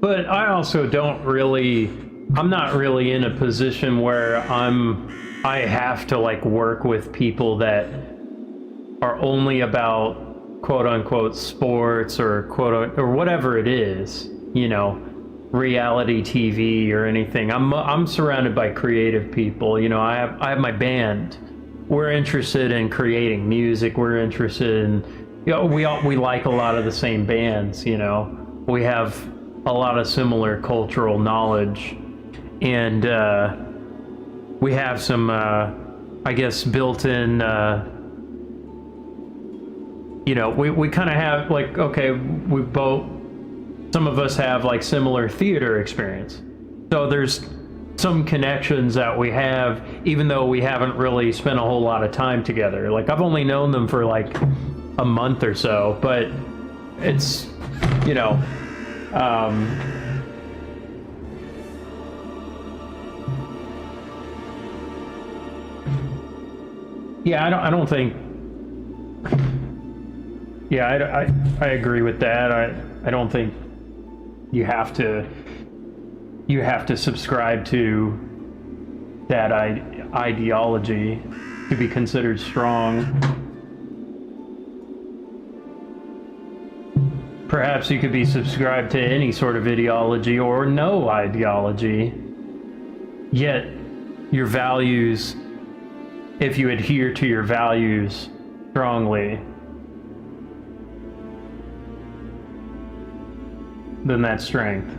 Speaker 1: But I also I'm not really in a position where I have to like work with people that are only about quote unquote sports or or whatever it is, you know, reality TV or anything. I'm surrounded by creative people, you know. I have my band. We're interested in creating music. We're interested in, you know, we like a lot of the same bands, you know. We have a lot of similar cultural knowledge, and we have some, I guess, built-in, you know, we kind of have like, okay, some of us have like similar theater experience, so there's some connections that we have, even though we haven't really spent a whole lot of time together. Like, I've only known them for like a month or so, but it's, you know, yeah, I don't think, yeah, I agree with that. I don't think you have to subscribe to that ideology to be considered strong. Perhaps you could be subscribed to any sort of ideology or no ideology, yet your values, if you adhere to your values strongly, then that's strength.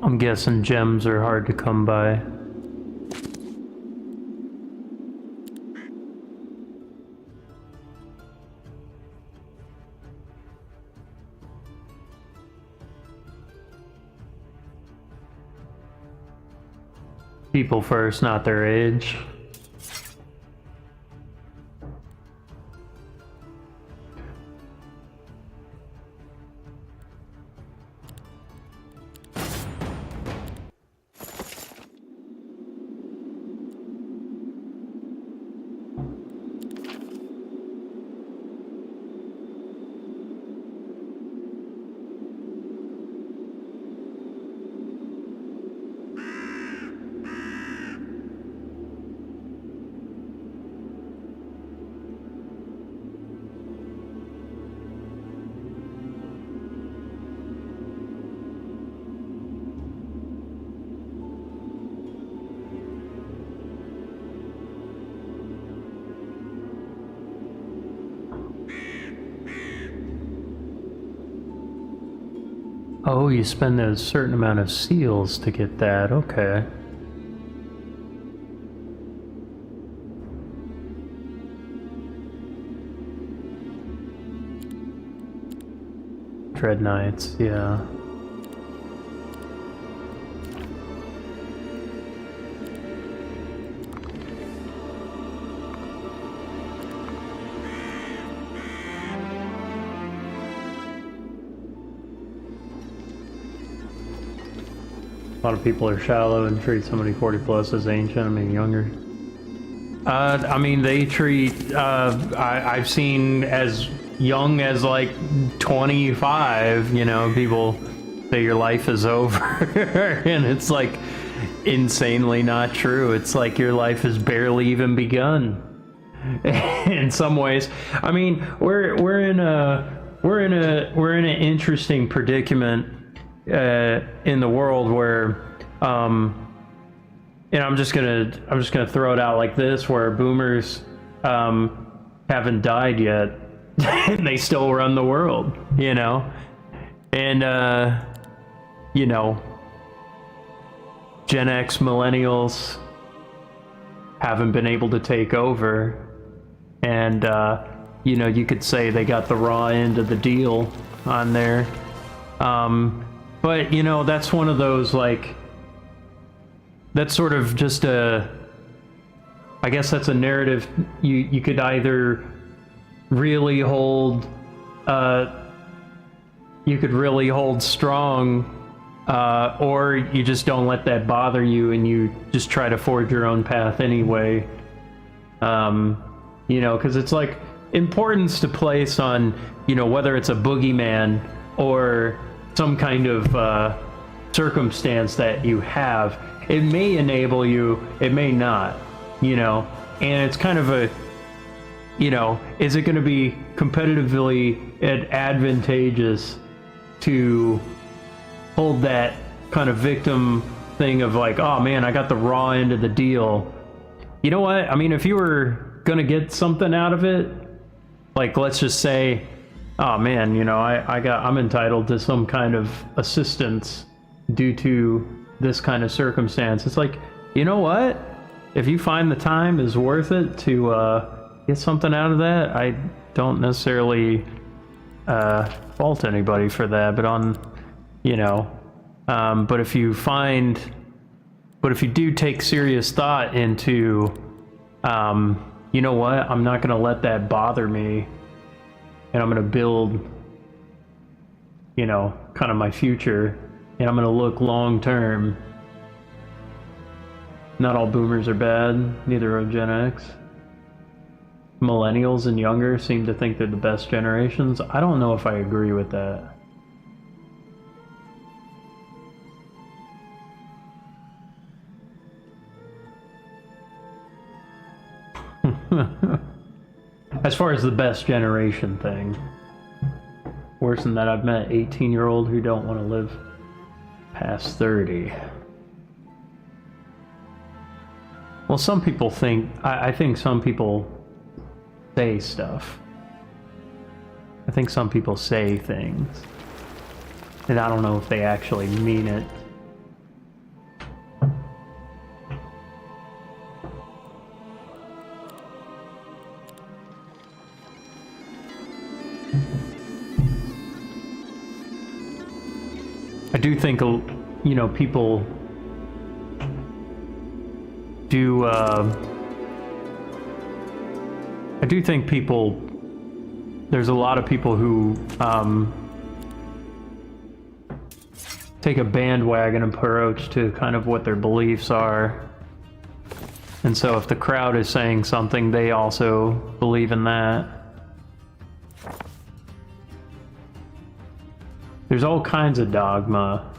Speaker 1: I'm guessing gems are hard to come by. People first, not their age. Oh, you spend a certain amount of seals to get that, okay. Dread Knights, yeah. A lot of people are shallow and treat somebody 40 plus as ancient. I mean, younger. I mean, they treat, I've seen as young as like 25, you know, people say your life is over. And it's like insanely not true. It's like your life has barely even begun. In some ways. I mean, we're in an interesting predicament in the world where, and I'm just gonna throw it out like this, where boomers haven't died yet, and they still run the world, you know, and you know, Gen X millennials haven't been able to take over, and you know, you could say they got the raw end of the deal on there. But, you know, that's one of those, like, that's sort of just a, I guess that's a narrative you could either really hold, you could really hold strong, or you just don't let that bother you and you just try to forge your own path anyway. You know, because it's like importance to place on, you know, whether it's a boogeyman or some kind of circumstance that you have. It may enable you, it may not, you know, and it's kind of a, you know, is it going to be competitively advantageous to hold that kind of victim thing of like, oh man, I got the raw end of the deal. You know what? I mean, if you were going to get something out of it, like let's just say, oh man, you know, I'm entitled to some kind of assistance due to this kind of circumstance. It's like, you know what? If you find the time is worth it to get something out of that, I don't necessarily fault anybody for that, but on, you know, but if you do take serious thought into, you know what, I'm not going to let that bother me, and I'm going to build, you know, kind of my future, and I'm going to look long term. Not all boomers are bad, neither are Gen X. Millennials and younger seem to think they're the best generations. I don't know if I agree with that. As far as the best generation thing, worse than that, I've met 18-year-olds who don't want to live past 30. Well, some people think, I think some people say stuff. I think some people say things, and I don't know if they actually mean it. I do think, you know, people do, I do think people, there's a lot of people who take a bandwagon approach to kind of what their beliefs are. And so if the crowd is saying something, they also believe in that. There's all kinds of dogma,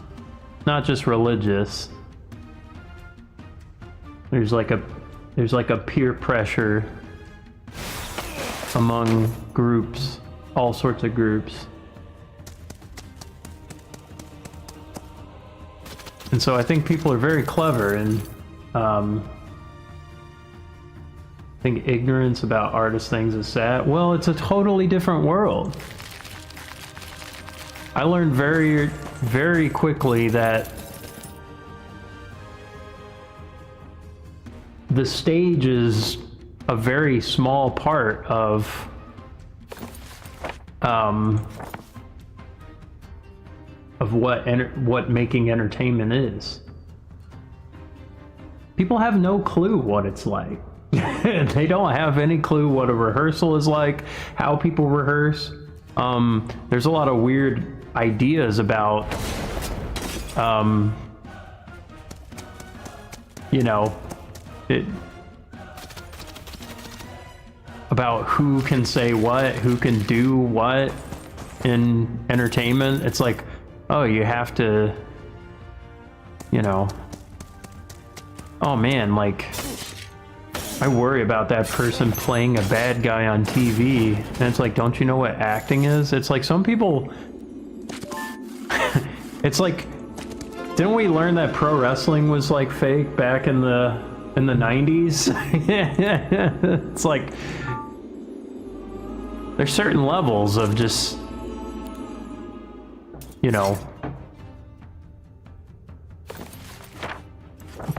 Speaker 1: not just religious. There's like a peer pressure among groups, all sorts of groups. And so I think people are very clever, and I think ignorance about artist things is sad. Well, it's a totally different world. I learned very, very quickly that the stage is a very small part of what making entertainment is. People have no clue what it's like. They don't have any clue what a rehearsal is like, how people rehearse. There's a lot of weird ideas about, you know, about who can say what, who can do what in entertainment. It's like, oh, you have to, you know, oh man, like, I worry about that person playing a bad guy on TV. And it's like, don't you know what acting is? It's like some people, it's like, didn't we learn that pro wrestling was like fake back in the 90s? It's like, there's certain levels of just, you know,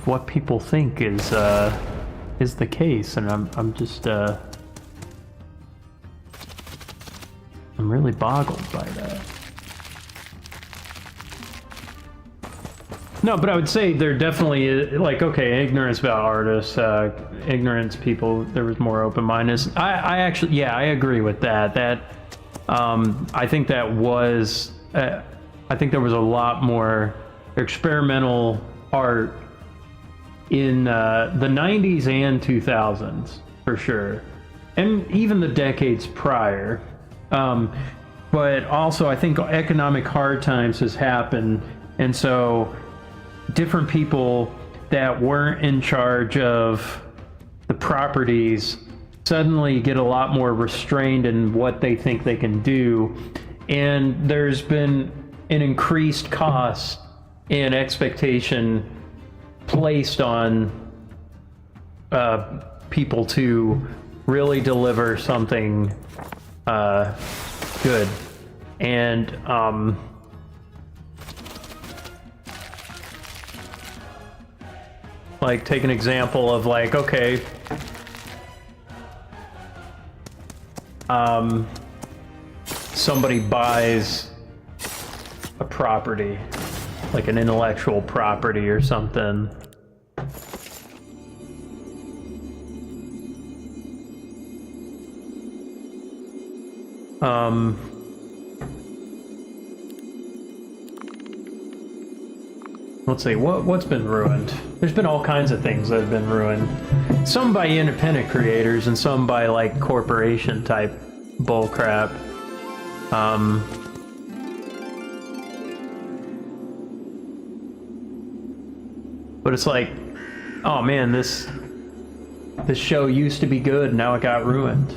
Speaker 1: what people think is the case, and I'm just I'm really boggled by that. No, but I would say there definitely is, like, okay, ignorance about artists, ignorance people, there was more open-mindedness. I actually, yeah, I agree with that. That, I think that was, I think there was a lot more experimental art in the 90s and 2000s, for sure. And even the decades prior. But also, I think economic hard times has happened, and so different people that weren't in charge of the properties suddenly get a lot more restrained in what they think they can do, and there's been an increased cost and expectation placed on people to really deliver something good. And like, take an example of, like, okay, somebody buys a property, like an intellectual property or something. Let's see, what's been ruined? There's been all kinds of things that have been ruined. Some by independent creators and some by, like, corporation type bullcrap. But it's like, oh man, this show used to be good, now it got ruined.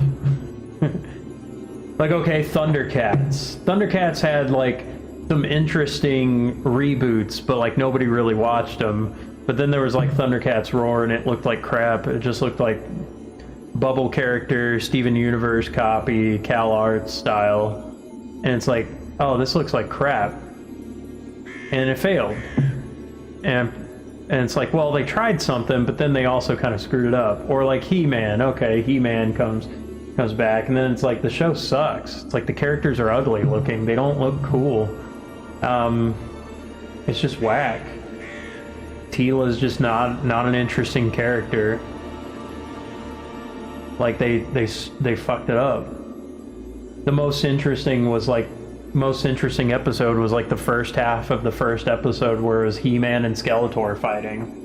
Speaker 1: Like, okay, Thundercats. Thundercats had, like, some interesting reboots, but, like, nobody really watched them. But then there was, like, Thundercats Roar, and it looked like crap. It just looked like bubble character, Steven Universe copy, Cal Arts style. And it's like, oh, this looks like crap. And it failed. And it's like, well, they tried something, but then they also kind of screwed it up. Or like He-Man. Okay, He-Man comes back, and then it's like, the show sucks. It's like the characters are ugly looking. They don't look cool. It's just whack. Tila's just not an interesting character. Like they fucked it up. The most interesting episode was like the first half of the first episode where it was He-Man and Skeletor fighting.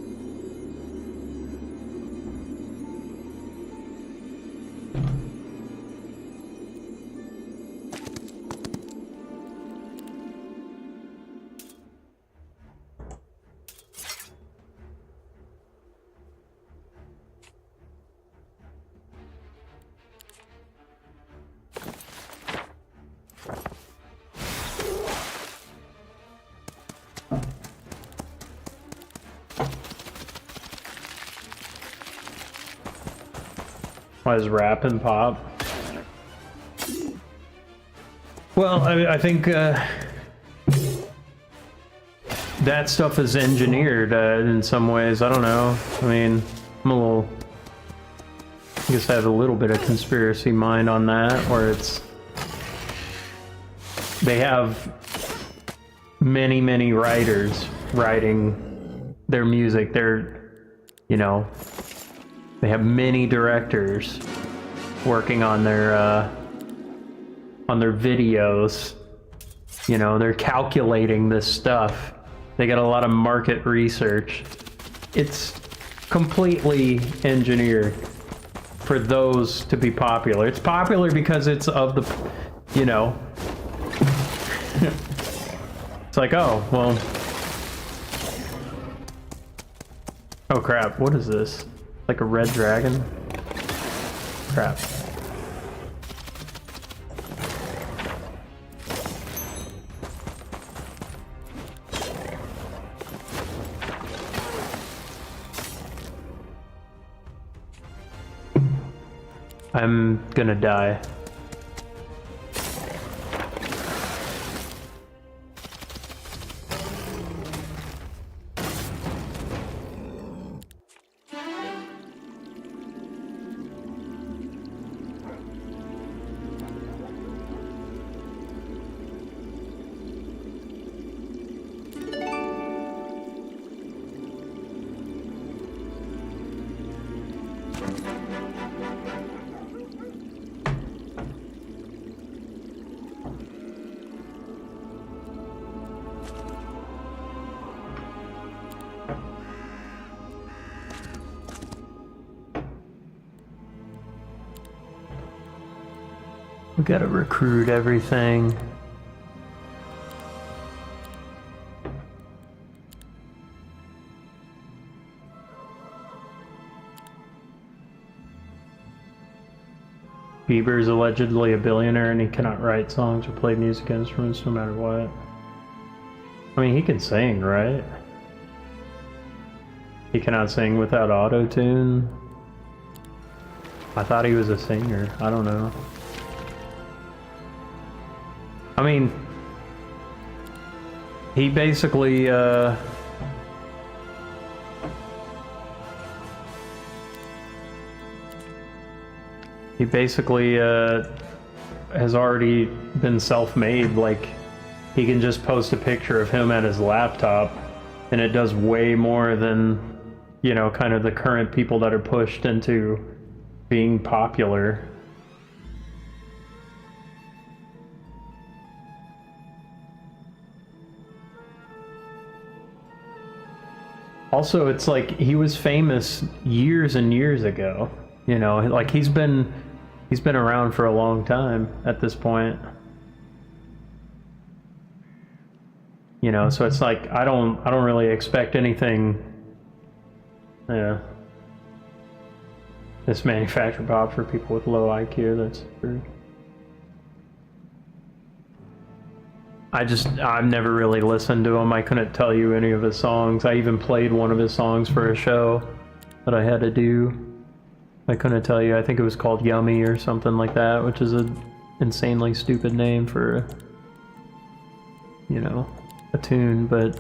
Speaker 1: Why is rapping pop? Well, I think that stuff is engineered in some ways. I don't know. I mean, I guess I have a little bit of conspiracy mind on that, where they have many writers writing their music. They have many directors working on their videos. They're calculating this stuff. They got a lot of market research. It's completely engineered for those to be popular. It's popular because it's of the, it's like, oh, well. Oh crap, what is this? Like a red dragon? Crap. I'm gonna die. We gotta recruit everything. Bieber is allegedly a billionaire and he cannot write songs or play music instruments no matter what. I mean, he can sing, right? He cannot sing without auto-tune. I thought he was a singer. I don't know. I mean, he basically, has already been self-made. Like, he can just post a picture of him at his laptop, and it does way more than, kind of the current people that are pushed into being popular. Also, it's like he was famous years and years ago. Like he's been around for a long time at this point. So it's like I don't really expect anything. Yeah. This manufactured pop for people with low IQ. That's true. I've never really listened to him. I couldn't tell you any of his songs. I even played one of his songs for a show that I had to do. I couldn't tell you. I think it was called Yummy or something like that, which is an insanely stupid name for, a tune, but...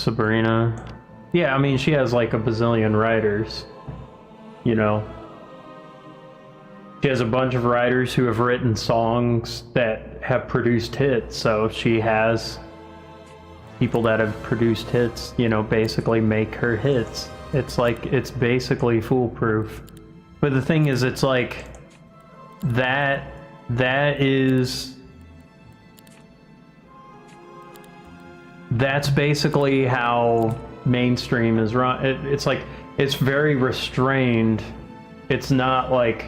Speaker 1: Sabrina. Yeah, I mean, she has like a bazillion writers, you know. She has a bunch of writers who have written songs that have produced hits, so she has people that have produced hits, you know, basically make her hits. It's like, it's basically foolproof. But the thing is, it's like, that is... That's basically how mainstream is run. It's like, it's very restrained. It's not like,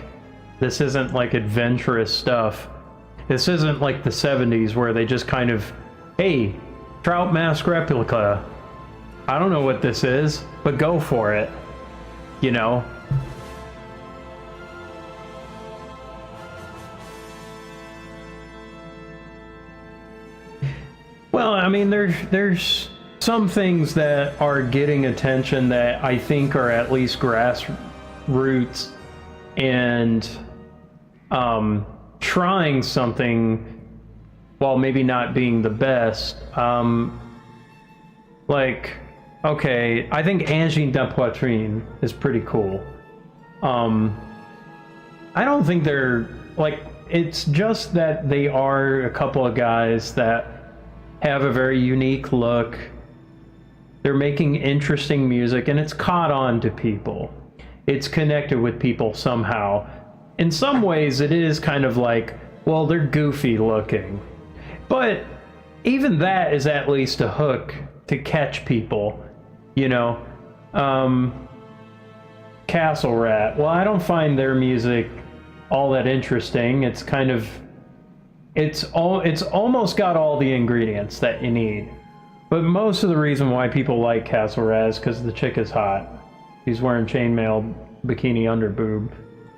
Speaker 1: this isn't like adventurous stuff. This isn't like the 70s where they just kind of, hey, Trout Mask Replica. I don't know what this is, but go for it. You know? Well, I mean, there's some things that are getting attention that I think are at least grassroots and trying something while maybe not being the best. Like, okay, I think Angine de Poitrine is pretty cool. I don't think they're, like, it's just that they are a couple of guys that have a very unique look. They're making interesting music, and it's caught on to people. It's connected with people somehow. In some ways, it is kind of like, well, they're goofy looking. But even that is at least a hook to catch people, you know? Castle Rat. Well, I don't find their music all that interesting. It's kind of... It's almost got all the ingredients that you need. But most of the reason why people like Castle Rat is because the chick is hot. She's wearing chainmail bikini underboob.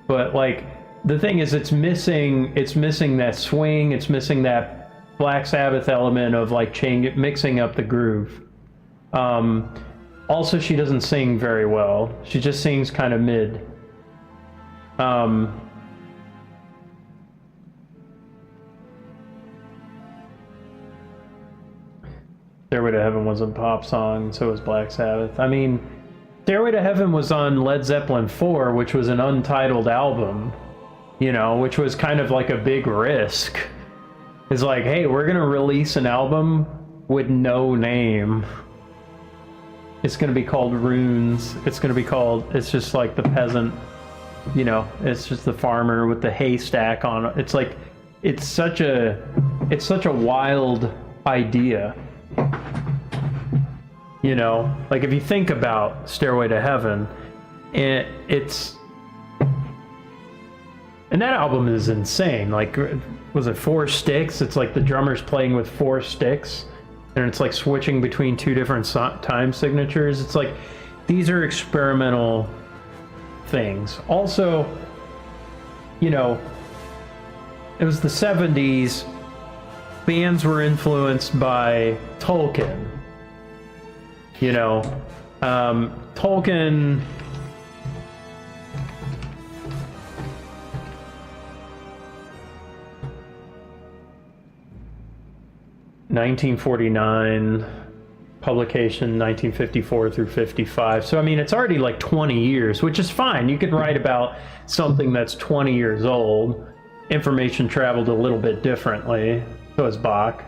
Speaker 1: But like, the thing is, it's missing that swing, it's missing that Black Sabbath element of like mixing up the groove. Also, she doesn't sing very well. She just sings kind of mid. Stairway to Heaven was a pop song, so was Black Sabbath. I mean, Stairway to Heaven was on Led Zeppelin 4, which was an untitled album, you know, which was kind of like a big risk. It's like, hey, we're gonna release an album with no name. It's gonna be called Runes. It's gonna be called, it's just like the peasant, you know, it's just the farmer with the haystack on it. It's like, it's such a wild idea. You know, like if you think about Stairway to Heaven, and that album is insane. Like, was it 4 sticks? It's like the drummer's playing with 4 sticks, and it's like switching between 2 different time signatures. It's like, these are experimental things. Also, you know, it was the 70s. Bands were influenced by Tolkien. You know, Tolkien... (1949) publication 1954 through 55. So I mean, it's already like 20 years, which is fine. You could write about something that's 20 years old. Information traveled a little bit differently. So is Bach.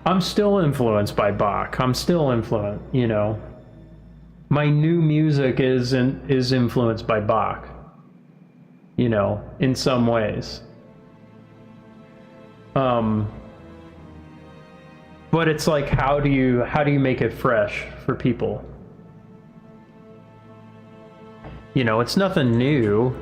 Speaker 1: I'm still influenced by Bach. I'm still influenced, you know. My new music is influenced by Bach. You know, in some ways. But it's like, how do you make it fresh for people? You know, it's nothing new.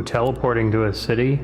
Speaker 1: teleporting to a city?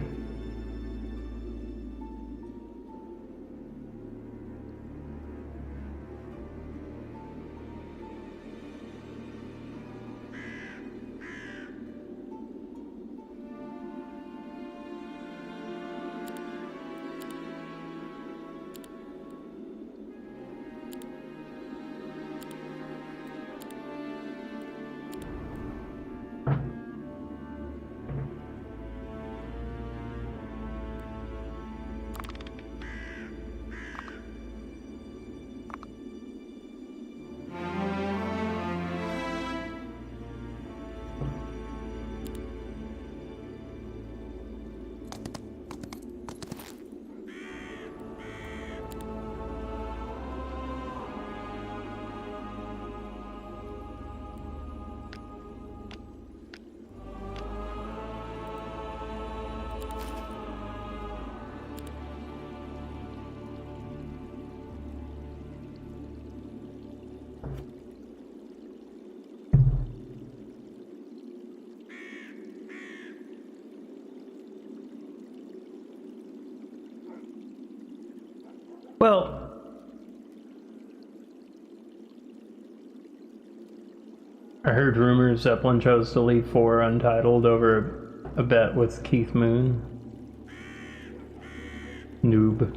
Speaker 1: Well, I heard rumors Zeppelin chose to leave 4 untitled over a bet with Keith Moon. Noob.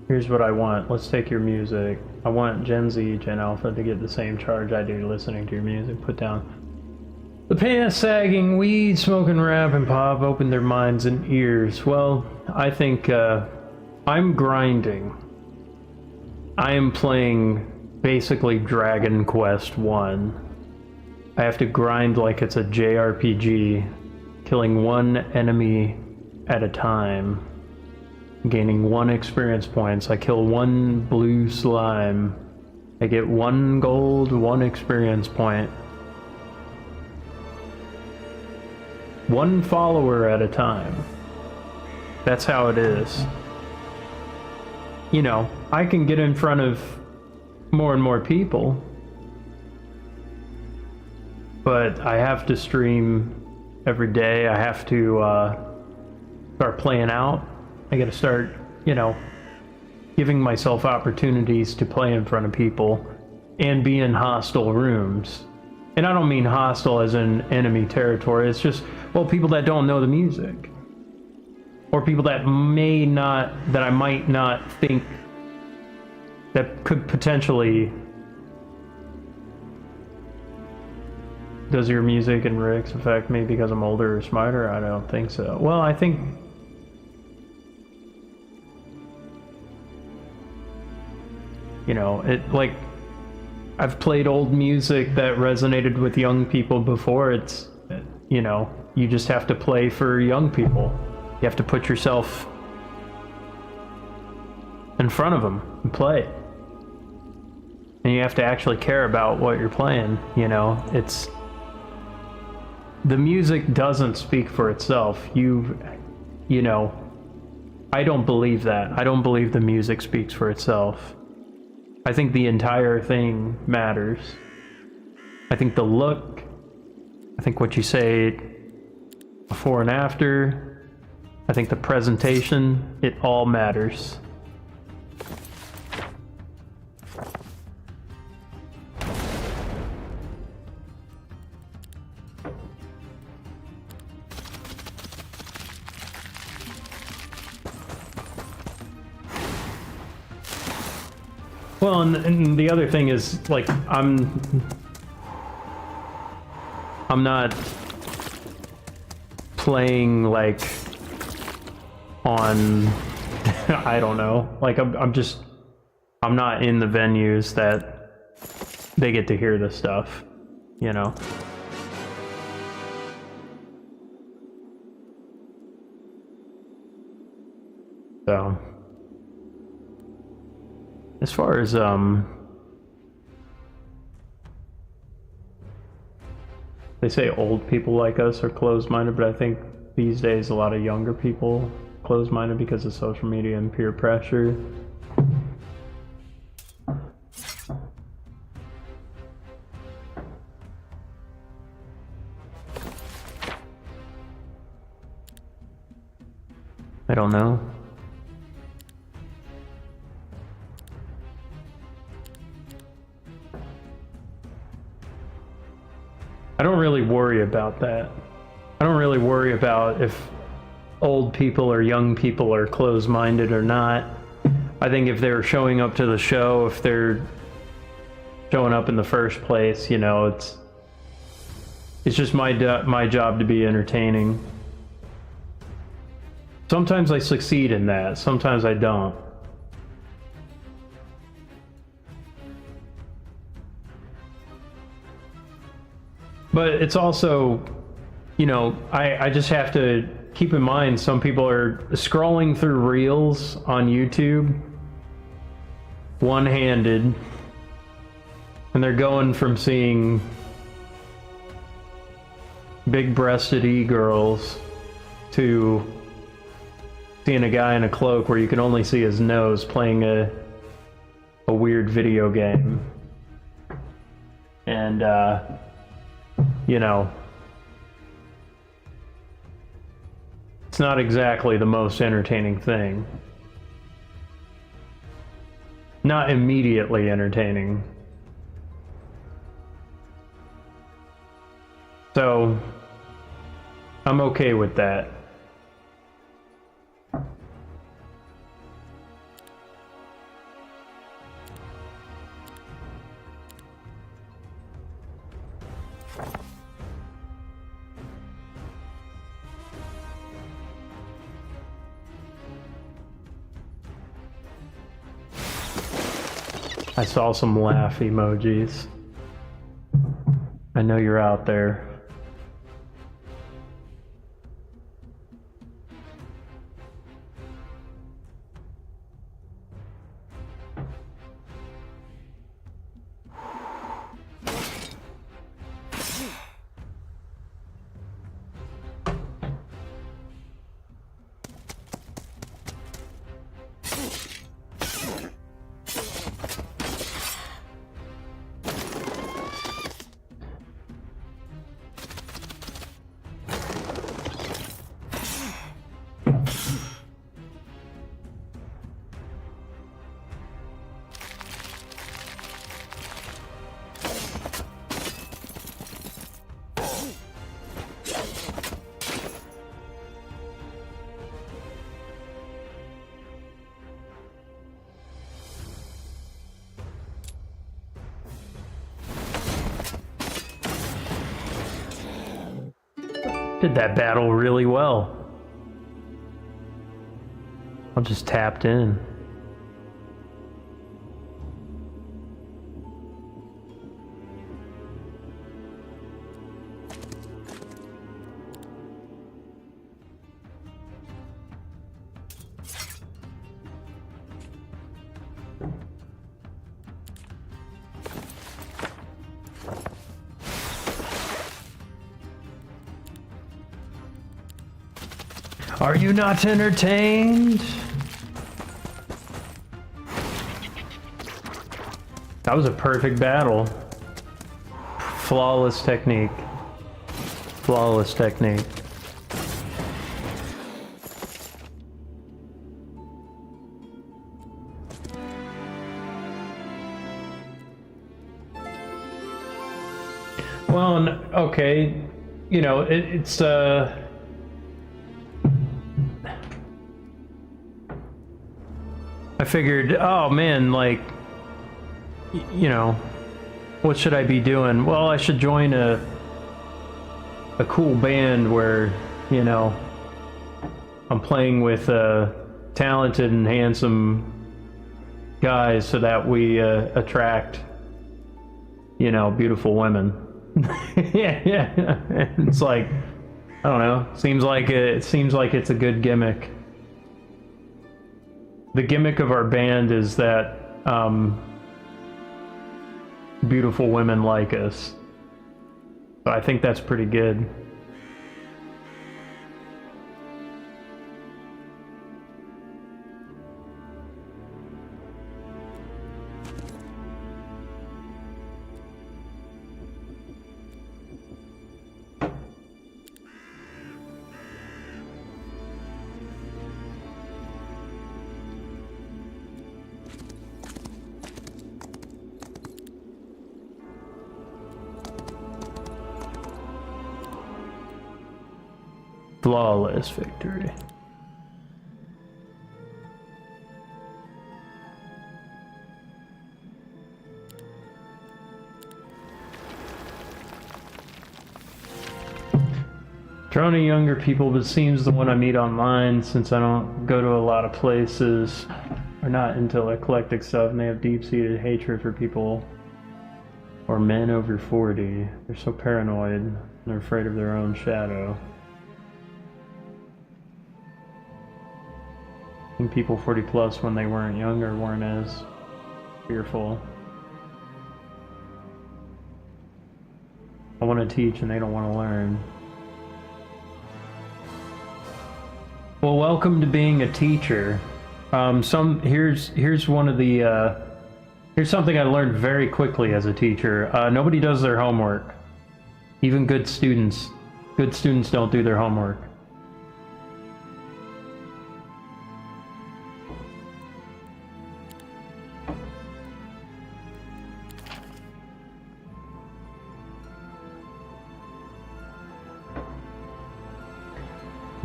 Speaker 1: Here's what I want. Let's take your music. I want Gen Z, Gen Alpha to get the same charge I do listening to your music. Put down the pants sagging, weed smoking, rap and pop, open their minds and ears. Well, I think I'm grinding. I am playing basically Dragon Quest 1. I have to grind like it's a JRPG, killing one enemy at a time, gaining 1 experience points. I kill 1 blue slime, I get 1 gold, 1 experience point. 1 follower at a time. That's how it is. You know, I can get in front of more and more people, but I have to stream every day. I have to start playing out. I gotta start, you know, giving myself opportunities to play in front of people and be in hostile rooms. And I don't mean hostile as in enemy territory. It's just, well, people that don't know the music. Or people that I might not think that could potentially... Does your music and lyrics affect me because I'm older or smarter? I don't think so. Well, I think... You know, it, like... I've played old music that resonated with young people before. It's, you know, you just have to play for young people. You have to put yourself in front of them and play. And you have to actually care about what you're playing, you know? It's... The music doesn't speak for itself. You know, I don't believe that. I don't believe the music speaks for itself. I think the entire thing matters. I think the look, I think what you say before and after, I think the presentation, it all matters. Well, and the other thing is, like, I'm not playing, like, on, I don't know, like, I'm not in the venues that they get to hear this stuff, you know? So... As far as, they say old people like us are closed-minded, but I think these days a lot of younger people closed-minded because of social media and peer pressure. I don't know. I don't really worry about that. I don't really worry about if old people or young people are closed-minded or not. I think if they're showing up to the show, if they're showing up in the first place, you know, it's just my job to be entertaining. Sometimes I succeed in that, sometimes I don't. But it's also, you know, I just have to keep in mind some people are scrolling through reels on YouTube one-handed, and they're going from seeing big-breasted e-girls to seeing a guy in a cloak where you can only see his nose playing a weird video game. And, you know, it's not exactly the most entertaining thing. Not immediately entertaining. So, I'm okay with that. I saw some laugh emojis. I know you're out there. Did that battle really well. I just tapped in. Are you not entertained? That was a perfect battle. Flawless technique. Flawless technique. Well, okay, you know, it's I figured, oh man, like, you know, what should I be doing? Well, I should join a cool band where, you know, I'm playing with talented and handsome guys so that we attract, you know, beautiful women. yeah. It's like, I don't know. Seems like it's a good gimmick. The gimmick of our band is that beautiful women like us. So I think that's pretty good. Flawless victory. Drawn to younger people, but seems the one I meet online, since I don't go to a lot of places, are not into eclectic stuff, and they have deep-seated hatred for people or men over 40. They're so paranoid, and they're afraid of their own shadow. I think people 40 plus when they weren't younger weren't as fearful. I want to teach and they don't want to learn. Well, welcome to being a teacher. Here's one of the here's something I learned very quickly as a teacher. Nobody does their homework. Even good students. Good students don't do their homework.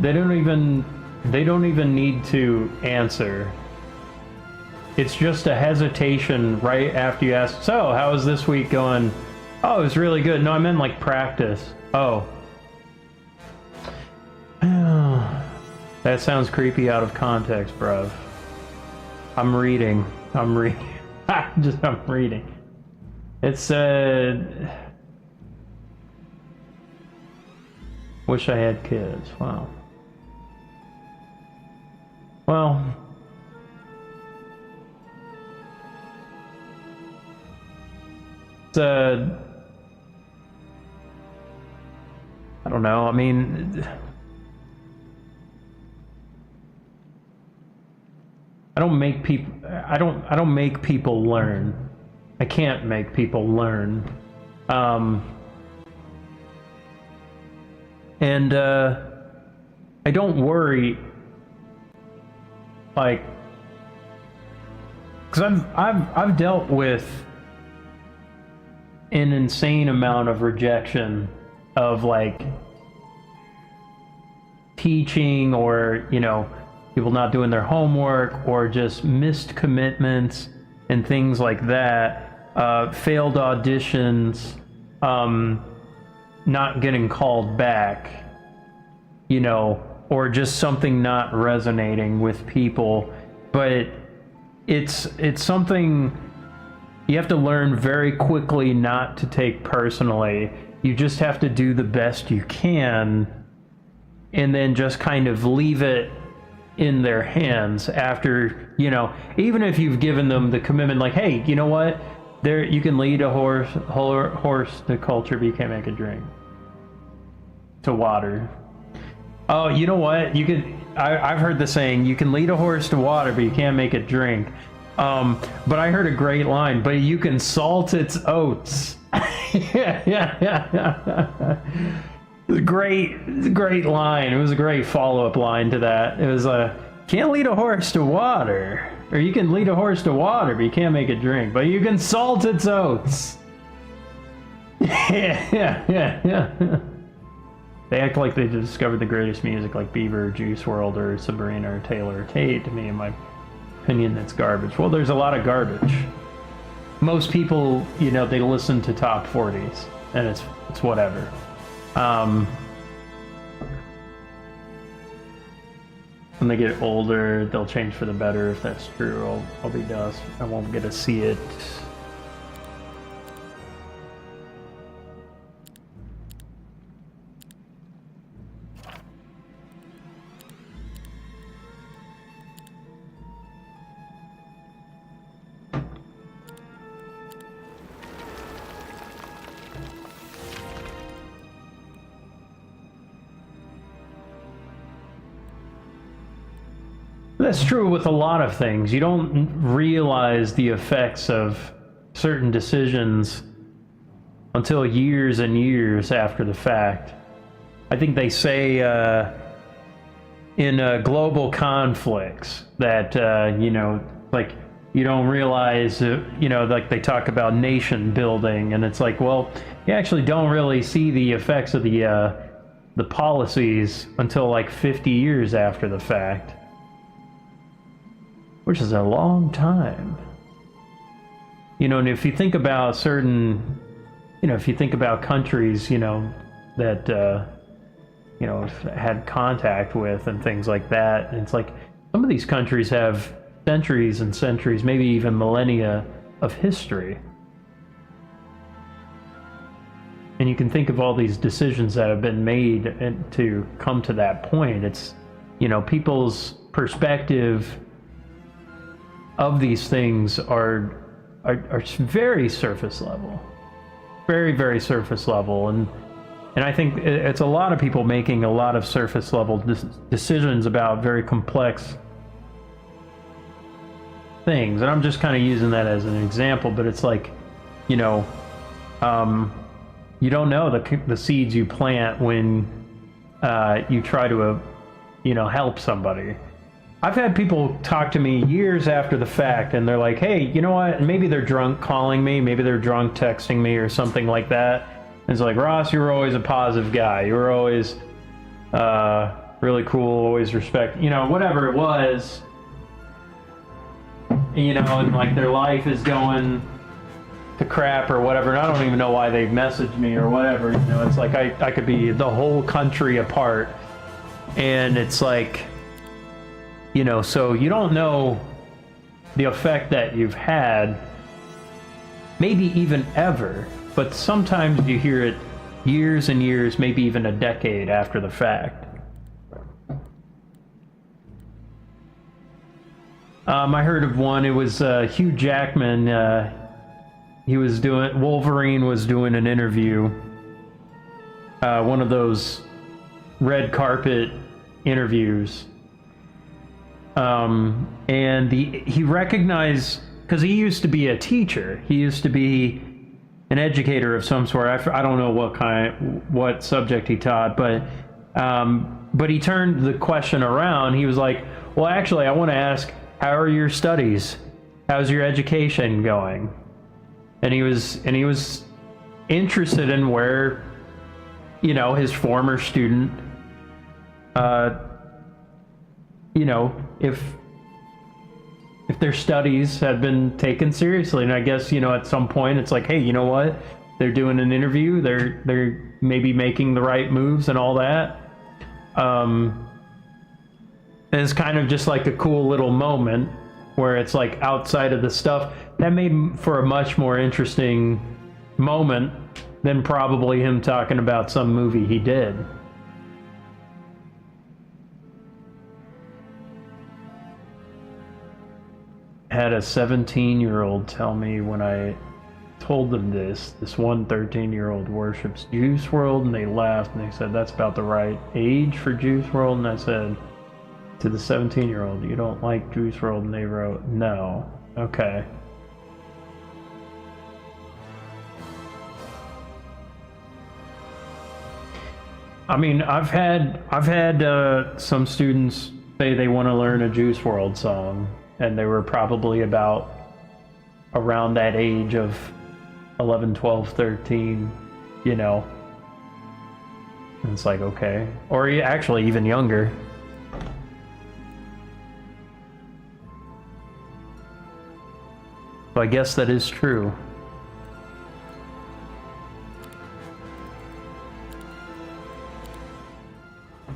Speaker 1: They don't even need to answer. It's just a hesitation right after you ask, so, how is this week going? Oh, it was really good. No, I meant like practice. Oh. That sounds creepy out of context, bruv. I'm reading. I'm reading. I'm reading. It's, wish I had kids. Wow. Well, it's I don't know. I mean, I don't make people. I don't make people learn. I can't make people learn. And I don't worry. Like, because I've dealt with an insane amount of rejection of like teaching, or you know, people not doing their homework, or just missed commitments and things like that, failed auditions, not getting called back, you know, or just something not resonating with people. But it's something you have to learn very quickly not to take personally. You just have to do the best you can, and then just kind of leave it in their hands after, you know, even if you've given them the commitment, like, hey, you know what, there, you can lead a horse to culture, but you can't make it drink, to water. Oh, you know what? You could. I've heard the saying, you can lead a horse to water, but you can't make it drink. But I heard a great line, but you can salt its oats. yeah. Great line. It was a great follow-up line to that. It was can't lead a horse to water, or you can lead a horse to water, but you can't make it drink. But you can salt its oats. yeah. They act like they discovered the greatest music, like Bieber, Juice WRLD, or Sabrina, or Taylor, or Tate. To me, in my opinion, that's garbage. Well, there's a lot of garbage. Most people, you know, they listen to top 40s, and it's whatever. When they get older, they'll change for the better. If that's true, I'll be dust. I won't get to see it. That's true with a lot of things. You don't realize the effects of certain decisions until years and years after the fact. I think they say in global conflicts that, you know, like, you don't realize, you know, like they talk about nation building, and it's like, well, you actually don't really see the effects of the the policies until like 50 years after the fact, which is a long time. You know, and if you think about certain, you know, if you think about countries, you know, that, you know, had contact with and things like that, it's like some of these countries have centuries and centuries, maybe even millennia of history. And you can think of all these decisions that have been made to come to that point. It's, you know, people's perspective of these things are very surface level, very, very surface level. And I think it's a lot of people making a lot of surface level decisions about very complex things. And I'm just kind of using that as an example, but it's like, you know, you don't know the seeds you plant when you try to, you know, help somebody. I've had people talk to me years after the fact, and they're like, hey, you know what? Maybe they're drunk calling me, maybe they're drunk texting me or something like that. And it's like, Ross, you were always a positive guy. You were always really cool, always respect, you know, whatever it was. You know, and like their life is going to crap or whatever, and I don't even know why they've messaged me or whatever. You know, it's like I could be the whole country apart, and it's like, you know, so you don't know the effect that you've had, maybe even ever, but sometimes you hear it years and years, maybe even a decade after the fact. I heard of one. It was Hugh Jackman. He was doing, Wolverine was doing an interview, one of those red carpet interviews. And he recognized, because he used to be a teacher, he used to be an educator of some sort. I don't know what subject he taught, but he turned the question around. He was like, well, actually, I want to ask, how are your studies? How's your education going? And he was interested in where, you know, his former student, you know, if their studies had been taken seriously. And I guess, you know, at some point it's like, hey, you know what? They're doing an interview. They're maybe making the right moves and all that. And it's kind of just like a cool little moment where it's like outside of the stuff that made for a much more interesting moment than probably him talking about some movie he did. Had a 17-year-old tell me when I told them this one 13-year-old worships Juice WRLD, and they laughed and they said, that's about the right age for Juice WRLD. And I said to the 17-year-old, you don't like Juice WRLD? And they wrote, no. Okay. I mean, I've had some students say they want to learn a Juice WRLD song, and they were probably about around that age of 11, 12, 13, you know. And it's like, okay. Or actually even younger. So I guess that is true.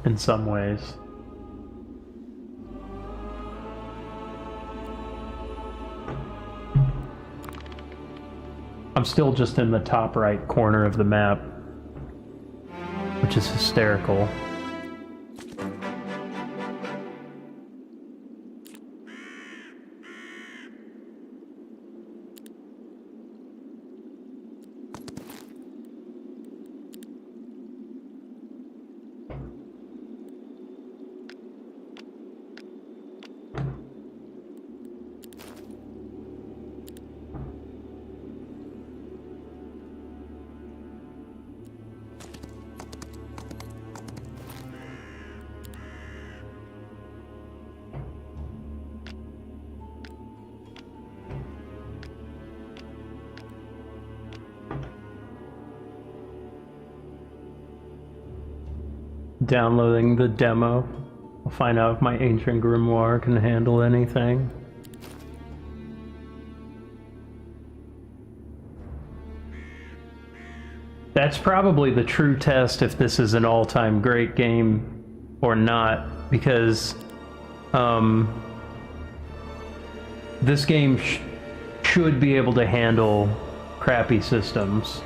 Speaker 1: In some ways. I'm still just in the top right corner of the map, which is hysterical. downloading the demo. I'll find out if my ancient grimoire can handle anything. That's probably the true test if this is an all-time great game or not, because this game should be able to handle crappy systems.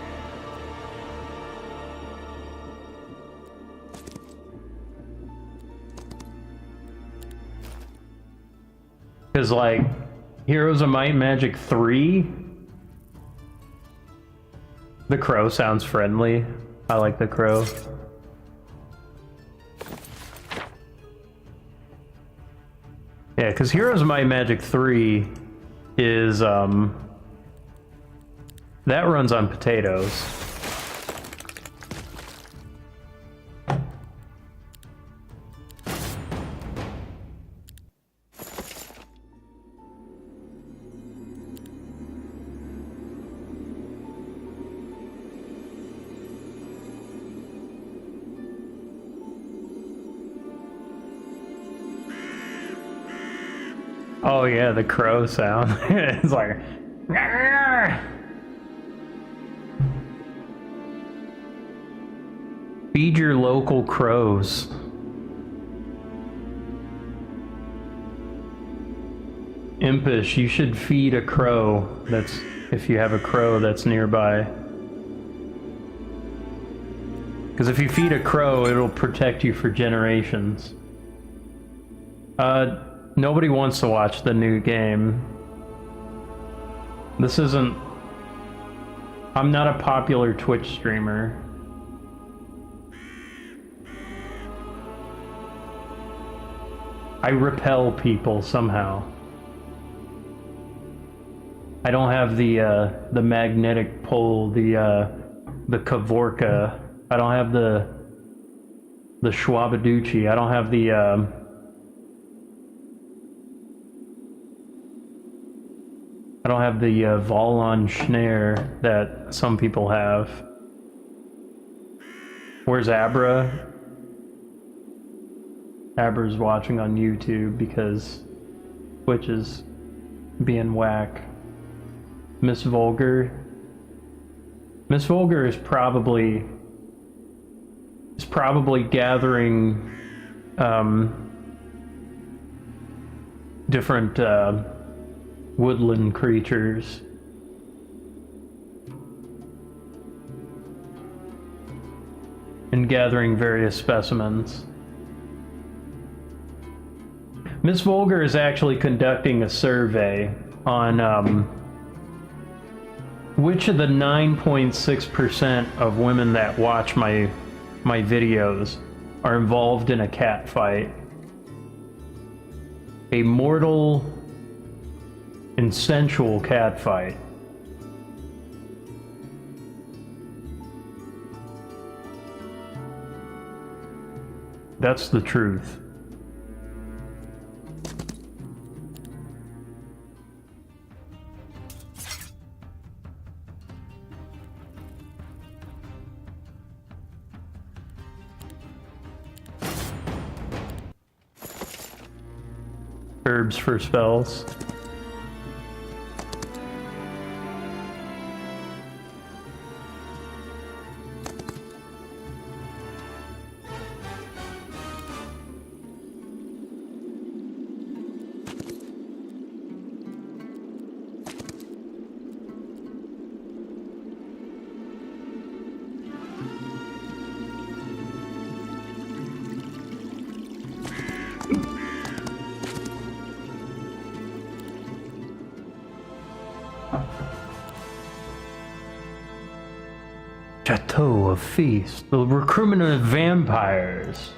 Speaker 1: Because, like, Heroes of Might and Magic 3, the crow sounds friendly. I like the crow. Yeah, because Heroes of Might and Magic 3 is, that runs on potatoes. Oh yeah, the crow sound. It's like... Feed your local crows. Impish, you should feed a crow. That's if you have a crow that's nearby. Because if you feed a crow, it'll protect you for generations. Nobody wants to watch the new game. This isn't... I'm not a popular Twitch streamer. I repel people somehow. I don't have the magnetic pole, the Kavorka. I don't have the Schwabaducci. I don't have the Volon Schnare that some people have. Where's Abra? Abra's watching on YouTube because Twitch is being whack. Miss Vulgar. Miss Vulgar is probably gathering different woodland creatures. And gathering various specimens. Miss Vulgar is actually conducting a survey on which of the 9.6% of women that watch my videos are involved in a cat fight. A mortal and sensual cat fight. That's the truth. Herbs for spells. Chateau of Feast, the recruitment of vampires.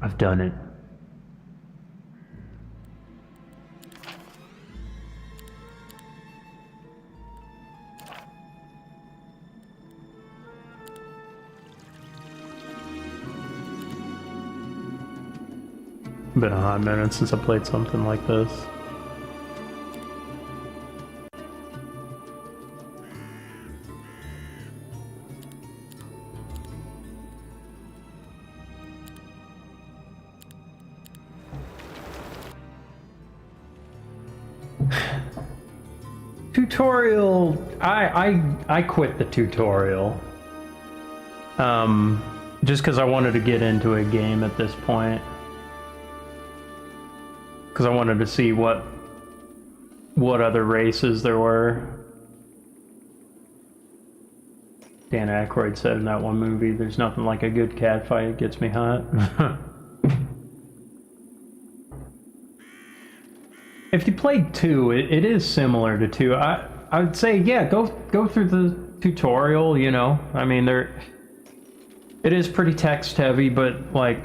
Speaker 1: I've done it. Been a hot minute since I played something like this. tutorial, I quit the tutorial. Just because I wanted to get into a game at this point. Because I wanted to see what other races there were. Dan Aykroyd said in that one movie, "There's nothing like a good cat fight, it gets me hot." If you played 2, it is similar to 2. I would say, yeah, go through the tutorial, you know. I mean, it is pretty text heavy, but like,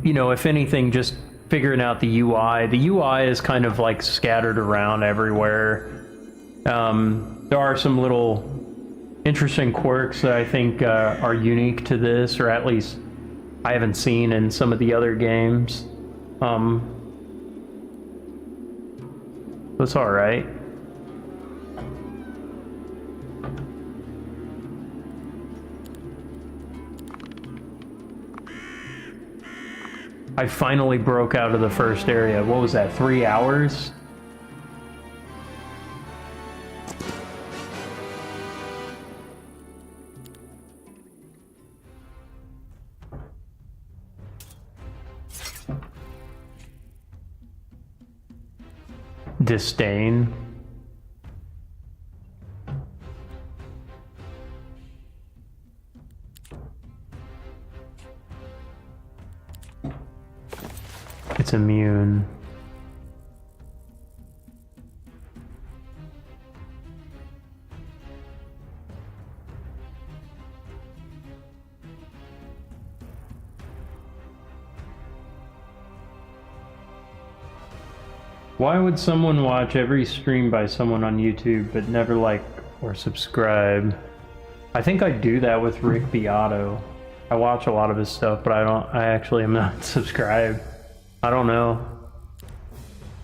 Speaker 1: you know, if anything, just figuring out the UI. The UI is kind of like scattered around everywhere. There are some little interesting quirks that I think are unique to this, or at least I haven't seen in some of the other games. It's alright. I finally broke out of the first area. What was that, 3 hours? Disdain. It's immune. Why would someone watch every stream by someone on YouTube but never like or subscribe? I think I do that with Rick Beato. I watch a lot of his stuff, but I actually am not subscribed. I don't know.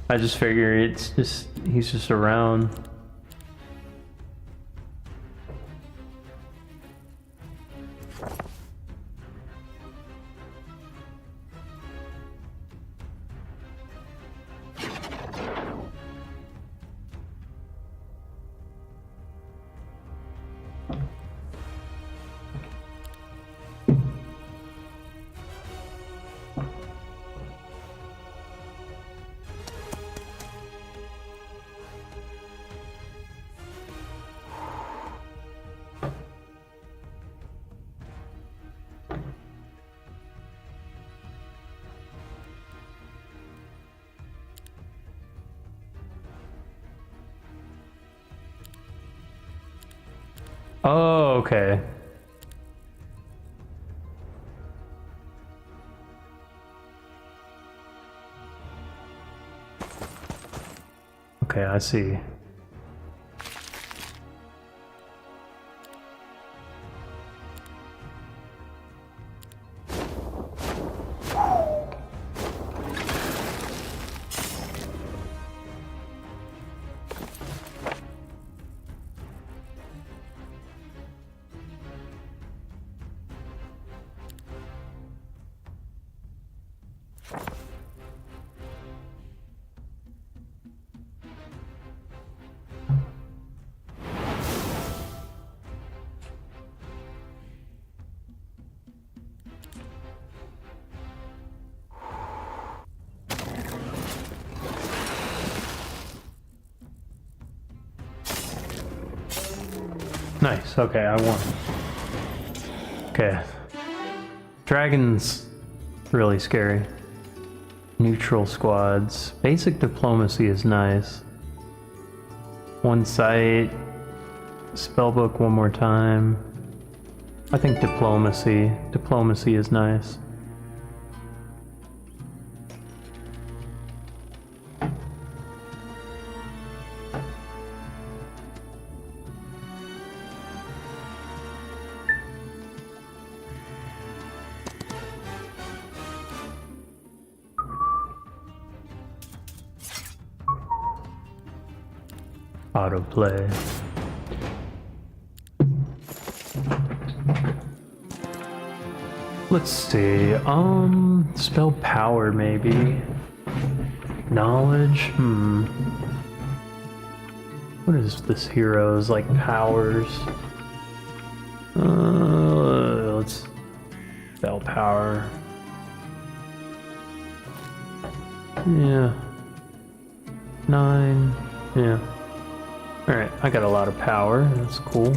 Speaker 1: I just figure he's just around. Oh, okay. Okay, I see. Nice, okay, I won. Okay. Dragon's really scary. Neutral squads. Basic diplomacy is nice. One sight. Spellbook one more time. I think diplomacy. Diplomacy is nice. Autoplay. Let's see, spell power maybe. Knowledge, What is this hero's like powers? Let's spell power. Yeah. 9. Yeah. Alright, I got a lot of power. That's cool.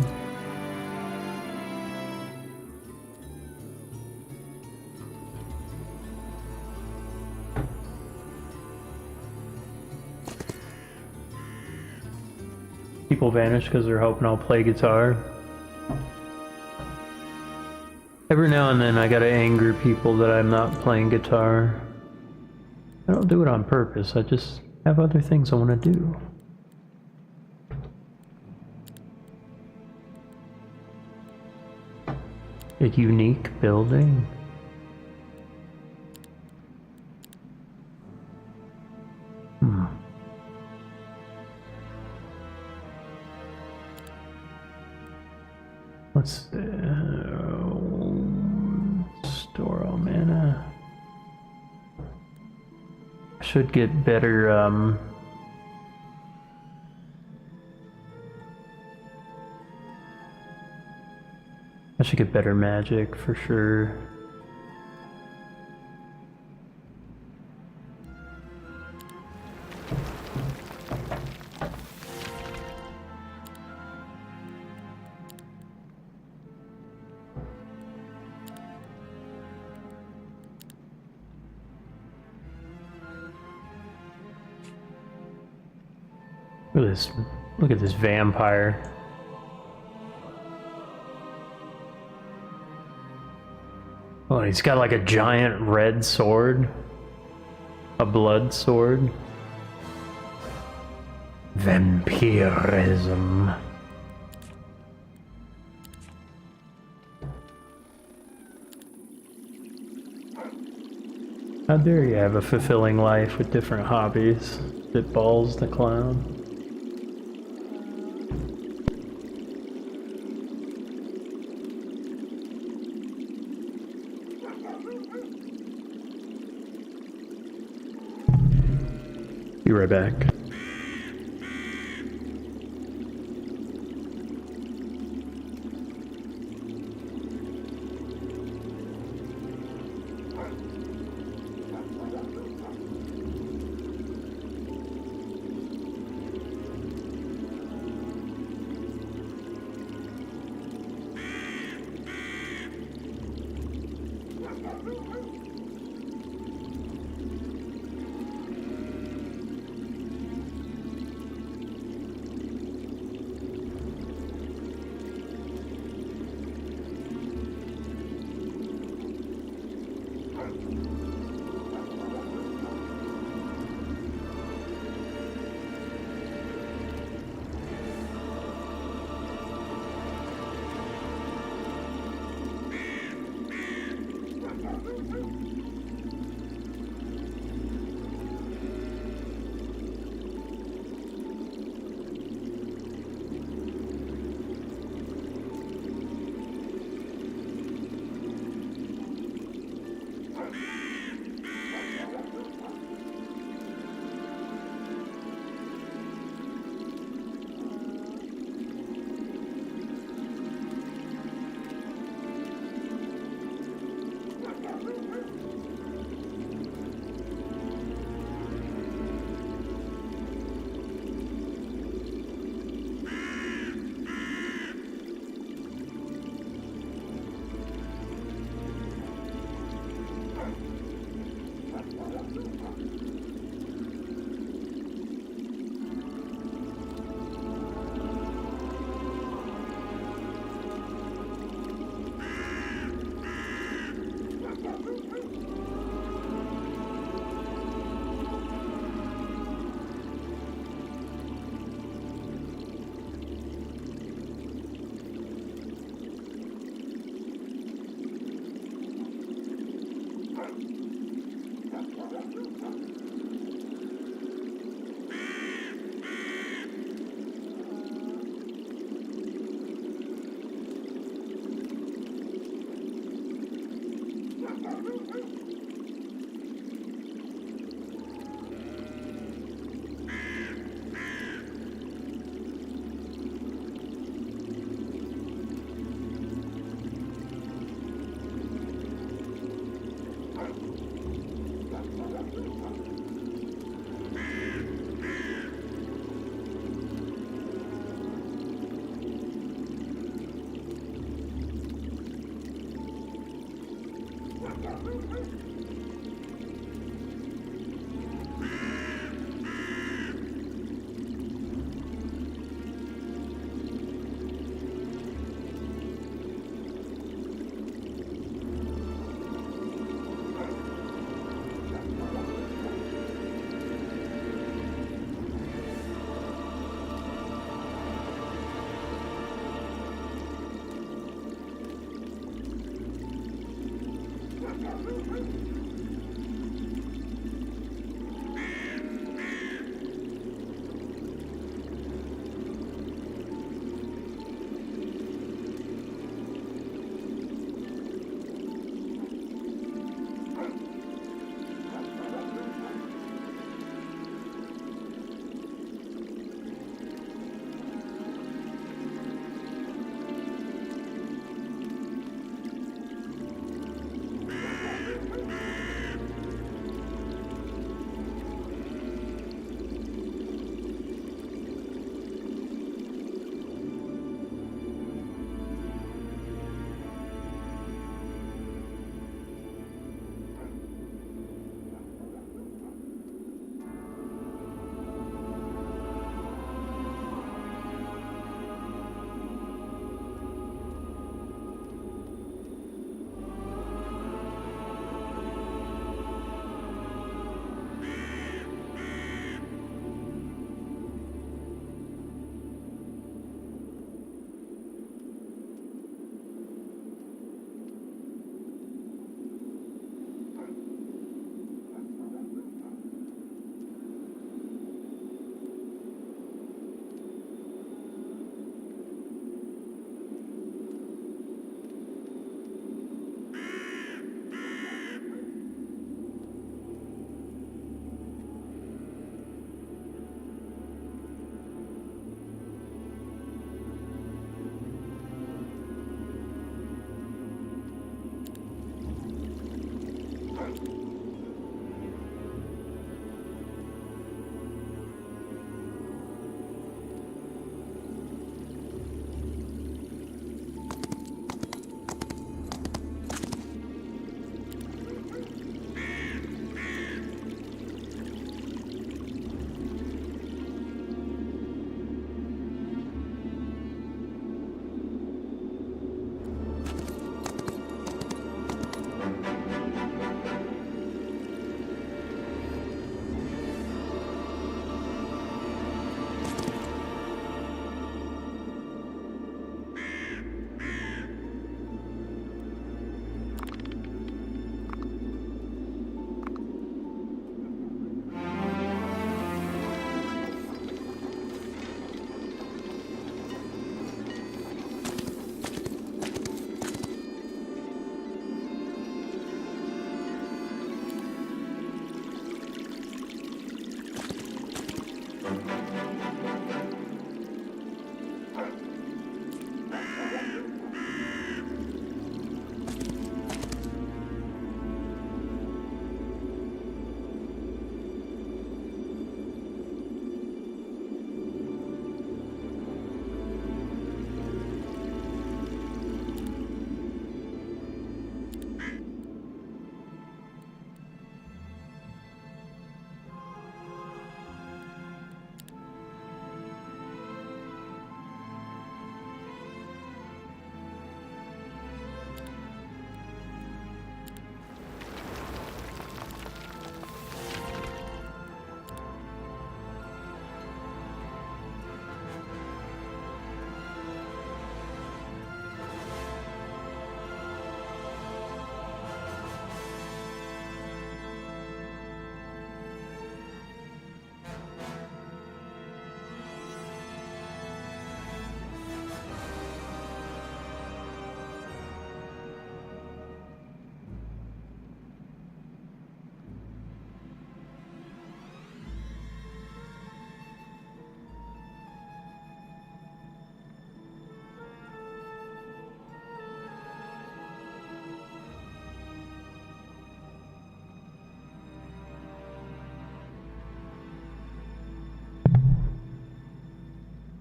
Speaker 1: People vanish because they're hoping I'll play guitar. Every now and then I gotta anger people that I'm not playing guitar. I don't do it on purpose, I just have other things I want to do. A unique building. Let's store all mana. I should get better I should get better magic for sure. Look at this vampire. Oh, he's got like a giant red sword. A blood sword. Vampirism. How dare you have a fulfilling life with different hobbies? Spitballs the clown. Be right back.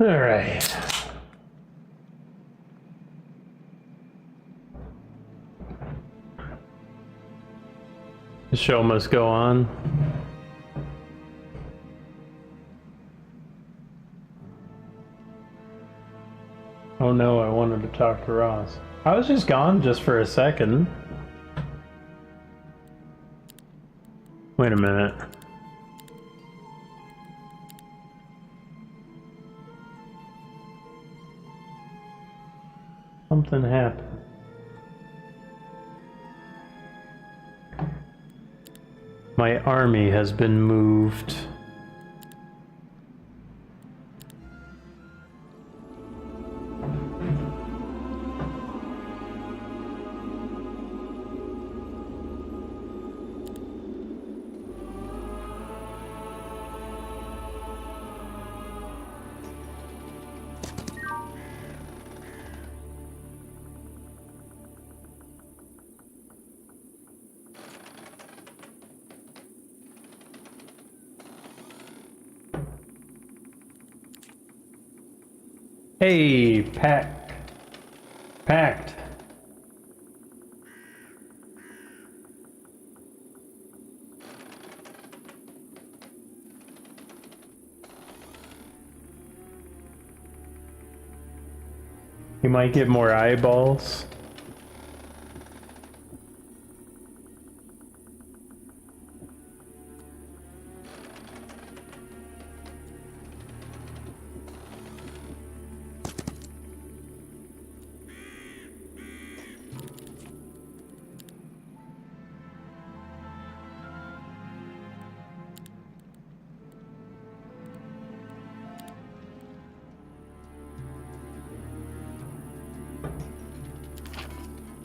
Speaker 1: All right. The show must go on. Oh no, I wanted to talk to Ross. I was just gone just for a second. Wait a minute. Something happened. My army has been moved. Hey, packed. You might get more eyeballs.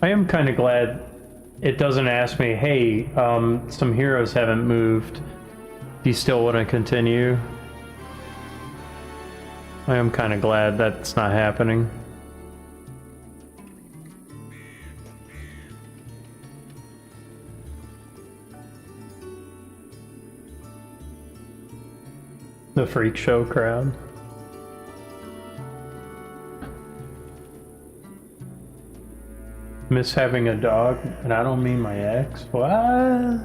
Speaker 1: I am kind of glad it doesn't ask me, hey, some heroes haven't moved. Do you still want to continue? I am kind of glad that's not happening. The freak show crowd. Miss having a dog, and I don't mean my ex. What?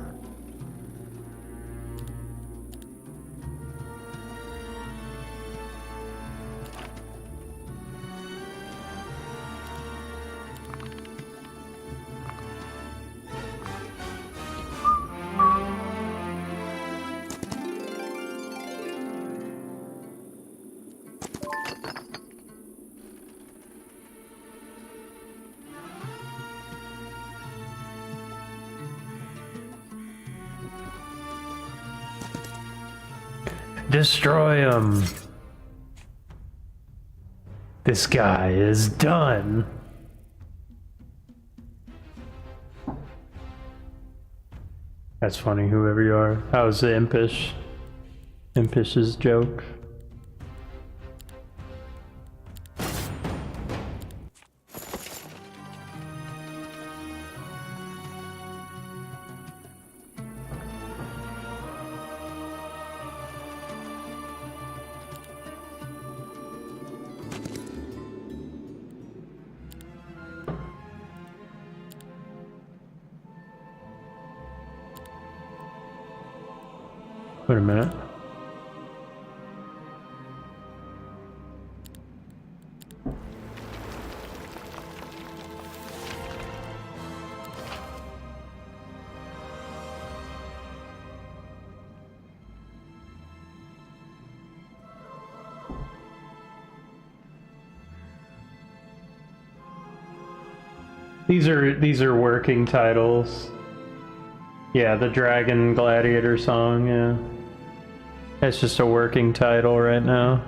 Speaker 1: Destroy him. This guy is done. That's funny, whoever you are. That was the Impish's joke. Wait a minute. These are working titles. Yeah, the Dragon Gladiator song, yeah. That's just a working title right now.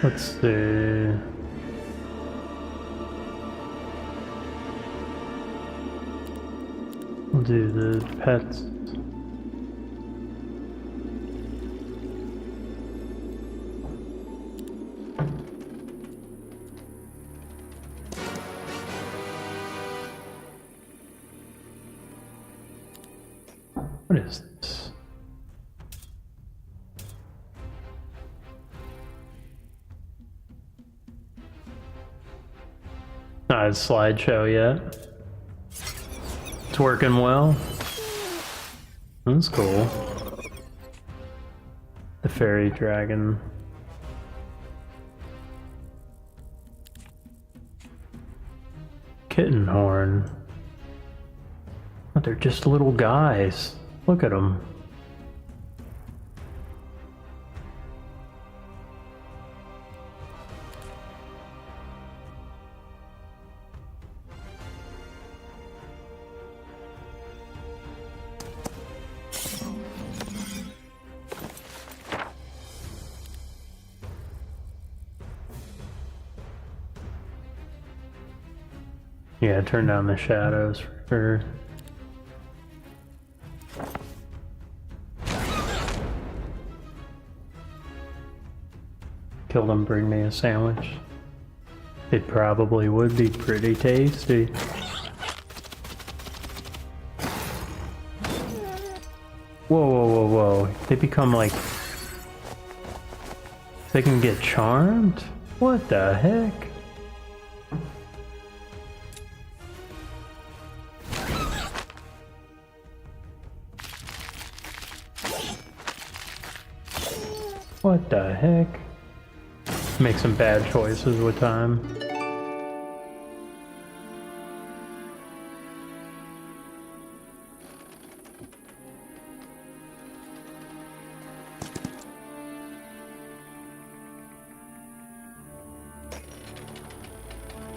Speaker 1: Let's see. We'll do the pets. What is this? Not a slideshow yet. It's working well. That's cool. The fairy dragon. Kitten horn. Oh, they're just little guys. Look at them. Yeah, turn down the shadows for kill them, bring me a sandwich. It probably would be pretty tasty. Whoa, whoa, whoa, whoa. They become like... They can get charmed? What the heck? What the heck? Make some bad choices with time.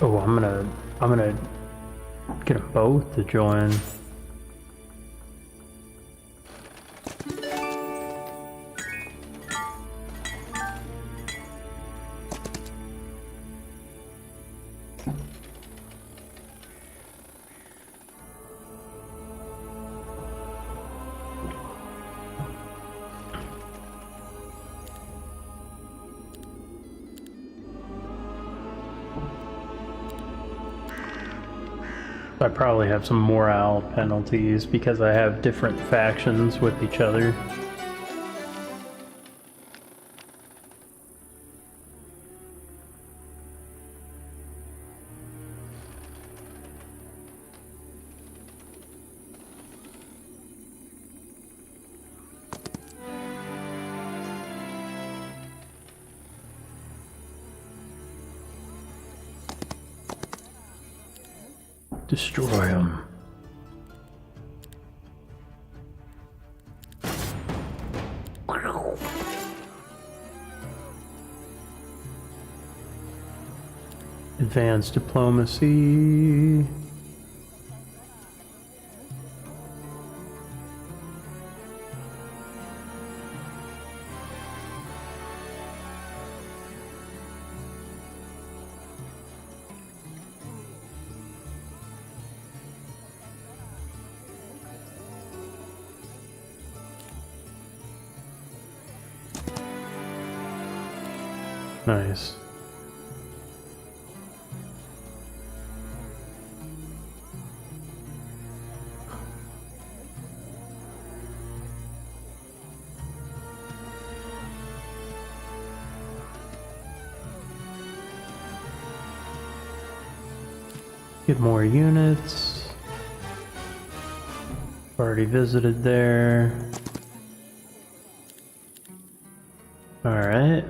Speaker 1: Oh, I'm gonna get them both to join. I probably have some morale penalties because I have different factions with each other. Destroy them. Advanced diplomacy. Nice. Get more units. Already visited there. All right.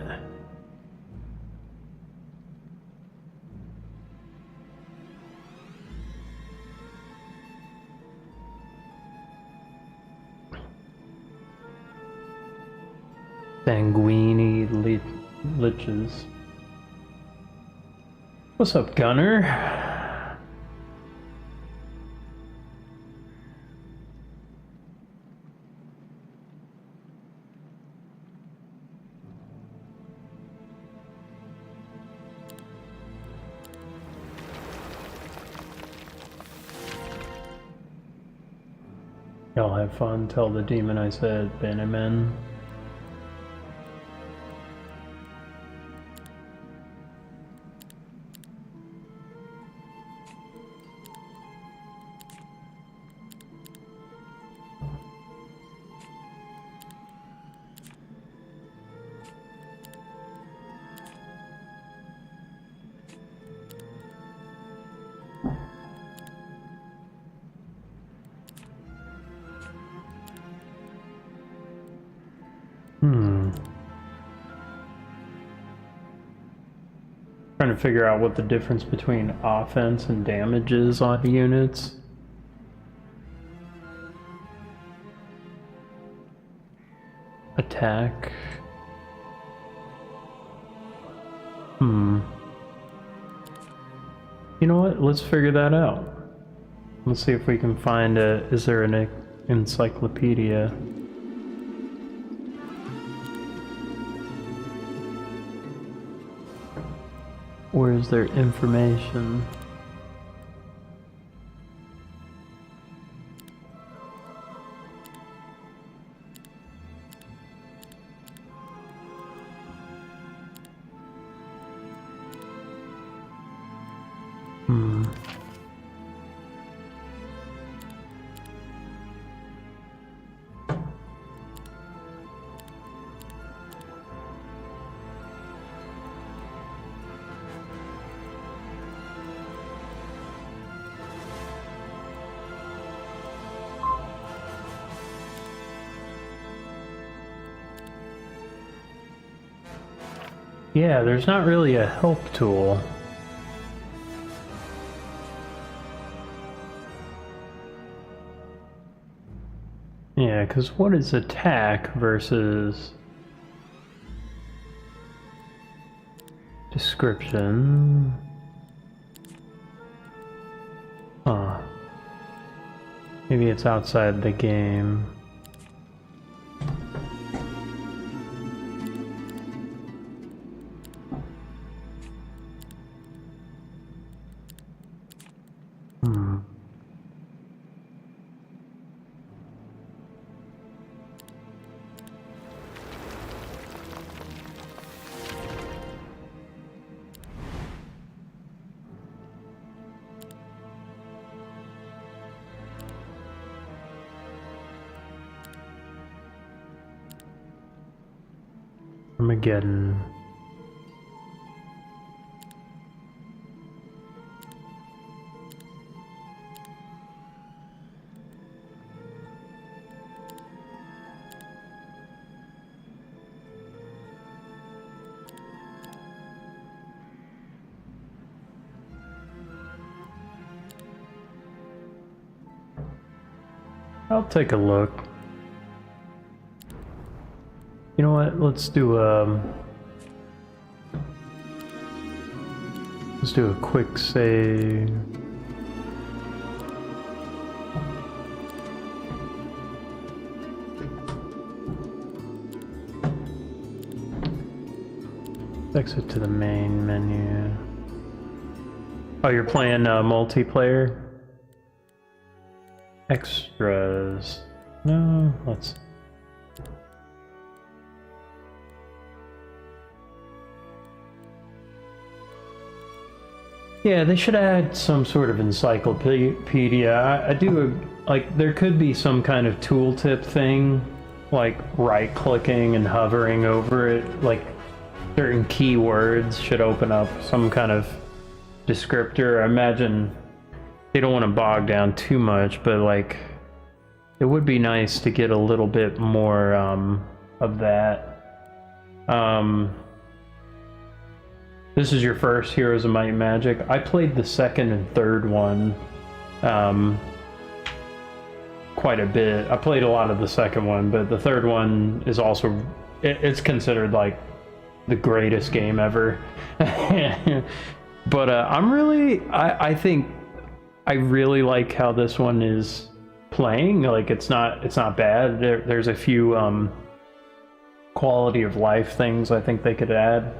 Speaker 1: Sanguini liches. What's up, Gunner? Y'all have fun. Tell the demon I said, Benemen. Trying to figure out what the difference between offense and damage is on units. Attack. You know what? Let's figure that out. Let's see if we can find is there an encyclopedia? Or is there information? Yeah, there's not really a help tool. Yeah, because what is attack versus description? Huh. Maybe it's outside the game. Armageddon. I'll take a look. You know what? Let's do a quick save. Exit to the main menu. Oh, you're playing multiplayer? Extras. No, let's. Yeah, they should add some sort of encyclopedia. I do, like, there could be some kind of tooltip thing, like right-clicking and hovering over it, like certain keywords should open up some kind of descriptor. I imagine they don't want to bog down too much, but like, it would be nice to get a little bit more of that. This is your first Heroes of Might and Magic. I played the second and third one quite a bit. I played a lot of the second one, but the third one is also it's considered like the greatest game ever. But I think I really like how this one is playing. Like it's not bad. There's a few quality of life things I think they could add.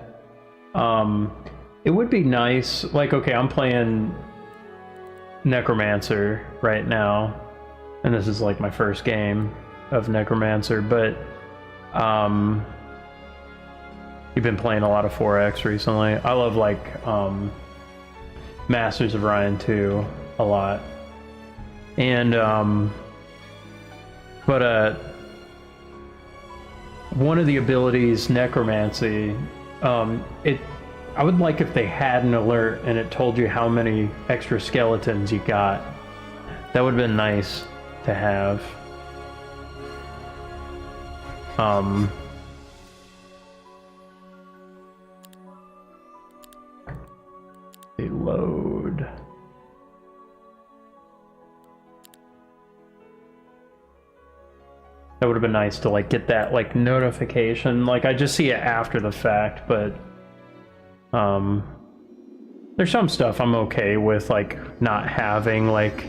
Speaker 1: It would be nice, like, okay, I'm playing Necromancer right now, and this is like my first game of Necromancer, but you've been playing a lot of 4X recently. I love like Masters of Ryan 2 a lot. And one of the abilities, Necromancy, I would like if they had an alert and it told you how many extra skeletons you got. That would have been nice to have. They load. That would have been nice to like get that like notification. Like I just see it after the fact, but there's some stuff I'm okay with like not having. Like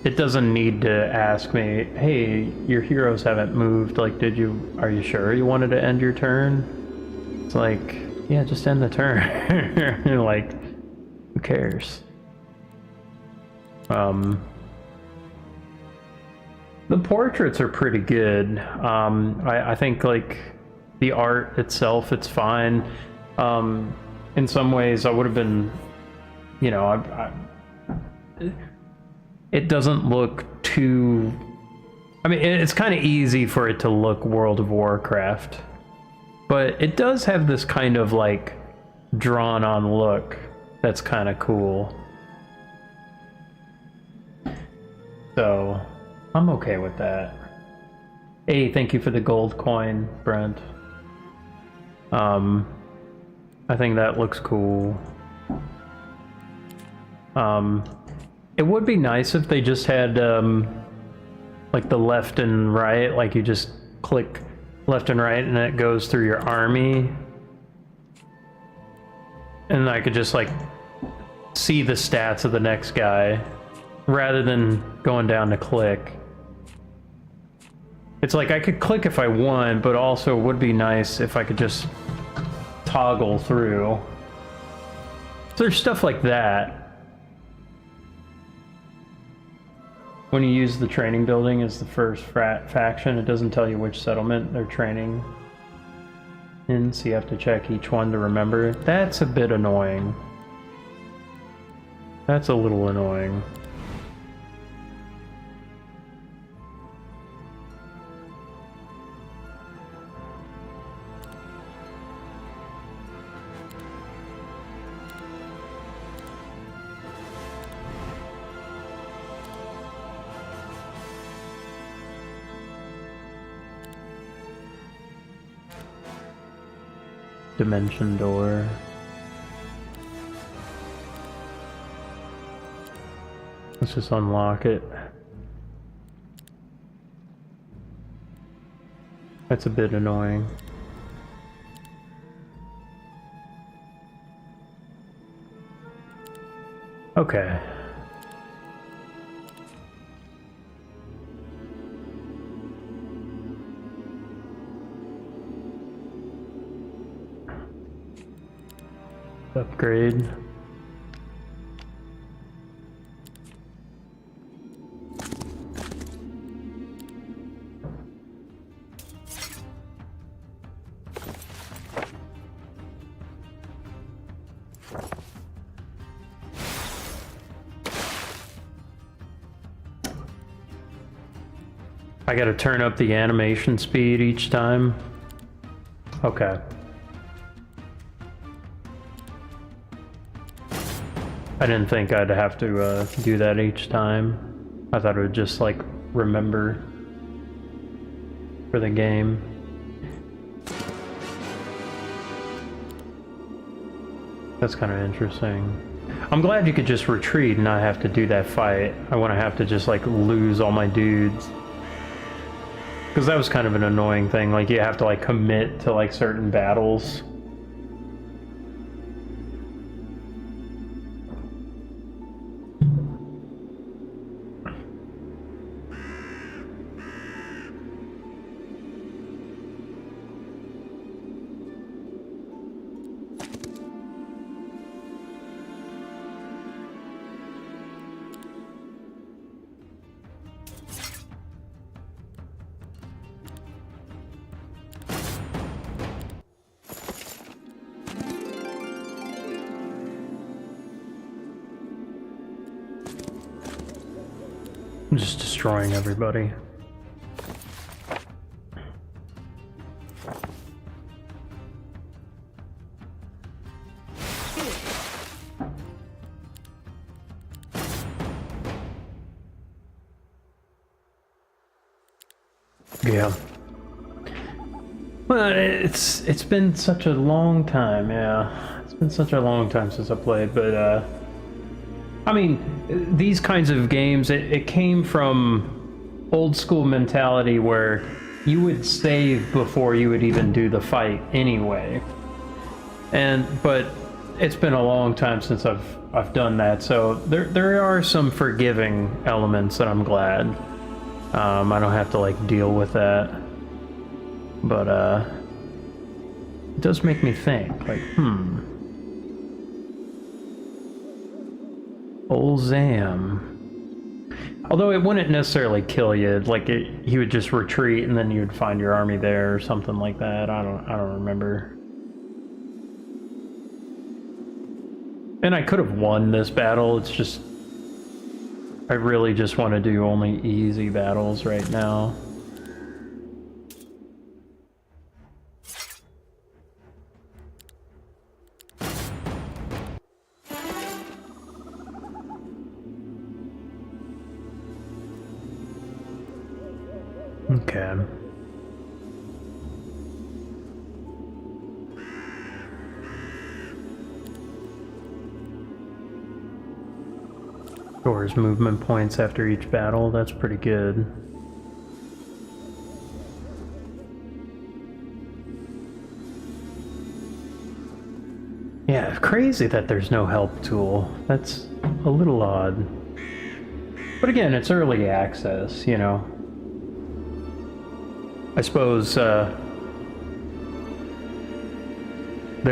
Speaker 1: it doesn't need to ask me, hey, your heroes haven't moved, like are you sure you wanted to end your turn? It's like, yeah, just end the turn. Like, who cares? The portraits are pretty good. I think like the art itself, it's fine. In some ways I would have been, you know, it doesn't look too, I mean, it's kind of easy for it to look World of Warcraft, but it does have this kind of like drawn on look that's kind of cool. So I'm okay with that. Hey, thank you for the gold coin, Brent. I think that looks cool. It would be nice if they just had like the left and right, like you just click left and right and it goes through your army. And I could just like see the stats of the next guy rather than going down to click. It's like I could click if I want, but also it would be nice if I could just toggle through. So there's stuff like that. When you use the training building as the first faction, it doesn't tell you which settlement they're training in, so you have to check each one to remember. That's a bit annoying. That's a little annoying. Dimension door. Let's just unlock it. That's a bit annoying. Okay. Upgrade. I gotta turn up the animation speed each time. Okay. I didn't think I'd have to do that each time. I thought it would just like remember for the game. That's kind of interesting. I'm glad you could just retreat and not have to do that fight. I want to have to just like lose all my dudes. Because that was kind of an annoying thing, like you have to like commit to like certain battles. I'm just destroying everybody. Yeah. Well, it's been such a long time, yeah. It's been such a long time since I played, but I mean, these kinds of games, it came from old school mentality where you would save before you would even do the fight anyway. But it's been a long time since I've done that, so there are some forgiving elements that I'm glad. I don't have to like deal with that. But it does make me think, like, OLDEN. Although it wouldn't necessarily kill you, like he would just retreat and then you would find your army there or something like that. I don't remember. And I could have won this battle, it's just I really just want to do only easy battles right now. Okay. Scores movement points after each battle, that's pretty good. Yeah, crazy that there's no help tool. That's a little odd. But again, it's early access, you know. I suppose they're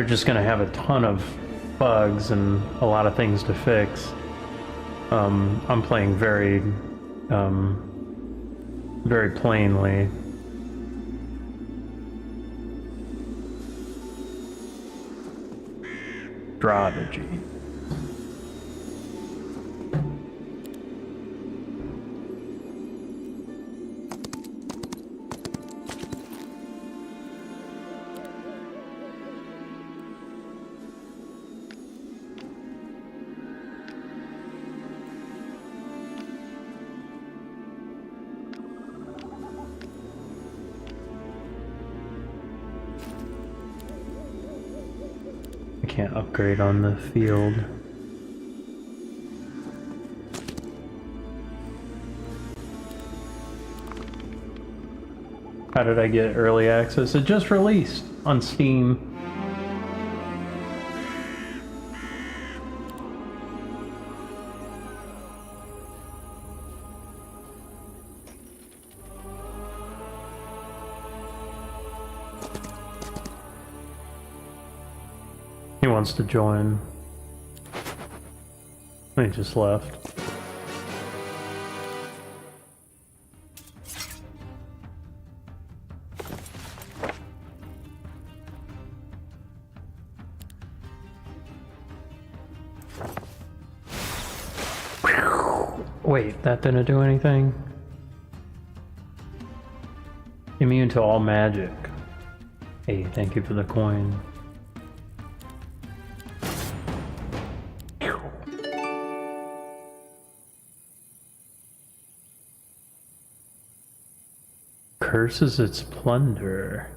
Speaker 1: just gonna have a ton of bugs and a lot of things to fix. I'm playing very plainly. Strategy. Can't upgrade on the field. How did I get early access? It just released on Steam. He wants to join. He just left. Wait, that didn't do anything? Immune to all magic. Hey, thank you for the coin. Curses its plunder.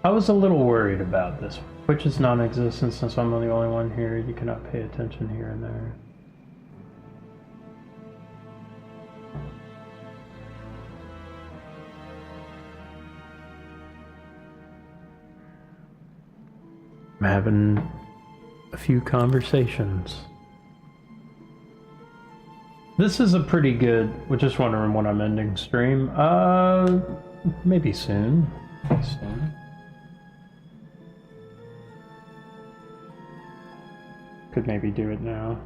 Speaker 1: I was a little worried about this. Which is non-existent since I'm the only one here. You cannot pay attention here and there. I'm having a few conversations. This is a pretty good... We're just wondering when I'm ending stream. Maybe soon. Maybe soon. Could maybe do it now.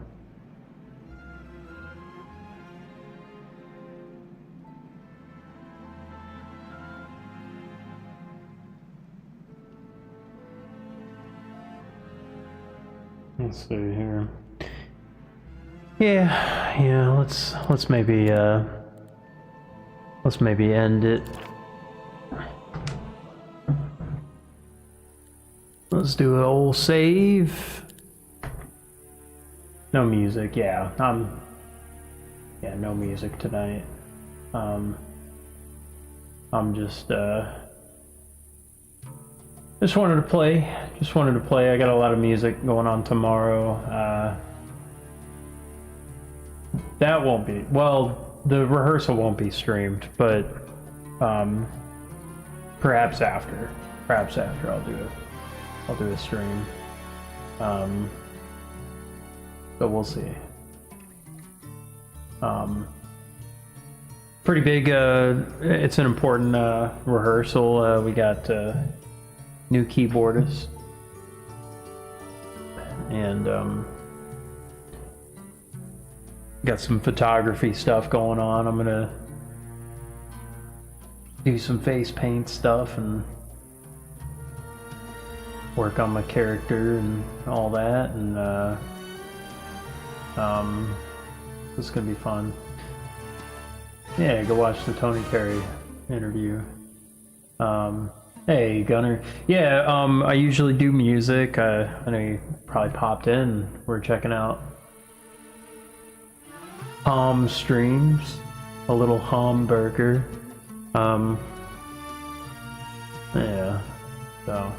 Speaker 1: Let's see here. Yeah, let's maybe end it. Let's do an old save. No music, yeah. Yeah, no music tonight. I'm just wanted to play. I got a lot of music going on tomorrow. That won't be, well, the rehearsal won't be streamed, but perhaps after I'll do a stream. But we'll see. Pretty big, it's an important rehearsal. We got new keyboardist and got some photography stuff going on. I'm gonna do some face paint stuff and work on my character and all that, and it's gonna be fun. Yeah, go watch the Tony Carey interview. Hey Gunner. Yeah, I usually do music. I know you probably popped in. We're checking out Hom streams, a little Hamburger. Yeah. So,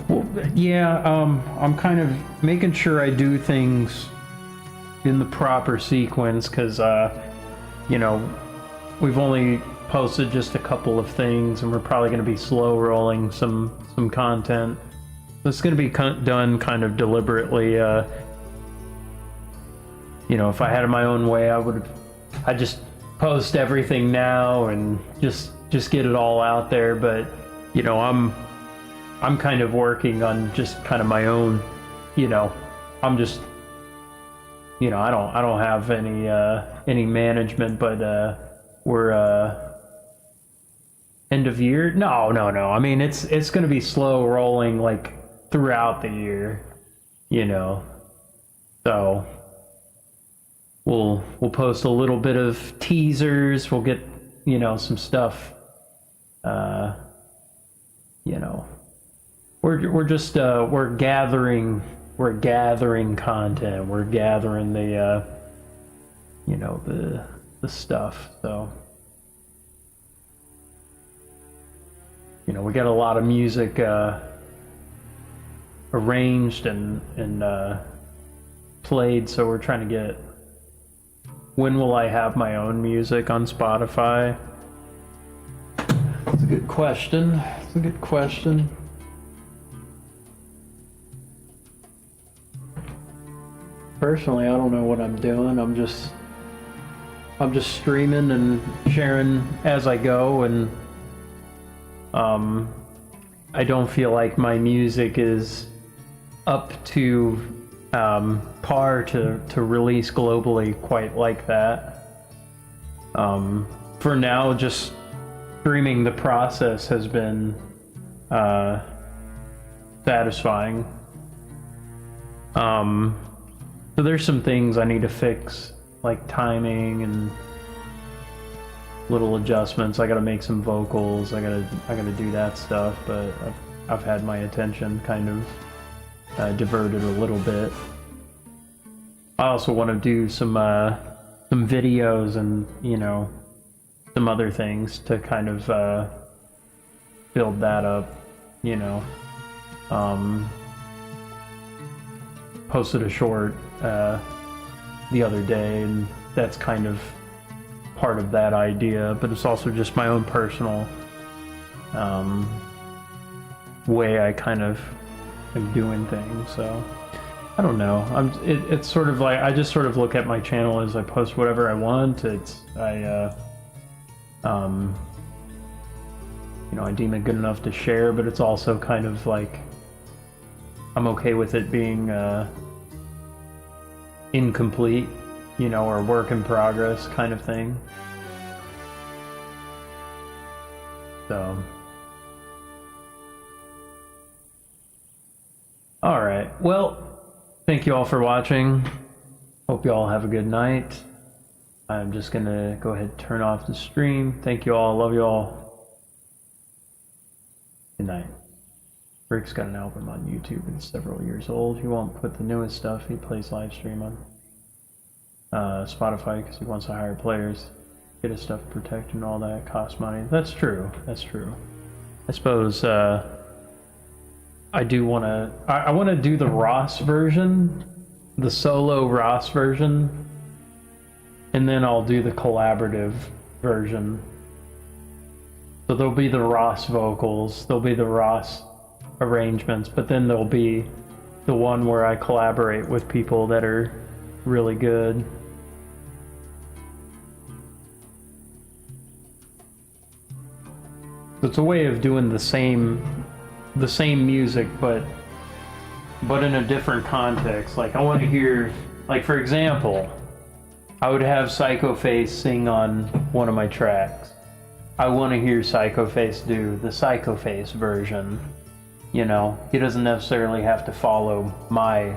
Speaker 1: well, yeah. I'm kind of making sure I do things in the proper sequence, because you know, we've only posted just a couple of things, and we're probably going to be slow rolling some content. It's going to be done kind of deliberately. You know, if I had it my own way, I'd just post everything now and just get it all out there. But you know, I'm kind of working on just kind of my own. You know, I'm just, you know, I don't have any management, but we're end of year. No. I mean, it's going to be slow rolling like throughout the year. You know, so. We'll post a little bit of teasers. We'll get, you know, some stuff. You know, we're just we're gathering content. We're gathering the you know, the stuff. So, you know, we got a lot of music arranged and played. So we're trying to get. When will I have my own music on Spotify? That's a good question. Personally, I don't know what I'm doing. I'm just streaming and sharing as I go, and I don't feel like my music is up to par to release globally quite like that. For now, just streaming the process has been satisfying. So there's some things I need to fix, like timing and little adjustments. I gotta make some vocals. I gotta do that stuff, but I've had my attention kind of diverted a little bit. I also want to do some videos and, you know, some other things to kind of build that up. you know. Posted a short the other day, and that's kind of part of that idea, but it's also just my own personal way I kind of am doing things. So I don't know. It's sort of like I just sort of look at my channel as I post whatever I want. You know, I deem it good enough to share, but it's also kind of like I'm okay with it being incomplete, you know, or work in progress kind of thing. So, all right. Well, thank you all for watching. Hope you all have a good night. I'm just gonna go ahead and turn off the stream. Thank you all. Love you all. Good night. Rick's got an album on YouTube. It's several years old. He won't put the newest stuff. He plays live stream on Spotify because he wants to hire players, get his stuff protected and all that. Costs money. That's true. That's true. I suppose I do want to. I want to do the Ross version, the solo Ross version, and then I'll do the collaborative version. So there'll be the Ross vocals, there'll be the Ross arrangements, but then there'll be the one where I collaborate with people that are really good. It's a way of doing the same music, but in a different context. Like I want to hear, like for example, I would have Psychoface sing on one of my tracks. I want to hear Psychoface do the Psychoface version. You know, he doesn't necessarily have to follow my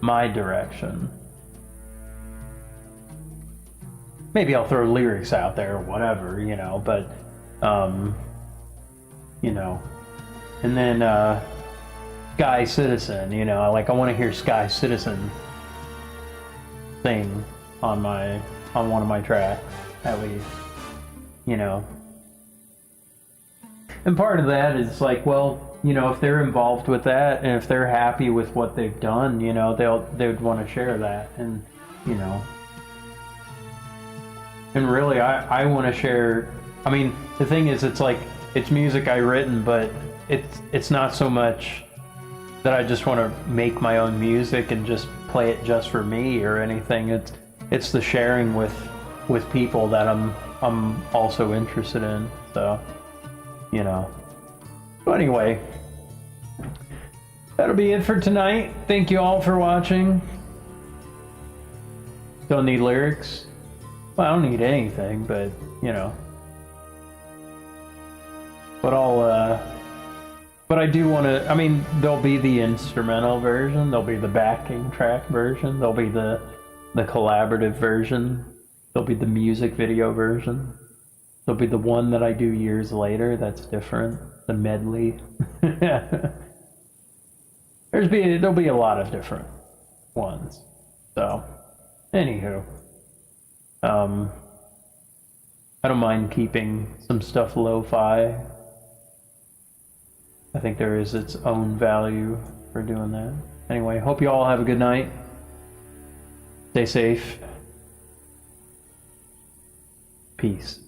Speaker 1: my direction. Maybe I'll throw lyrics out there or whatever, you know, but you know. And then Sky Citizen, you know, like I want to hear Sky Citizen sing on one of my tracks, at least, you know. And part of that is like, well, you know, if they're involved with that and if they're happy with what they've done, you know, they would want to share that. And you know, and really I want to share. I mean, the thing is, it's like it's music I've written, but it's not so much that I just want to make my own music and just play it just for me or anything. It's the sharing with people that I'm also interested in. So, you know. So anyway, that'll be it for tonight. Thank you all for watching. Don't need lyrics. Well, I don't need anything, but you know. But I do want to. I mean, there'll be the instrumental version. There'll be the backing track version. There'll be the collaborative version. There'll be the music video version. There'll be the one that I do years later that's different, the medley. There'll be a lot of different ones. So, anywho, I don't mind keeping some stuff lo-fi. I think there is its own value for doing that. Anyway, hope you all have a good night. Stay safe. Peace.